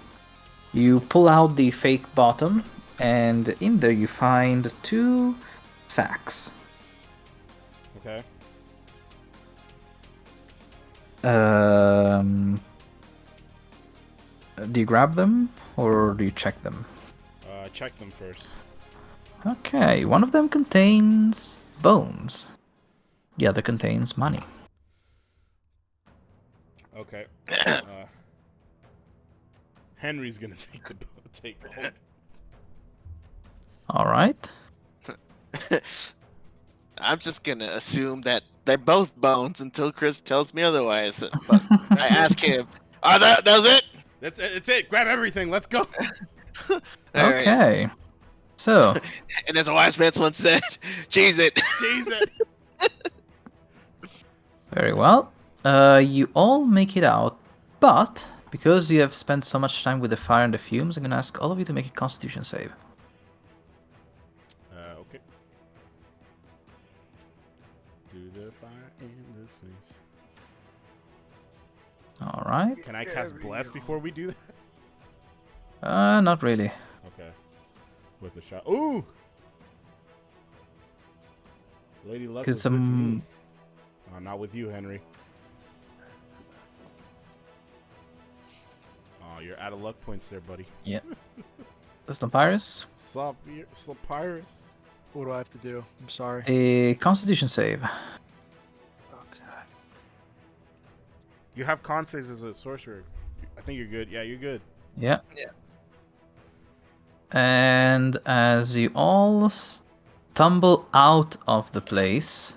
You pull out the fake bottom, and in there you find 2 sacks. Okay. Do you grab them or do you check them? Check them first. Okay, one of them contains bones. The other contains money. Okay. Henry's gonna take all. All right. I'm just gonna assume that they're both bones until Chris tells me otherwise. But I ask him, "Are that's it?" That's it. It's it. Grab everything. Let's go. All right. Okay. So, And as a wise man once said, "Cheese it." Cheese it. very well. You all make it out, but because you have spent so much time with the fire and the fumes, I'm gonna ask all of you to make a Constitution save. Okay. Do the fire and the flames. All right. Can I cast bless before we do that? Not really. Okay. With a shot. Ooh. Lady Luck Because is with me. Oh, not with you, Henry. Oh, you're out of luck points there, buddy. Yeah. Slopyrious, Slopyrious. What do I have to do? I'm sorry. a Constitution save. Okay. You have con saves as a sorcerer. I think you're good. Yeah, you're good. Yeah. Yeah. And as you all stumble out of the place,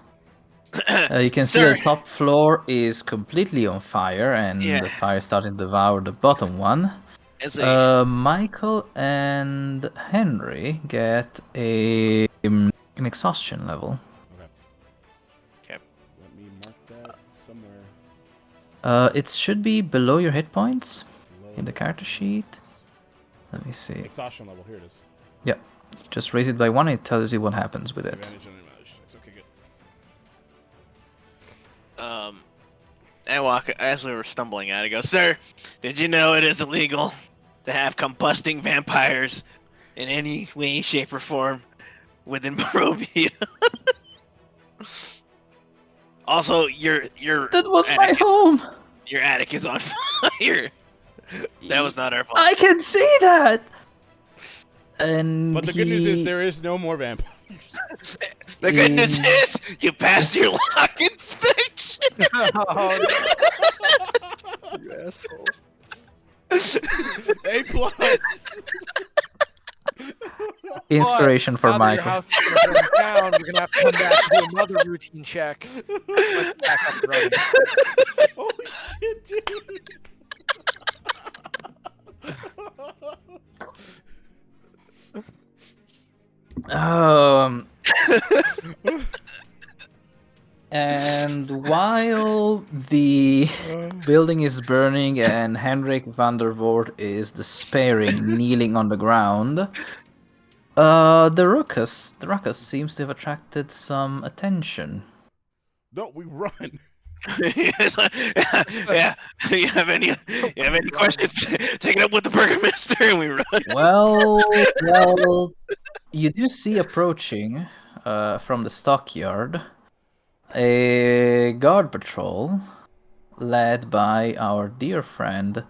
you can see Sir. the top floor is completely on fire, and Yeah. the fire is starting to devour the bottom one. As a Michael and Henry get an exhaustion level. okay. Let me mark that somewhere. It should be below your hit points in the Low. character sheet. Let me see. Exhaustion level. Here it is. Yep. Just raise it by 1, it tells you what happens with it. Disadvantage on advantage checks. Okay, good. I walk as we were stumbling out. I go, "Sir, did you know it is illegal to have combusting vampires in any way, shape, or form within Barovia?" Also, your That was my attic is, home! your attic is on fire. That was not our fault. I can see that! And But the good news is there is no more vampires. The good news is you passed your lock inspection. Oh, you asshole. A plus. Inspiration for Now that your Michael. house is burning down, we're gonna have to come back and do another routine check. Let's back up and running. Holy shit, dude. And while the building is burning and Henrik van der Voort is despairing, kneeling on the ground, the ruckus seems to have attracted some attention. No, we run. Yeah. You have any questions? Take it up with the burgomaster, and we run. Well, you do see approaching from the stockyard a guard patrol led by our dear friend.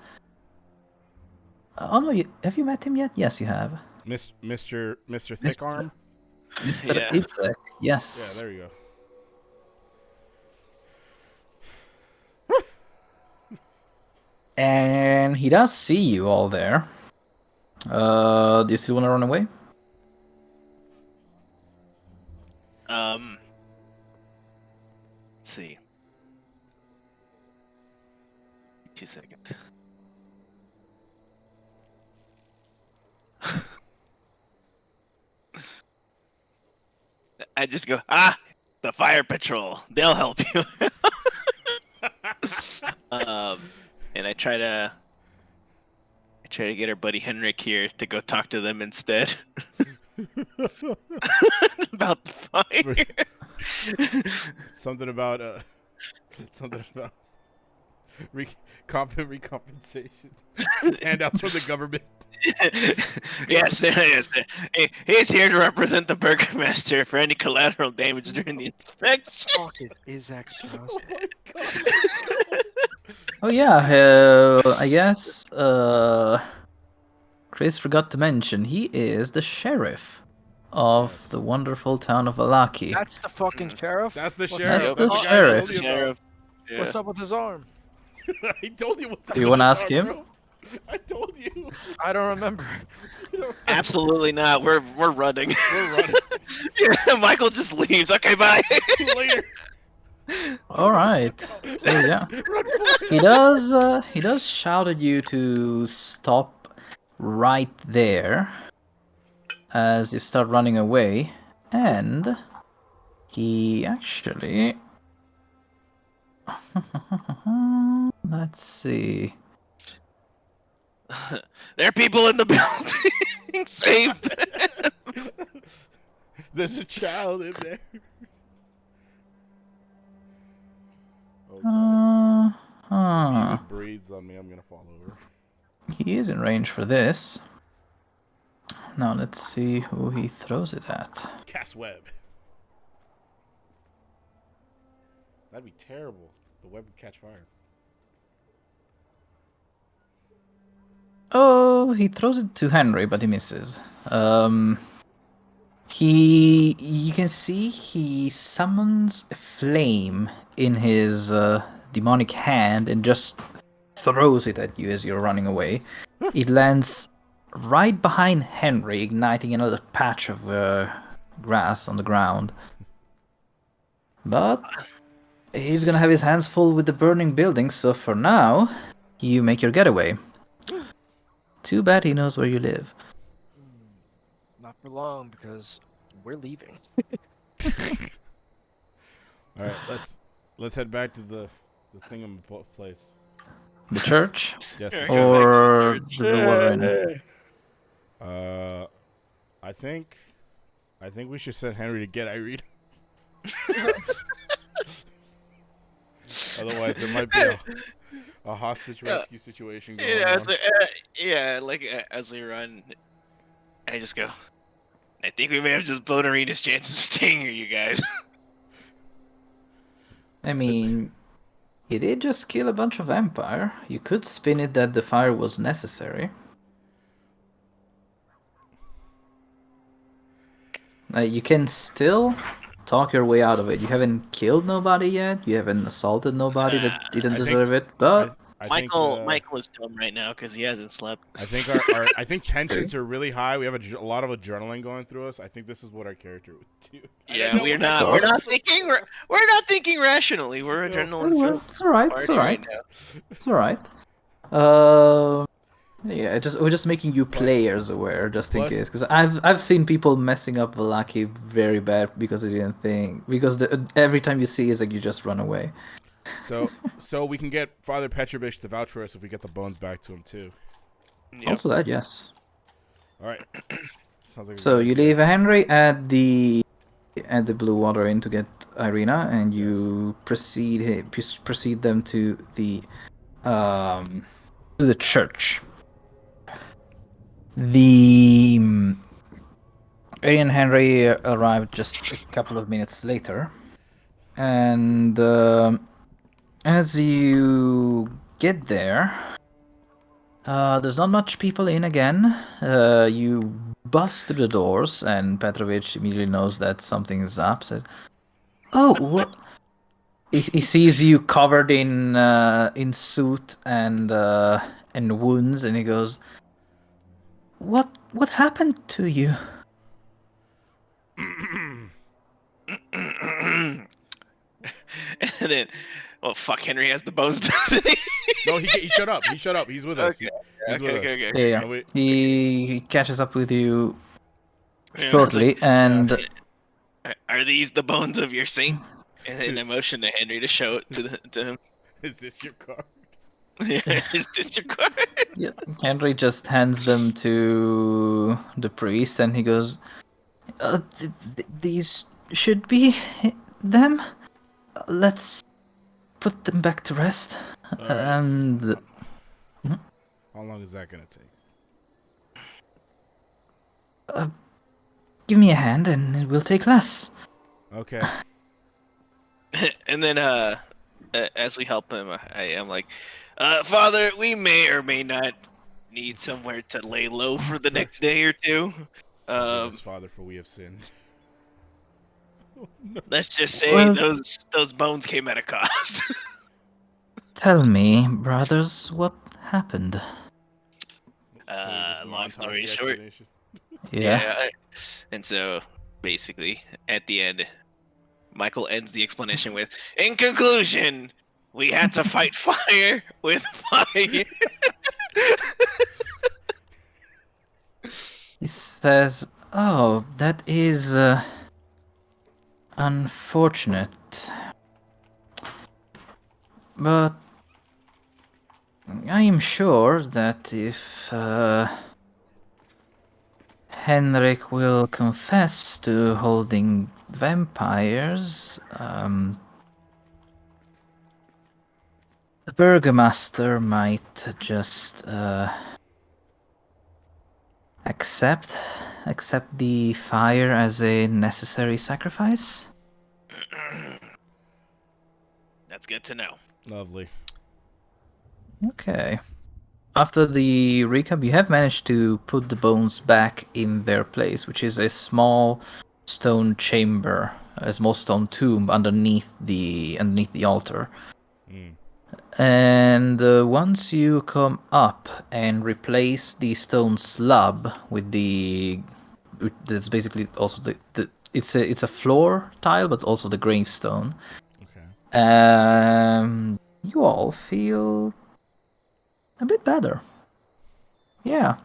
Oh no, have you met him yet? Yes, you have. Mr. Thick Arm. Mr. Yeah. Itzek, yes. Yeah, there you go. And he does see you all there. Do you still want to run away? Let's see. 2 seconds. I just go, the fire patrol. They'll help you. And I try to get our buddy Henrik here to go talk to them instead. About the fire. Something about recompensation. Handouts from the government. Yes. He's here to represent the burgomaster for any collateral damage during the inspection. Fuck it, is extra. Oh yeah, I guess Chris forgot to mention he is the sheriff of Yes. the wonderful town of Valaki. That's the fucking sheriff. That's the What's sheriff. Yep. That's the the guy I sheriff. told you about. Sheriff. What's Yeah. up with his arm? I told you what's up You with wanna his ask arm, him? bro. I told you. I don't remember. Absolutely not. We're running. We're running. Yeah, Michael just leaves. Okay, bye. Later. All right. So yeah, Run for it. he does shout at you to stop right there as you start running away, and he actually let's see. There are people in the building. Save them. There's a child in there. Oh, God. If he Huh. even breathes on me, I'm gonna fall over. He is in range for this. Now let's see who he throws it at. Cast web. That'd be terrible. The web would catch fire. Oh, he throws it to Henry, but he misses. You can see he summons a flame in his demonic hand and just throws it at you as you're running away. It lands right behind Henry, igniting another patch of grass on the ground. But he's gonna have his hands full with the burning buildings, so for now, you make your getaway. Too bad he knows where you live. Not for long because we're leaving. All right, let's head back to the thing place. The church? Yes. Yeah. Or Church. the Water Inn? I think we should send Henry to get Irene. Otherwise, there might be a hostage rescue situation going Yeah, on. as we run, I just go. I think we may have just blown Arena's chances of staying here, you guys. I mean, he did just kill a bunch of vampire. You could spin it that the fire was necessary. You can still talk your way out of it. You haven't killed nobody yet. You haven't assaulted nobody that didn't I think- deserve it. But I Michael think, is dumb right now because he hasn't slept. I think I think tensions are really high. We have a lot of adrenaline going through us. I think this is what our character would do. Yeah, we're not thinking rationally. We're adrenaline well, filled. it's alright. It's alright. It's alright. Yeah, we're just making you players aware, just in plus- case, because I've seen people messing up Valaki very bad because they didn't think, because every time you see is like you just run away. So we can get Father Petrovich to vouch for us if we get the bones back to him too. Yep. Also that, yes. All right. Sounds like a So good you idea. leave Henry at the Blue Water Inn to get Irina, and you proceed them to the church. The Ari and Henry arrived just a couple of minutes later, and as you get there, there's not much people in again. You bust through the doors, and Petrovich immediately knows that something is up. Says, "Oh, what?" He sees you covered in soot and wounds, and he goes, "What happened to you?" And then, well, fuck, Henry has the bones, doesn't he? No, he shut up. He shut up. He's with us. Okay. He's with us. Okay. Yeah. No, wait. He catches up with you Yeah, it's shortly, and Are these the bones of your saint? And then I motion to Henry to show it to him. Is this your car? Is this your card? yeah, Henry just hands them to the priest, and he goes, "These should be them. Let's put them back to rest." All right. And How long is that gonna take? give me a hand, and it will take less. Okay. And then, as we help him, I am like, Father, we may or may not need somewhere to lay low for the next day or two. Forgive us, Father, for we have sinned. Let's just say Well- those bones came at a cost. Tell me, brothers, what happened? Can we just Long montage story the short. explanation? Yeah. And so basically, at the end, Michael ends the explanation with, "In conclusion, we had to fight fire with fire." He says, "Oh, that is unfortunate. But I am sure that if Henrik will confess to holding vampires, the Burgomaster might just accept the fire as a necessary sacrifice." That's good to know. Lovely. Okay. After the recap, you have managed to put the bones back in their place, which is a small stone chamber, a small stone tomb underneath the altar. Mm. And once you come up and replace the stone slab with that's basically also it's a floor tile, but also the gravestone. Okay. You all feel a bit better. Yeah.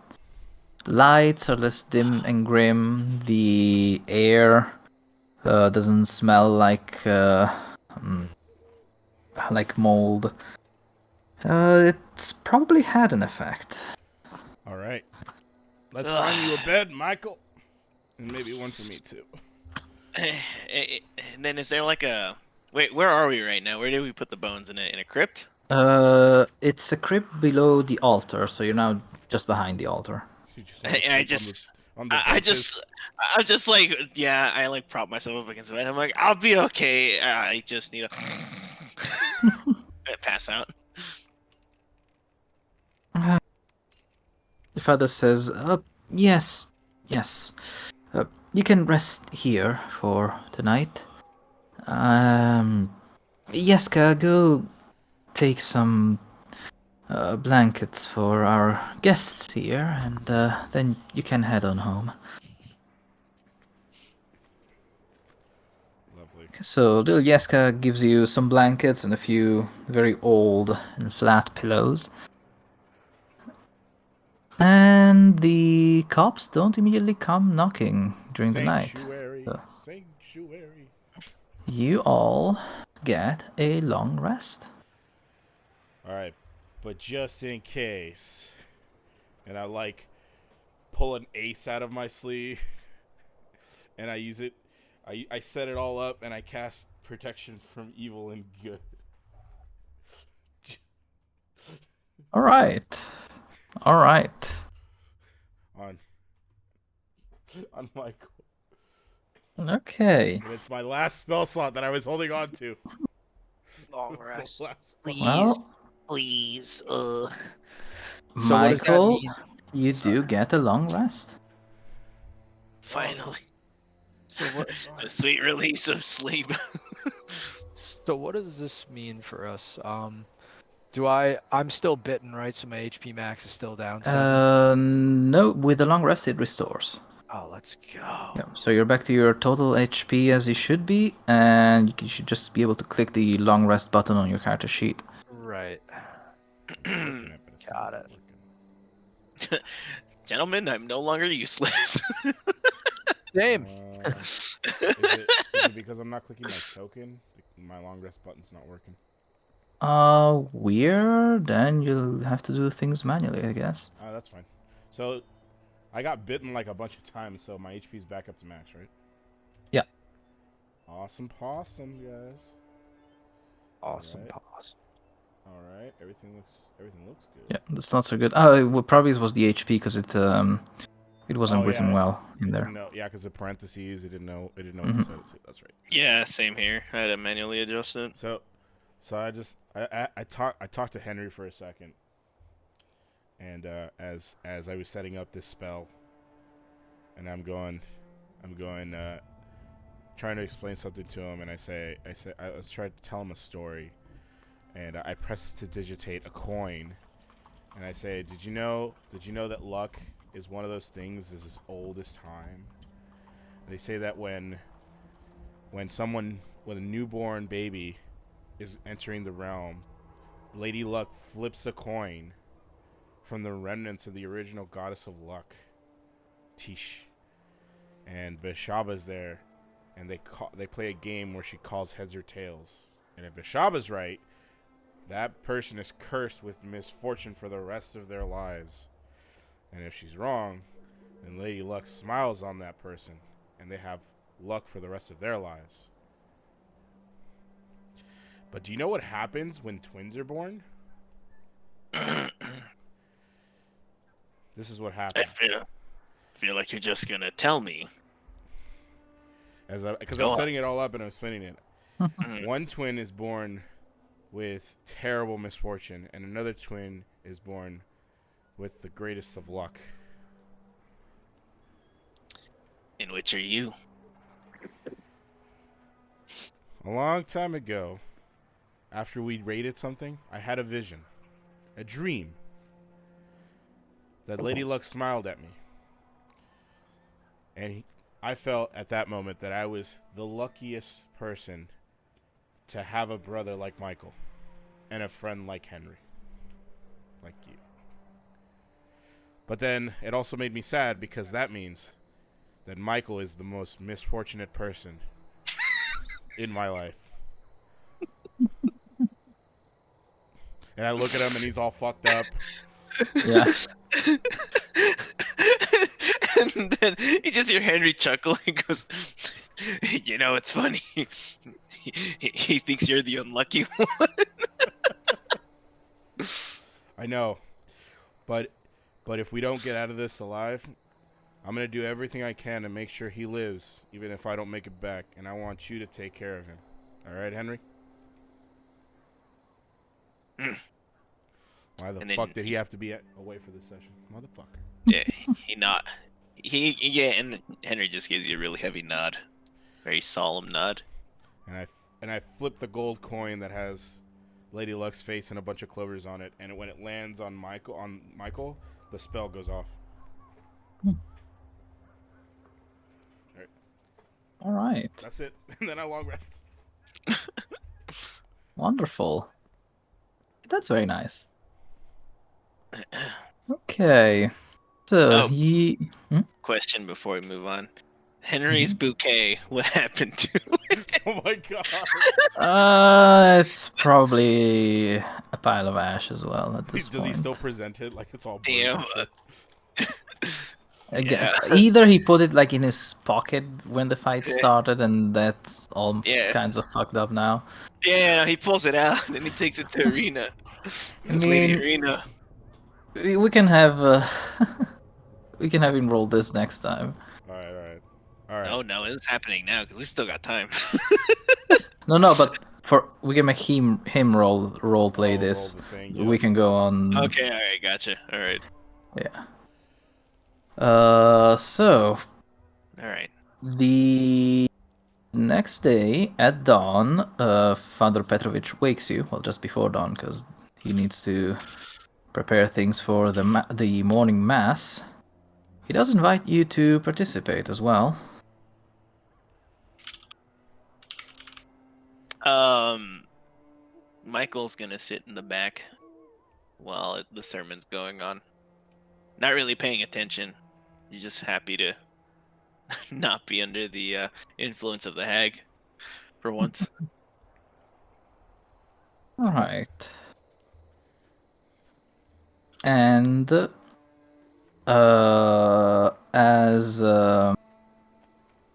Lights are less dim and grim. The air doesn't smell like mold. It's probably had an effect. All right. Let's find you a bed, Michael. And maybe one for me, too. And then is there like a wait? Where are we right now? Where did we put the bones in a crypt? It's a crypt below the altar, so you're now just behind the altar. You just wanna And I sleep just, on the I benches? I'm just like, yeah, I like prop myself up against the bed. I'm like, I'll be okay. I just need to pass out. The father says, yes, yes. You can rest here for tonight. Yeska, go take some blankets for our guests here, and then you can head on home." Lovely. So little Yeska gives you some blankets and a few very old and flat pillows. And the cops don't immediately come knocking during the night. Sanctuary. So Sanctuary. you all get a long rest. All right. But just in case. And I, like, pull an ace out of my sleeve. And I use it. I set it all up, and I cast protection from evil and good. All right. On Michael. Okay. And it's my last spell slot that I was holding on to. Long It's the rest. last spell. Please. Well, Please. So what does that Michael, mean? you do get a long rest. Finally, So what? a sweet release of sleep. So what does this mean for us? I'm still bitten, right? So my HP max is still down 7. No, with a long rest it restores. Oh, let's go. Yeah, so you're back to your total HP as you should be, and you should just be able to click the long rest button on your character sheet. Right. Looking at, but it's Got not it. working. Gentlemen, I'm no longer useless. Same. Is it because I'm not clicking my token? My long rest button's not working. Weird. Then you'll have to do things manually, I guess. Oh, that's fine. So, I got bitten like a bunch of times, so my HP's back up to max, right? Yeah. Awesome possum, guys. Awesome Alright. pause. All right, everything looks good. Yeah, that's not so good. Oh, probably it was the HP because it wasn't Oh, written yeah. well in there. No, yeah, because the parentheses, it didn't know what Mhm. to set it to. That's right. Yeah, same here. I had to manually adjust it. So, So I talked to Henry for a second, and as I was setting up this spell, and I'm going trying to explain something to him, and I was trying to tell him a story, and I press to digitate a coin, and I say, did you know that luck is one of those things that's as old as time? They say that when a newborn baby is entering the realm, Lady Luck flips a coin from the remnants of the original goddess of luck, Tish. And Bashaba's there, and they play a game where she calls heads or tails. And if Bashaba's right, that person is cursed with misfortune for the rest of their lives. And if she's wrong, then Lady Luck smiles on that person, and they have luck for the rest of their lives. But do you know what happens when twins are born? This is what I happens. feel like you're just gonna tell me. Because Go I'm on. setting it all up and I'm spinning it. Mhm. One twin is born with terrible misfortune, and another twin is born with the greatest of luck. In which are you? A long time ago, after we raided something, I had a vision, a dream, that Lady Luck smiled at me. And I felt at that moment that I was the luckiest person to have a brother like Michael and a friend like Henry, like you. But then it also made me sad because that means that Michael is the most misfortunate person in my life. And I look at him and he's all fucked up. Yeah. And then you just hear Henry chuckle and goes, "You know, it's funny. He thinks you're the unlucky one." I know. But if we don't get out of this alive, I'm going to do everything I can to make sure he lives, even if I don't make it back. And I want you to take care of him. All right, Henry? Mm. Why the And then fuck did he have to be away for this session? Motherfucker. Yeah, and Henry just gives you a really heavy nod, very solemn nod. And I flip the gold coin that has Lady Luck's face and a bunch of clovers on it, and when it lands on Michael, the spell goes off. All right. That's it. And then I long rest. Wonderful. That's very nice. Okay. So Oh. he. Question before we move on. Henry's bouquet, what happened to it? Oh my god. It's probably a pile of ash as well at this Does point. he still present it like it's all burnt? Damn. I guess either he put it like in his pocket when the fight started, and that's all kinds of fucked up now. Yeah, he pulls it out and he takes it to Arena. I Lady mean, Arena. we can have we can have him roll this next time. All right. Oh no, it's happening now because we still got time. No, but we can make him role play this. Roll the thing, We yeah. can go on. Okay, all right, gotcha. All right, Yeah. So all right. the next day at dawn, Father Petrovich wakes you. Well, just before dawn, because he needs to prepare things for the morning mass. He does invite you to participate as well. Michael's gonna sit in the back while the sermon's going on. Not really paying attention. He's just happy to not be under the influence of the hag for once. All right. And as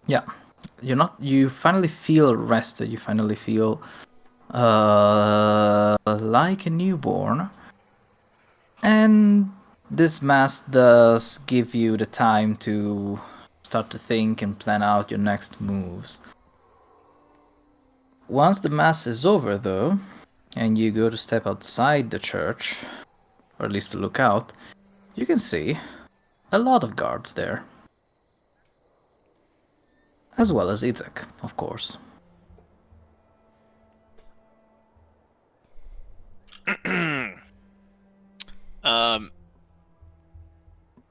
yeah, you finally feel rested. You finally feel like a newborn. And this mass does give you the time to start to think and plan out your next moves. Once the mass is over, though, and you go to step outside the church, or at least to look out, you can see a lot of guards there. As well as Izek, of course.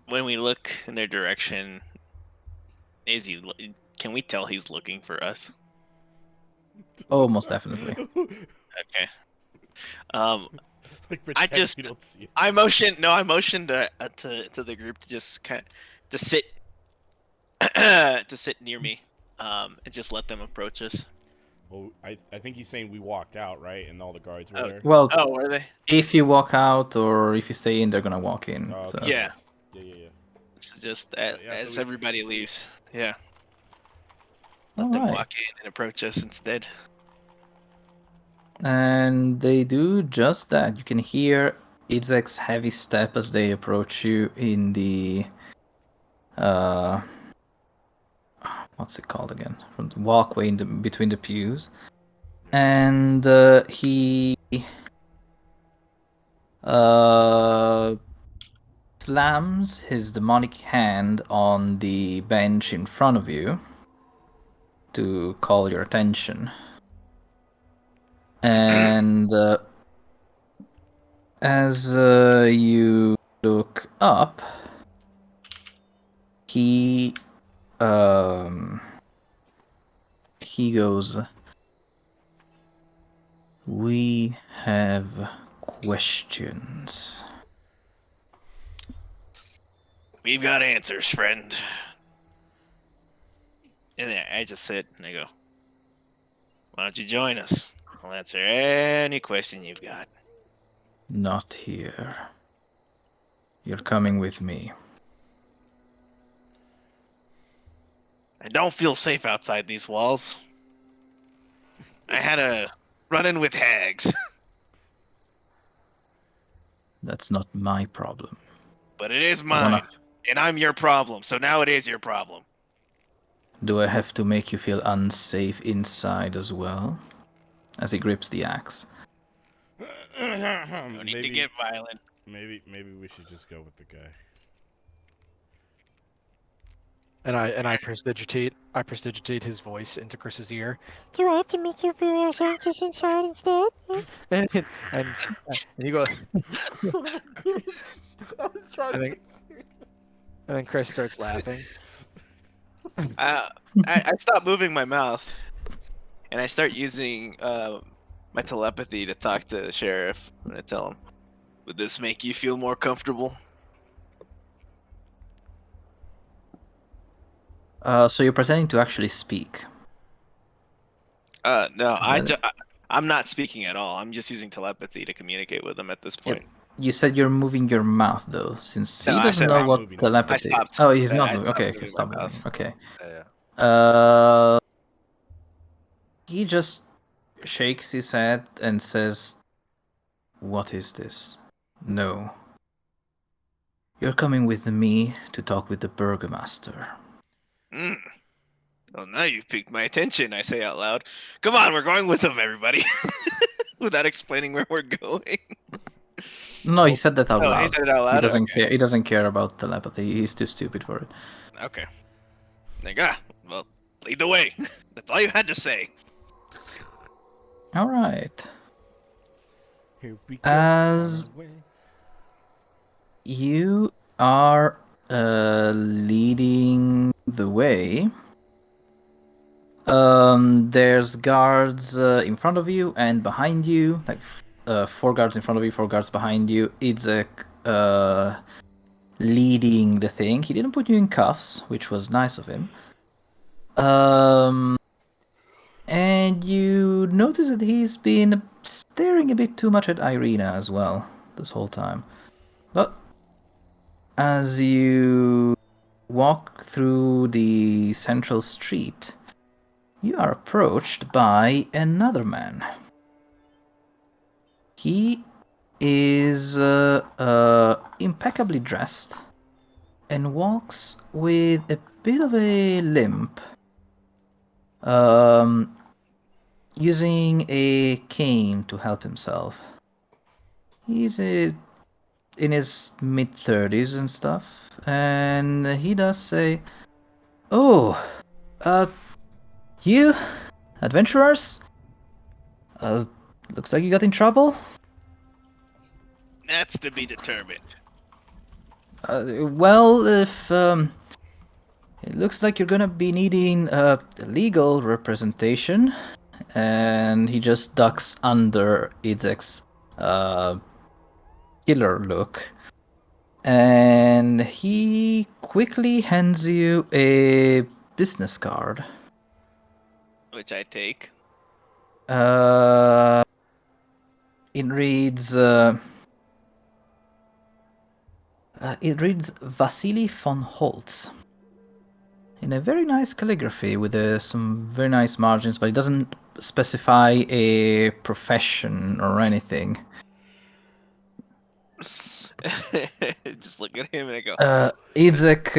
When we look in their direction, can we tell he's looking for us? Oh, most definitely. Okay. Like I pretend just- you don't see it. I motioned to the group to just to sit to sit near me, and just let them approach us. Well, I think he's saying we walked out, right? And all the guards were Oh. there. Well, Oh, were they? if you walk out or if you stay in, they're gonna walk in. Oh, So. okay. Yeah. Yeah. So just Yeah, as so we- everybody leaves, yeah. Let All them right. walk in and approach us instead. And they do just that. You can hear Izek's heavy step as they approach you in the what's it called again? From the walkway between the pews. And he slams his demonic hand on the bench in front of you to call your attention. And as you look up, he goes, "We have questions." We've got answers, friend. And then I just sit and I go, why don't you join us? I'll answer any question you've got. Not here. You're coming with me. I don't feel safe outside these walls. I had a run-in with hags, That's not my problem. but it is I wanna- mine. And I'm your problem, so now it is your problem. Do I have to make you feel unsafe inside as well? As he grips the axe. No need to get violent. Maybe we should just go with the guy. And I prestidigitate his voice into Chris's ear. Do I have to make you feel as anxious inside instead? and he goes. I was trying I to think- be serious. And then Chris starts laughing. I stop moving my mouth, and I start using my telepathy to talk to the sheriff. I'm gonna tell him, would this make you feel more comfortable? So you're pretending to actually speak. No, Is I'm not speaking at all. I'm just using telepathy to communicate with him at this Yep. point. You said you're moving your mouth though, since No, he I doesn't said know I'm what moving. telepathy. I stopped. Oh, he's I not moving. stopped Okay, moving my stop moving. mouth. Okay. Yeah. He just shakes his head and says, "What is this? No. You're coming with me to talk with the burgomaster." Mm. Well, now you've piqued my attention, I say out loud. Come on, we're going with him, everybody. Without explaining where we're going. No, he said that out Oh, loud. he said it out loud? He doesn't Okay. care. He doesn't care about telepathy. He's too stupid for it. Okay. Like, well, lead the way. That's all you had to say. All right. Here we go. As on our way. you are leading the way, there's guards in front of you and behind you, like 4 guards in front of you, 4 guards behind you. Izek leading the thing. He didn't put you in cuffs, which was nice of him. And you notice that he's been staring a bit too much at Irina as well this whole time. But as you walk through the central street, you are approached by another man. He is impeccably dressed and walks with a bit of a limp. using a cane to help himself. He's in his mid-30s and stuff, and he does say, "Oh, you adventurers? Looks like you got in trouble." That's to be determined. Well, if it looks like you're gonna be needing legal representation, and he just ducks under Idzek's killer look, and he quickly hands you a business card. Which I take. It reads. It reads Vasily von Holtz in a very nice calligraphy with some very nice margins, but it doesn't specify a profession or anything. Just look at him and I go, Idzek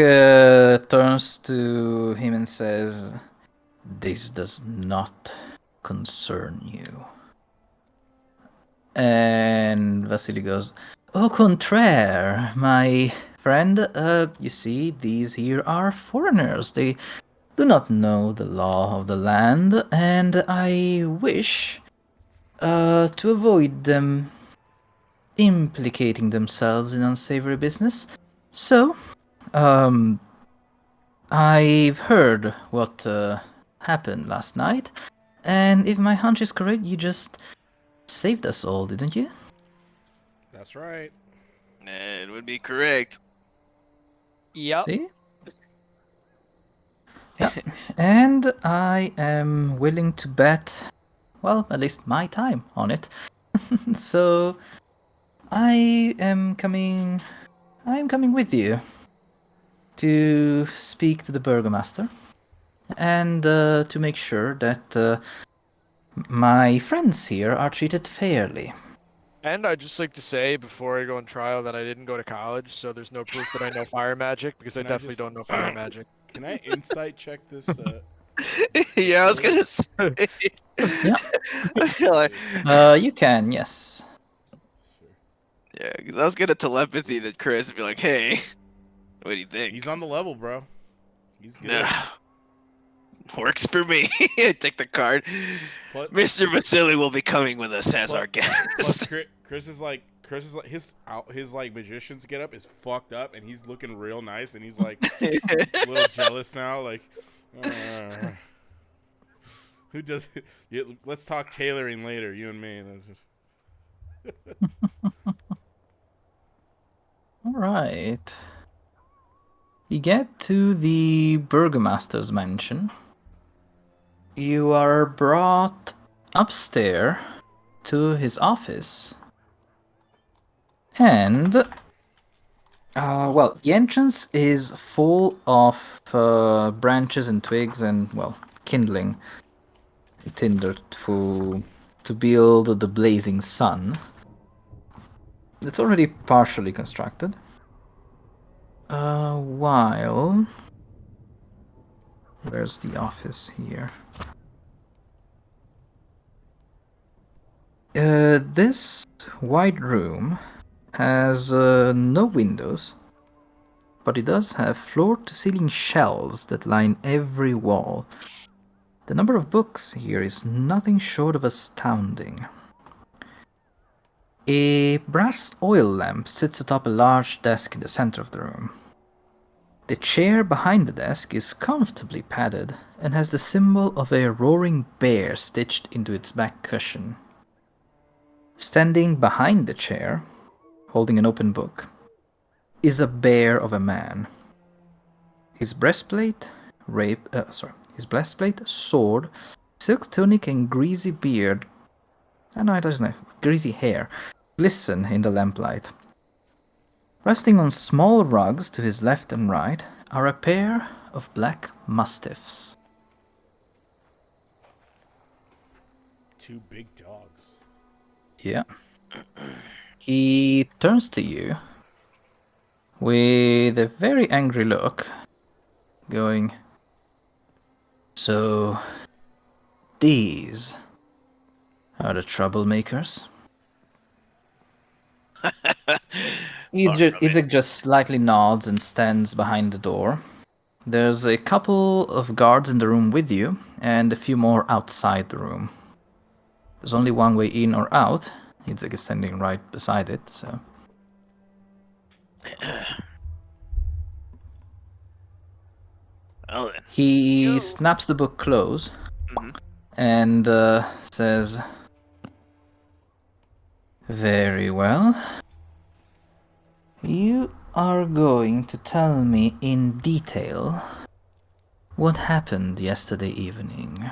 turns to him and says, "This does not concern you." And Vasily goes, "Au contraire, my friend. You see, these here are foreigners. They do not know the law of the land, and I wish to avoid them implicating themselves in unsavory business. So, I've heard what happened last night, and if my hunch is correct, you just saved us all, didn't you?" That's right. it would be correct. Yep. See? Yeah. And I am willing to bet, well, at least my time on it. So I am coming with you to speak to the burgomaster and to make sure that my friends here are treated fairly. And I'd just like to say before I go on trial that I didn't go to college, so there's no proof that I know fire magic because I Can I definitely just- don't know fire magic. Can I insight check this? Yeah, I was gonna say. Yeah. Like, You can, yes. yeah, because I was gonna telepathy to Chris and be like, "Hey, what do you think?" He's on the level, bro. He's good. Nah, works for me. I take the card. Plus- Mr. Vasily will be coming with us as our Plus guest. Chris is like his like magician's get up is fucked up and he's looking real nice and he's like a little jealous now. Like, who does? Yeah, let's talk tailoring later, you and me. All right. You get to the burgomaster's mansion. You are brought upstairs to his office. And, well, the entrance is full of branches and twigs and, well, kindling tinder to build the blazing sun. It's already partially constructed. While... Where's the office here? This wide room has no windows, but it does have floor-to-ceiling shelves that line every wall. The number of books here is nothing short of astounding. A brass oil lamp sits atop a large desk in the center of the room. The chair behind the desk is comfortably padded and has the symbol of a roaring bear stitched into its back cushion. Standing behind the chair, holding an open book, is a bear of a man. His breastplate, sword, silk tunic, and greasy beard. No, it doesn't have greasy hair. Glisten in the lamplight. Resting on small rugs to his left and right are a pair of black mastiffs. Two big dogs. Yeah. He turns to you with a very angry look, going, "So, these are the troublemakers. Alright. Idzek just slightly nods and stands behind the door. There's a couple of guards in the room with you, and a few more outside the room. There's only one way in or out. Idzek is standing right beside it, so... Well then. He Yo. snaps the book close Mhm. and says, "Very well. You are going to tell me in detail what happened yesterday evening."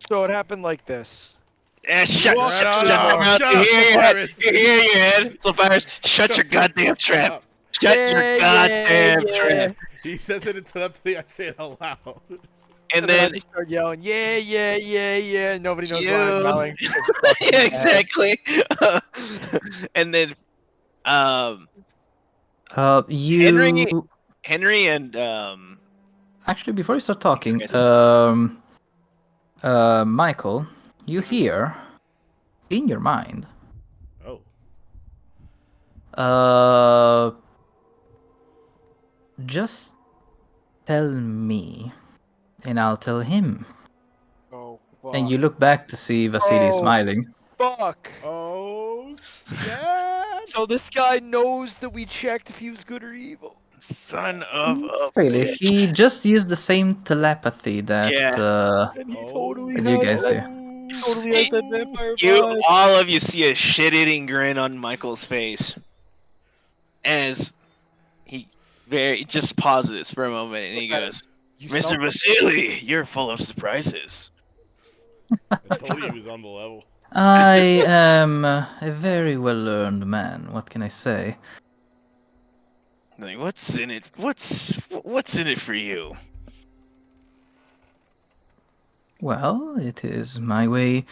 So it happened like this. Shut Walk your through the door. mouth. Shut You up, hear your head. Slopyrious. You hear your head. Slopyrious, shut your goddamn trap. Shut your goddamn trap. He says it in telepathy. I say it aloud. And then I then just start yelling, yeah. Nobody knows why I'm you. yelling. because it's fucking Yeah, bad. exactly. And then You Henry and actually, before you start talking, Criss. Michael, you hear in your mind, Oh. just tell me, and I'll tell him. Oh, fuck. And you look back to see Vasily Oh. smiling. Fuck. Oh, snap. So this guy knows that we checked if he was good or evil. Son of a Not really. bitch. He just used the same telepathy that Yeah. And he Oh. totally That you has guys that. do. He totally has that vampire You vibe. all of you see a shit-eating grin on Michael's face as he just pauses for a moment and he goes, You "Mr. smell- Vasily, you're full of surprises." I told you he was on the level. I am a very well-learned man. What can I say? Like, what's in it? What's in it for you? Well, it is my way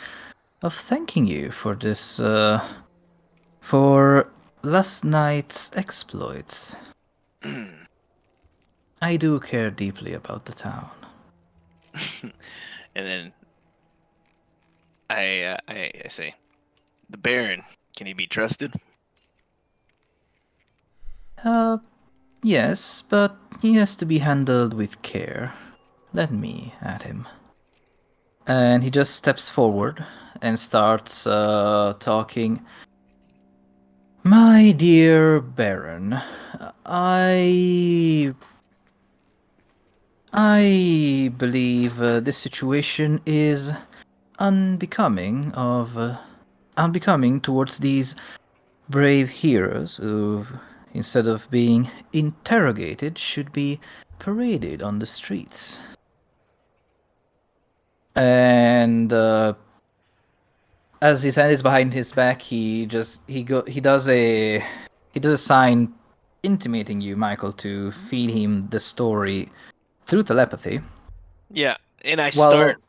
of thanking you for this, for last night's exploits. I do care deeply about the town. And then I say, "The Baron, can he be trusted?" Yes, but he has to be handled with care. Let me at him. And he just steps forward and starts talking. My dear Baron, I believe this situation is unbecoming towards these brave heroes who, instead of being interrogated, should be paraded on the streets. And as his hand is behind his back, he does a sign intimating you, Michael, to feed him the story through telepathy. Yeah, and I Well, start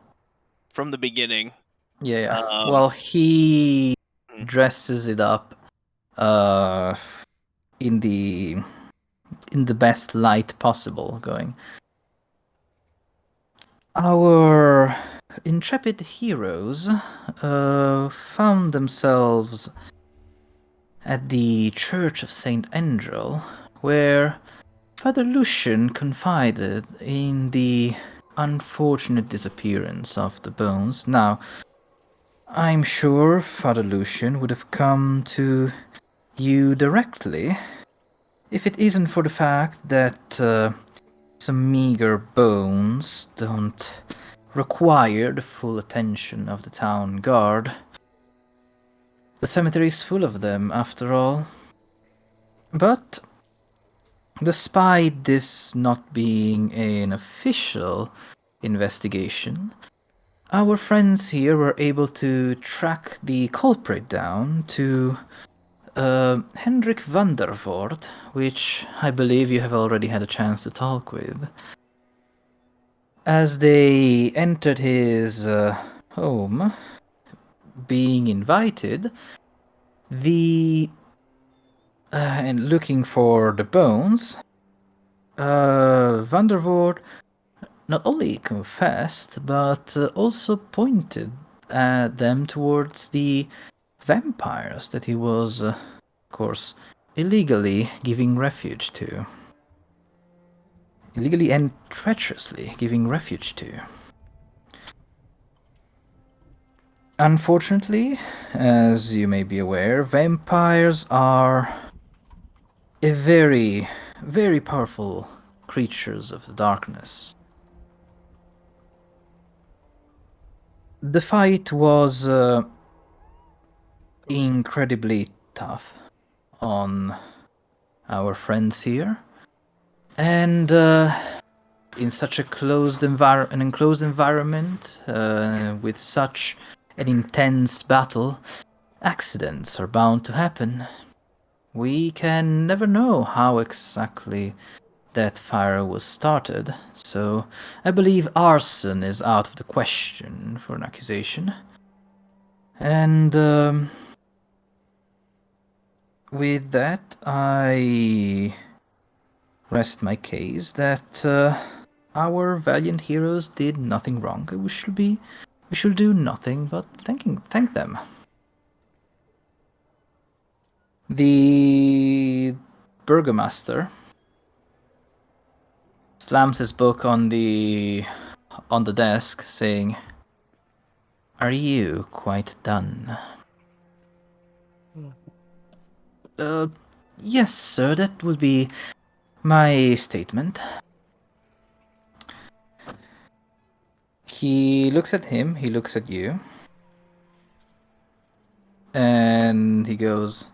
from the beginning. Yeah. Um, Well, he Mhm. dresses it up in the best light possible, going, our intrepid heroes found themselves at the Church of Saint Angel, where Father Lucian confided in the unfortunate disappearance of the bones. Now, I'm sure Father Lucian would have come to you directly if it isn't for the fact that some meager bones don't require the full attention of the town guard. The cemetery is full of them, after all. But despite this not being an official investigation, our friends here were able to track the culprit down to Hendrik Vandervoort, which I believe you have already had a chance to talk with. As they entered his home, being invited, and looking for the bones, Vandervoort not only confessed, but also pointed them towards the vampires that he was, of course, illegally giving refuge to. Illegally and treacherously giving refuge to. Unfortunately, as you may be aware, vampires are a very, very powerful creatures of the darkness. The fight was incredibly tough on our friends here, and in such a an enclosed environment with such an intense battle, accidents are bound to happen. We can never know how exactly that fire was started, so I believe arson is out of the question for an accusation. And with that, I rest my case that our valiant heroes did nothing wrong. We shall do nothing but thank them. The burgomaster slams his book on the desk, saying, "Are you quite done?" Yes, sir, that would be my statement. He looks at him, he looks at you, and he goes,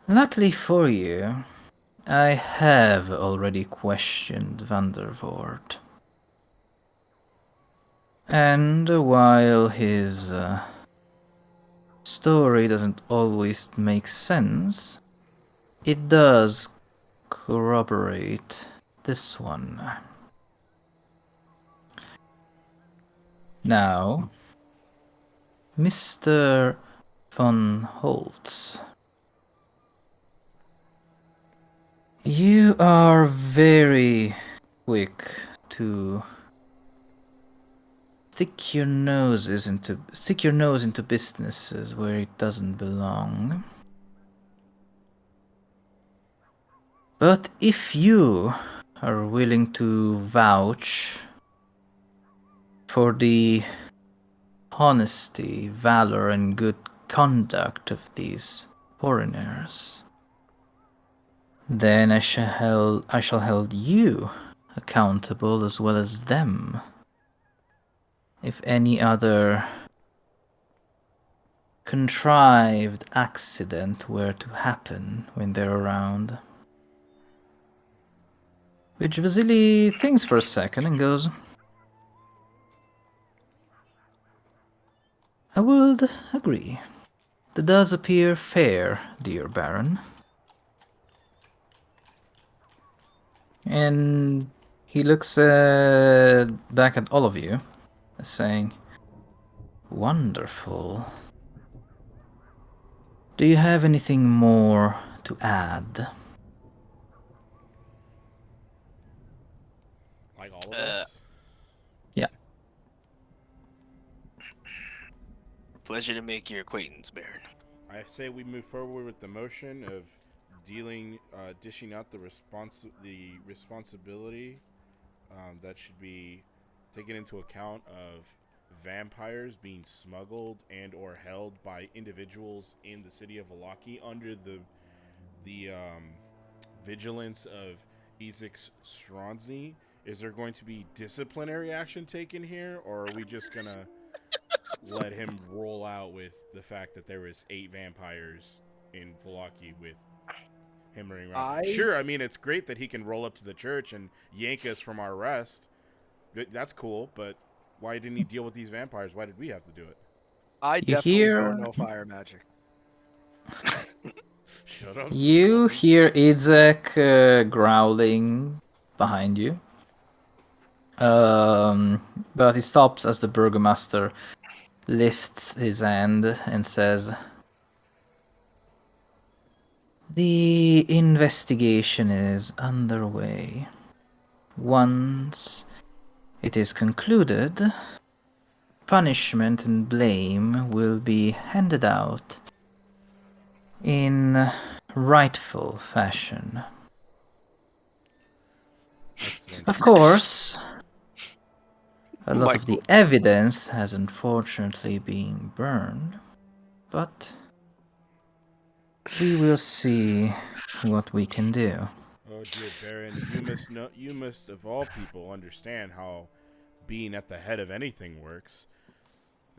"Luckily for you, I have already questioned Vandervoort. And while his story doesn't always make sense, it does corroborate this one. Now, Mr. von Holtz, you are very quick to stick your nose into businesses where it doesn't belong. But if you are willing to vouch for the honesty, valor, and good conduct of these foreigners, then I shall hold you accountable as well as them. If any other contrived accident were to happen when they're around." Which Vasily thinks for a second and goes, "I would agree. That does appear fair, dear Baron." And he looks back at all of you, saying, "Wonderful. Do you have anything more to add?" Like all of us? Yeah. Pleasure to make your acquaintance, Baron. I say we move forward with the motion of dishing out the responsibility that should be taken into account of vampires being smuggled and or held by individuals in the city of Valaki under the vigilance of Ezek's Stronzi. Is there going to be disciplinary action taken here, or are we just gonna let him roll out with the fact that there was 8 vampires in Valaki with him running around? Sure, I mean, it's great that he can roll up to the church and yank us from our rest. That's cool, but why didn't he deal with these vampires? Why did we have to do it? I definitely don't know fire magic. Shut up. You hear Ezek growling behind you. But he stops as the burgomaster lifts his hand and says, "The investigation is underway. Once it is concluded, punishment and blame will be handed out in rightful fashion. Excellent. Of course, a lot of the Michael. evidence has unfortunately been burned, but we will see what we can do. Oh dear Baron, you must know. You must, of all people, understand how being at the head of anything works.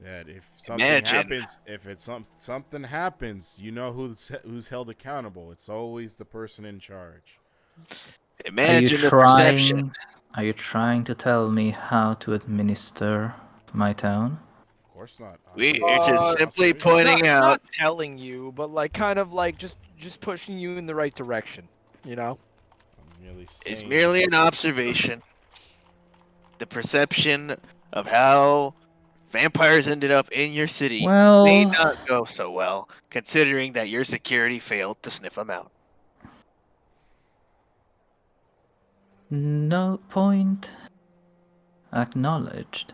That if something Imagine. happens, if it's something happens, you know who's held accountable. It's always the person in charge. Imagine the perception. Are you trying to tell me how to administer my town? Of course not. We are That's not just Uh, my simply observation. pointing out. Not telling you, but like kind of like just pushing you in the right direction. You know. I'm merely It's saying. merely an observation. The perception of how vampires ended up in your city may Well, not go so well, considering that your security failed to sniff them out. no point acknowledged.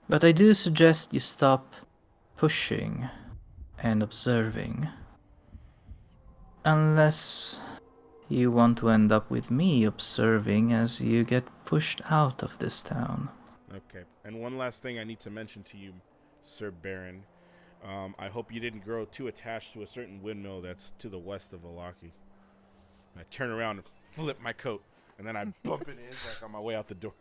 But I do suggest you stop pushing and observing. Unless you want to end up with me observing as you get pushed out of this town. Okay. And one last thing I need to mention to you, Sir Baron. I hope you didn't grow too attached to a certain windmill that's to the west of Valaki. I turn around and flip my coat, and then I bump it in like on my way out the door.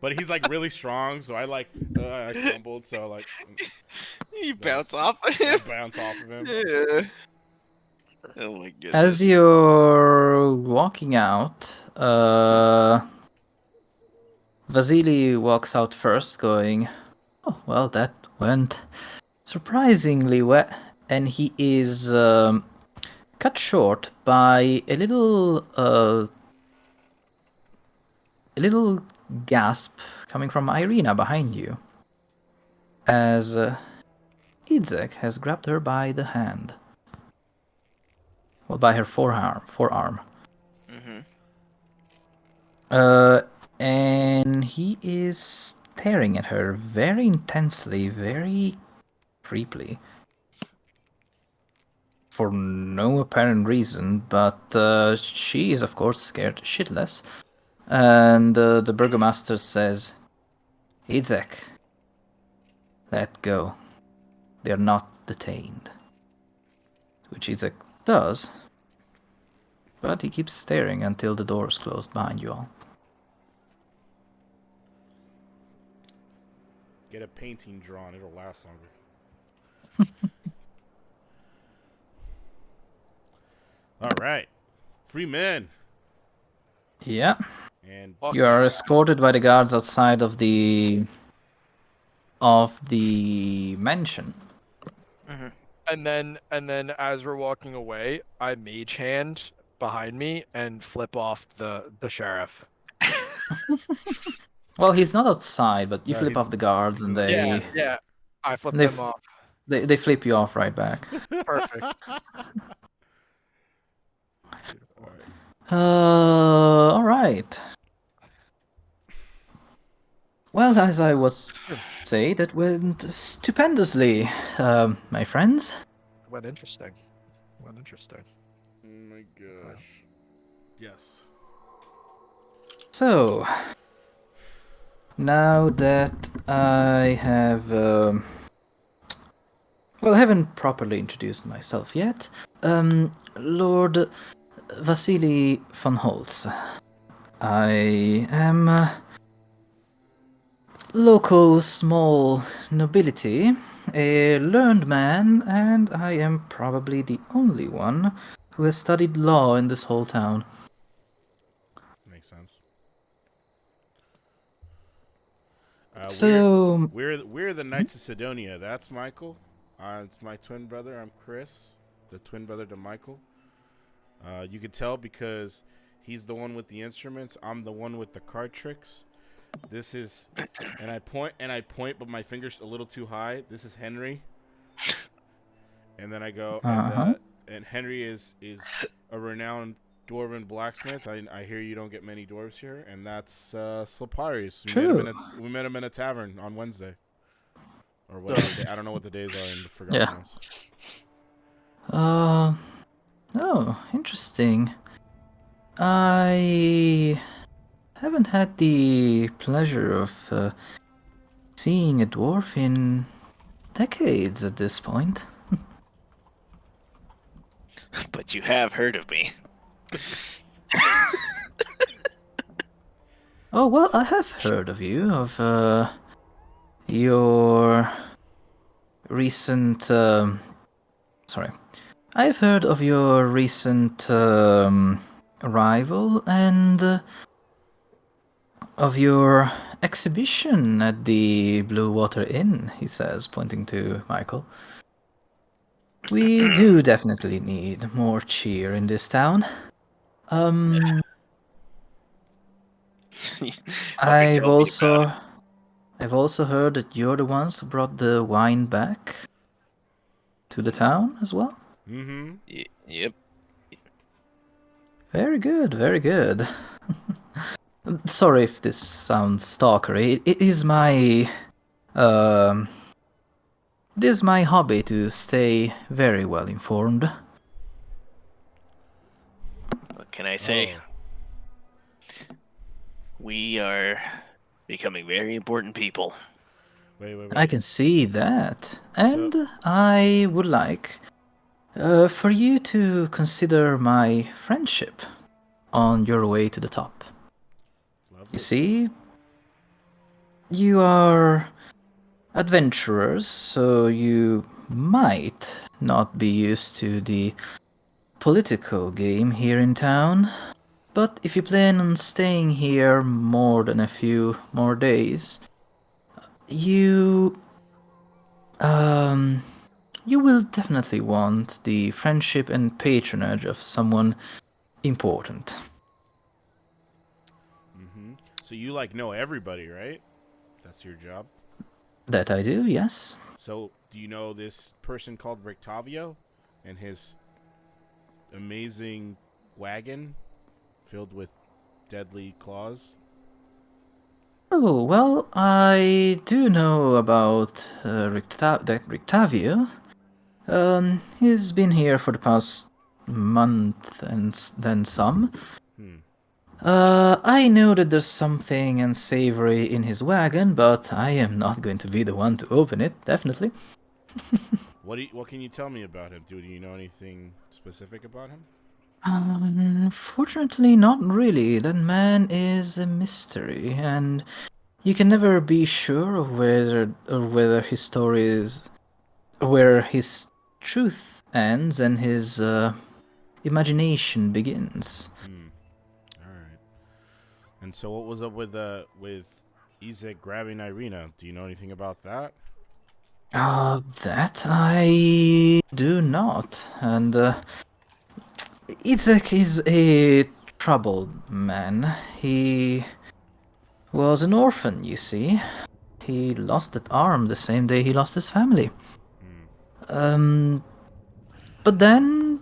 But he's like really strong, so I crumbled, so like You bounce off of I him. bounce off of him. Yeah. Oh my goodness. As you're walking out, Vasily walks out first, going, "Oh, well, that went surprisingly well." And he is cut short by a little gasp coming from Irina behind you, as Idzek has grabbed her by the hand. Well, by her forearm. Mm-hmm. And he is staring at her very intensely, very creepily. For no apparent reason, but she is, of course, scared shitless. And the burgomaster says, Idzek, let go. They are not detained. Which Idzek does, but he keeps staring until the door is closed behind you all. Get a painting drawn; it'll last longer. All right, free men. Yeah. And Fuck You are yeah. escorted by the guards outside of the mansion. Mm-hmm. And then as we're walking away, I mage hand behind me and flip off the sheriff. Well, he's not outside, but you No, flip off the guards he's and in the Yeah, room. yeah. I flip They them off. they flip you off right back. Perfect. All right. Well, as I was say, that went stupendously, my friends. Went interesting. Went interesting. Oh my gosh. Yes. So, now that I have, well, I haven't properly introduced myself yet. Lord Vasily von Holtz. I am local small nobility, a learned man, and I am probably the only one who has studied law in this whole town. Makes sense. So, We're the Knights of Sidonia. That's Michael. It's my twin brother. I'm Criss, the twin brother to Michael. You could tell because he's the one with the instruments. I'm the one with the card tricks. This is, and I point, but my finger's a little too high. This is Henry. And then I go, Uh-huh. and Henry is a renowned dwarven blacksmith. I hear you don't get many dwarves here, and that's Slopyrious. True. We met him in a tavern on Wednesday, or whatever. Day. I don't know what the days are in the Forgotten Yeah. Realms. Oh, interesting. I haven't had the pleasure of seeing a dwarf in decades at this point. But you have heard of me. Oh, well, I have heard of you, of your recent. Sorry. I've heard of your recent arrival and of your exhibition at the Blue Water Inn, he says, pointing to Michael. We do definitely need more cheer in this town. Fucking I've tell me about also heard that you're the ones who brought the wine back to the town as well. Mm-hmm. it. Yep. Very good, very good. Sorry if this sounds stalkery. It is my hobby to stay very well informed. What can I say? Oh. We are becoming very important people. Wait. I can see that, and I would like for you to consider my friendship on your way to the top. Lovely. You see, you are adventurers, so you might not be used to the political game here in town. But if you plan on staying here more than a few more days, you you will definitely want the friendship and patronage of someone important. Mm-hmm. So you know everybody, right? That's your job. That I do, yes. So do you know this person called Rictavio and his amazing wagon filled with deadly claws? Oh, well, I do know about Rictavio. He's been here for the past month and then some. I know that there's something unsavory in his wagon, but I am not going to be the one to open it, definitely. What can you tell me about him? Do you know anything specific about him? Unfortunately, not really. That man is a mystery, and you can never be sure of whether his story is where his truth ends and his imagination begins. All right. And so, what was up with Izek grabbing Irina? Do you know anything about that? That I do not, and Izek is a troubled man. He was an orphan, you see. He lost that arm the same day he lost his family. But then...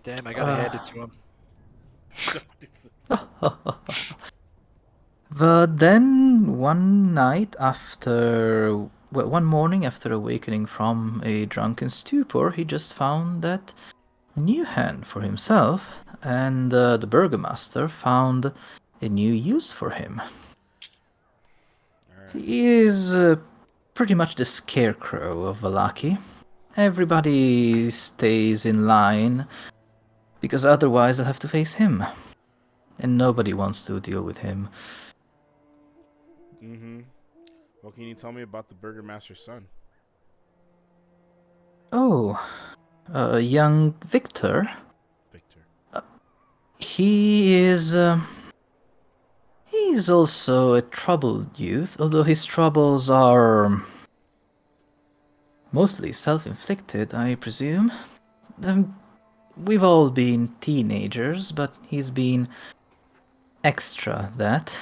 Damn, I gotta hand it to him. But then one morning after awakening from a drunken stupor, he just found that new hand for himself, and the burgomaster found a new use for him. He is pretty much the scarecrow of Vallaki. Everybody stays in line, because otherwise they'll have to face him. And nobody wants to deal with him. Mm-hmm. What can you tell me about the burgomaster's son? Oh, young Victor. Victor. He is... he's also a troubled youth, although his troubles are mostly self-inflicted, I presume. We've all been teenagers, but he's been extra that.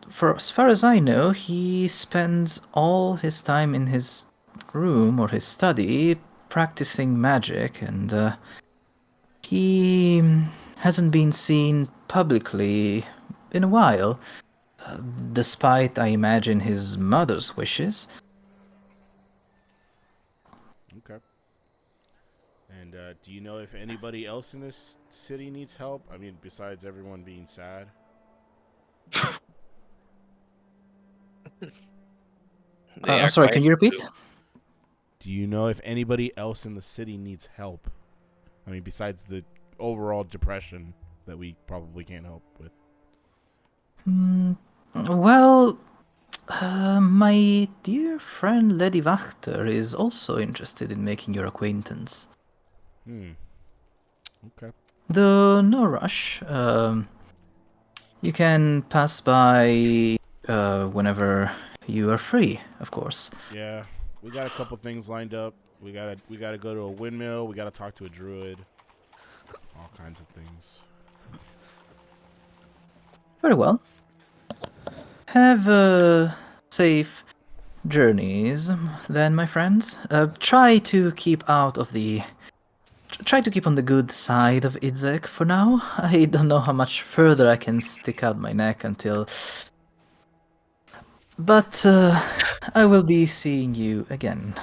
For as far as I know, he spends all his time in his room or his study practicing magic, and He hasn't been seen publicly in a while, despite, I imagine, his mother's wishes. Okay. And do you know if anybody else in this city needs help? I mean, besides everyone being sad. They I'm are sorry, quite can you repeat? Do you know if anybody else in the city needs help? I mean, besides the overall depression that we probably can't help with. Well, my dear friend Lady Wachter is also interested in making your acquaintance. Okay. Though no rush. You can pass by whenever you are free, of course. Yeah, we got a couple things lined up. We gotta go to a windmill. We gotta talk to a druid. All kinds of things. Very well. Have safe journeys, then, my friends. Try to keep out of the. Try to keep on the good side of Idzek for now. I don't know how much further I can stick out my neck until. But I will be seeing you again.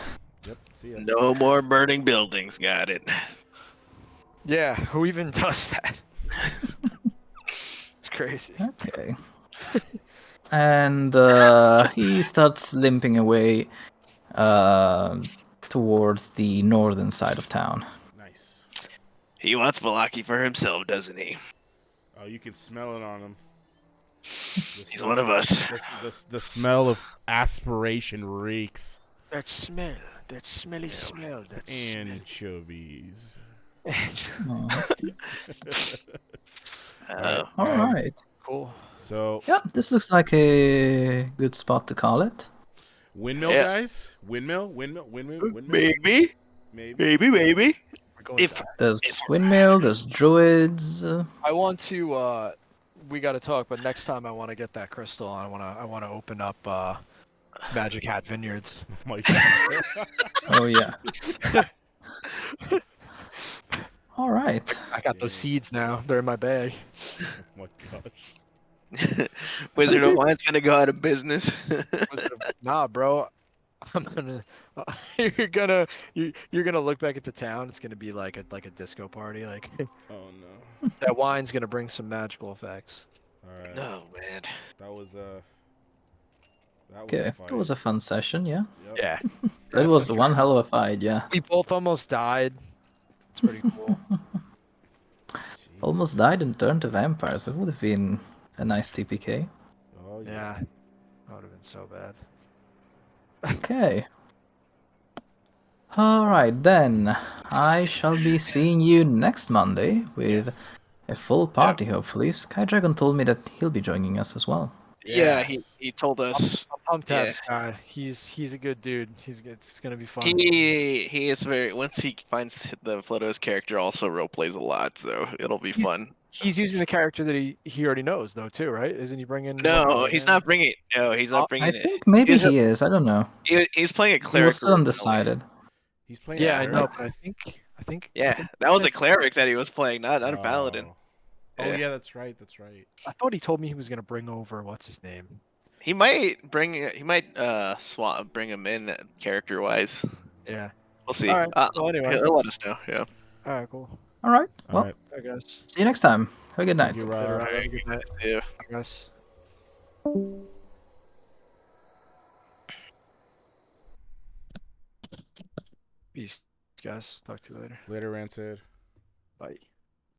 Yep. See ya. no more burning buildings. Got it. Yeah, who even does that? It's crazy. Okay. And he starts limping away towards the northern side of town. Nice. He wants Valaki for himself, doesn't he? Oh, you can smell it on him. He's one of us. The smell of aspiration reeks. That smell, that smelly smell, that Anchovies. Oh, All right. Cool. So, Yeah, this looks like a good spot to call it. windmill, Yeah. guys? Windmill? maybe. Maybe. We're going If to. There's windmill, there's druids. I want to. We got to talk, but next time I want to get that crystal. I want to open up Magic Hat Vineyards. Oh my god. Oh, yeah. All right. I got those seeds now. They're in my bag. Oh my gosh. Wizard of Wine's gonna go out of business. Nah, bro. I'm gonna. You're gonna look back at the town. It's gonna be like a disco party. Like Oh no. that wine's gonna bring some magical effects. All right. No man. That was Okay, a that fight. was a fun session, yeah. Yep. Yeah. That was one hell of a fight, yeah. We both almost died. It's pretty cool. Almost died and turned to vampires. That would have been a nice TPK. Oh yeah. Yeah. That would have been so bad. Okay. Alright then. I shall be seeing you next Monday with Yes. a full party, hopefully. Skydragon told me that he'll be joining us as well. Yeah, Yes. he told us. I'm pumped to have Yeah. Sky. He's a good dude. It's gonna be fun. He is very. Once he finds the Flotos character, also role plays a lot, so it'll be fun. He's using the character that he already knows though too, right? Isn't he bringing? No, he's not bringing. No, he's not Oh, bringing I it. think maybe He's a- he is. I don't know. He's playing a He cleric. was still originally. undecided. He's playing. Yeah, I a know, cleric? but I think. Yeah, that was a cleric that he was playing, not a paladin. Oh Yeah. yeah, that's right. That's right. I thought he told me he was gonna bring over what's his name. He might bring. He might swap, bring him in character wise. Yeah. We'll see. All right. Well, anyway. He'll let us know. Yeah. All right. Cool. Alright, All well, right. I guess. see you next time. Have a good night. Thank you, Later, Rob. Rob. Have a good night. Yeah. I guess. Peace, guys. Talk to you later. Later, Rancid. Bye.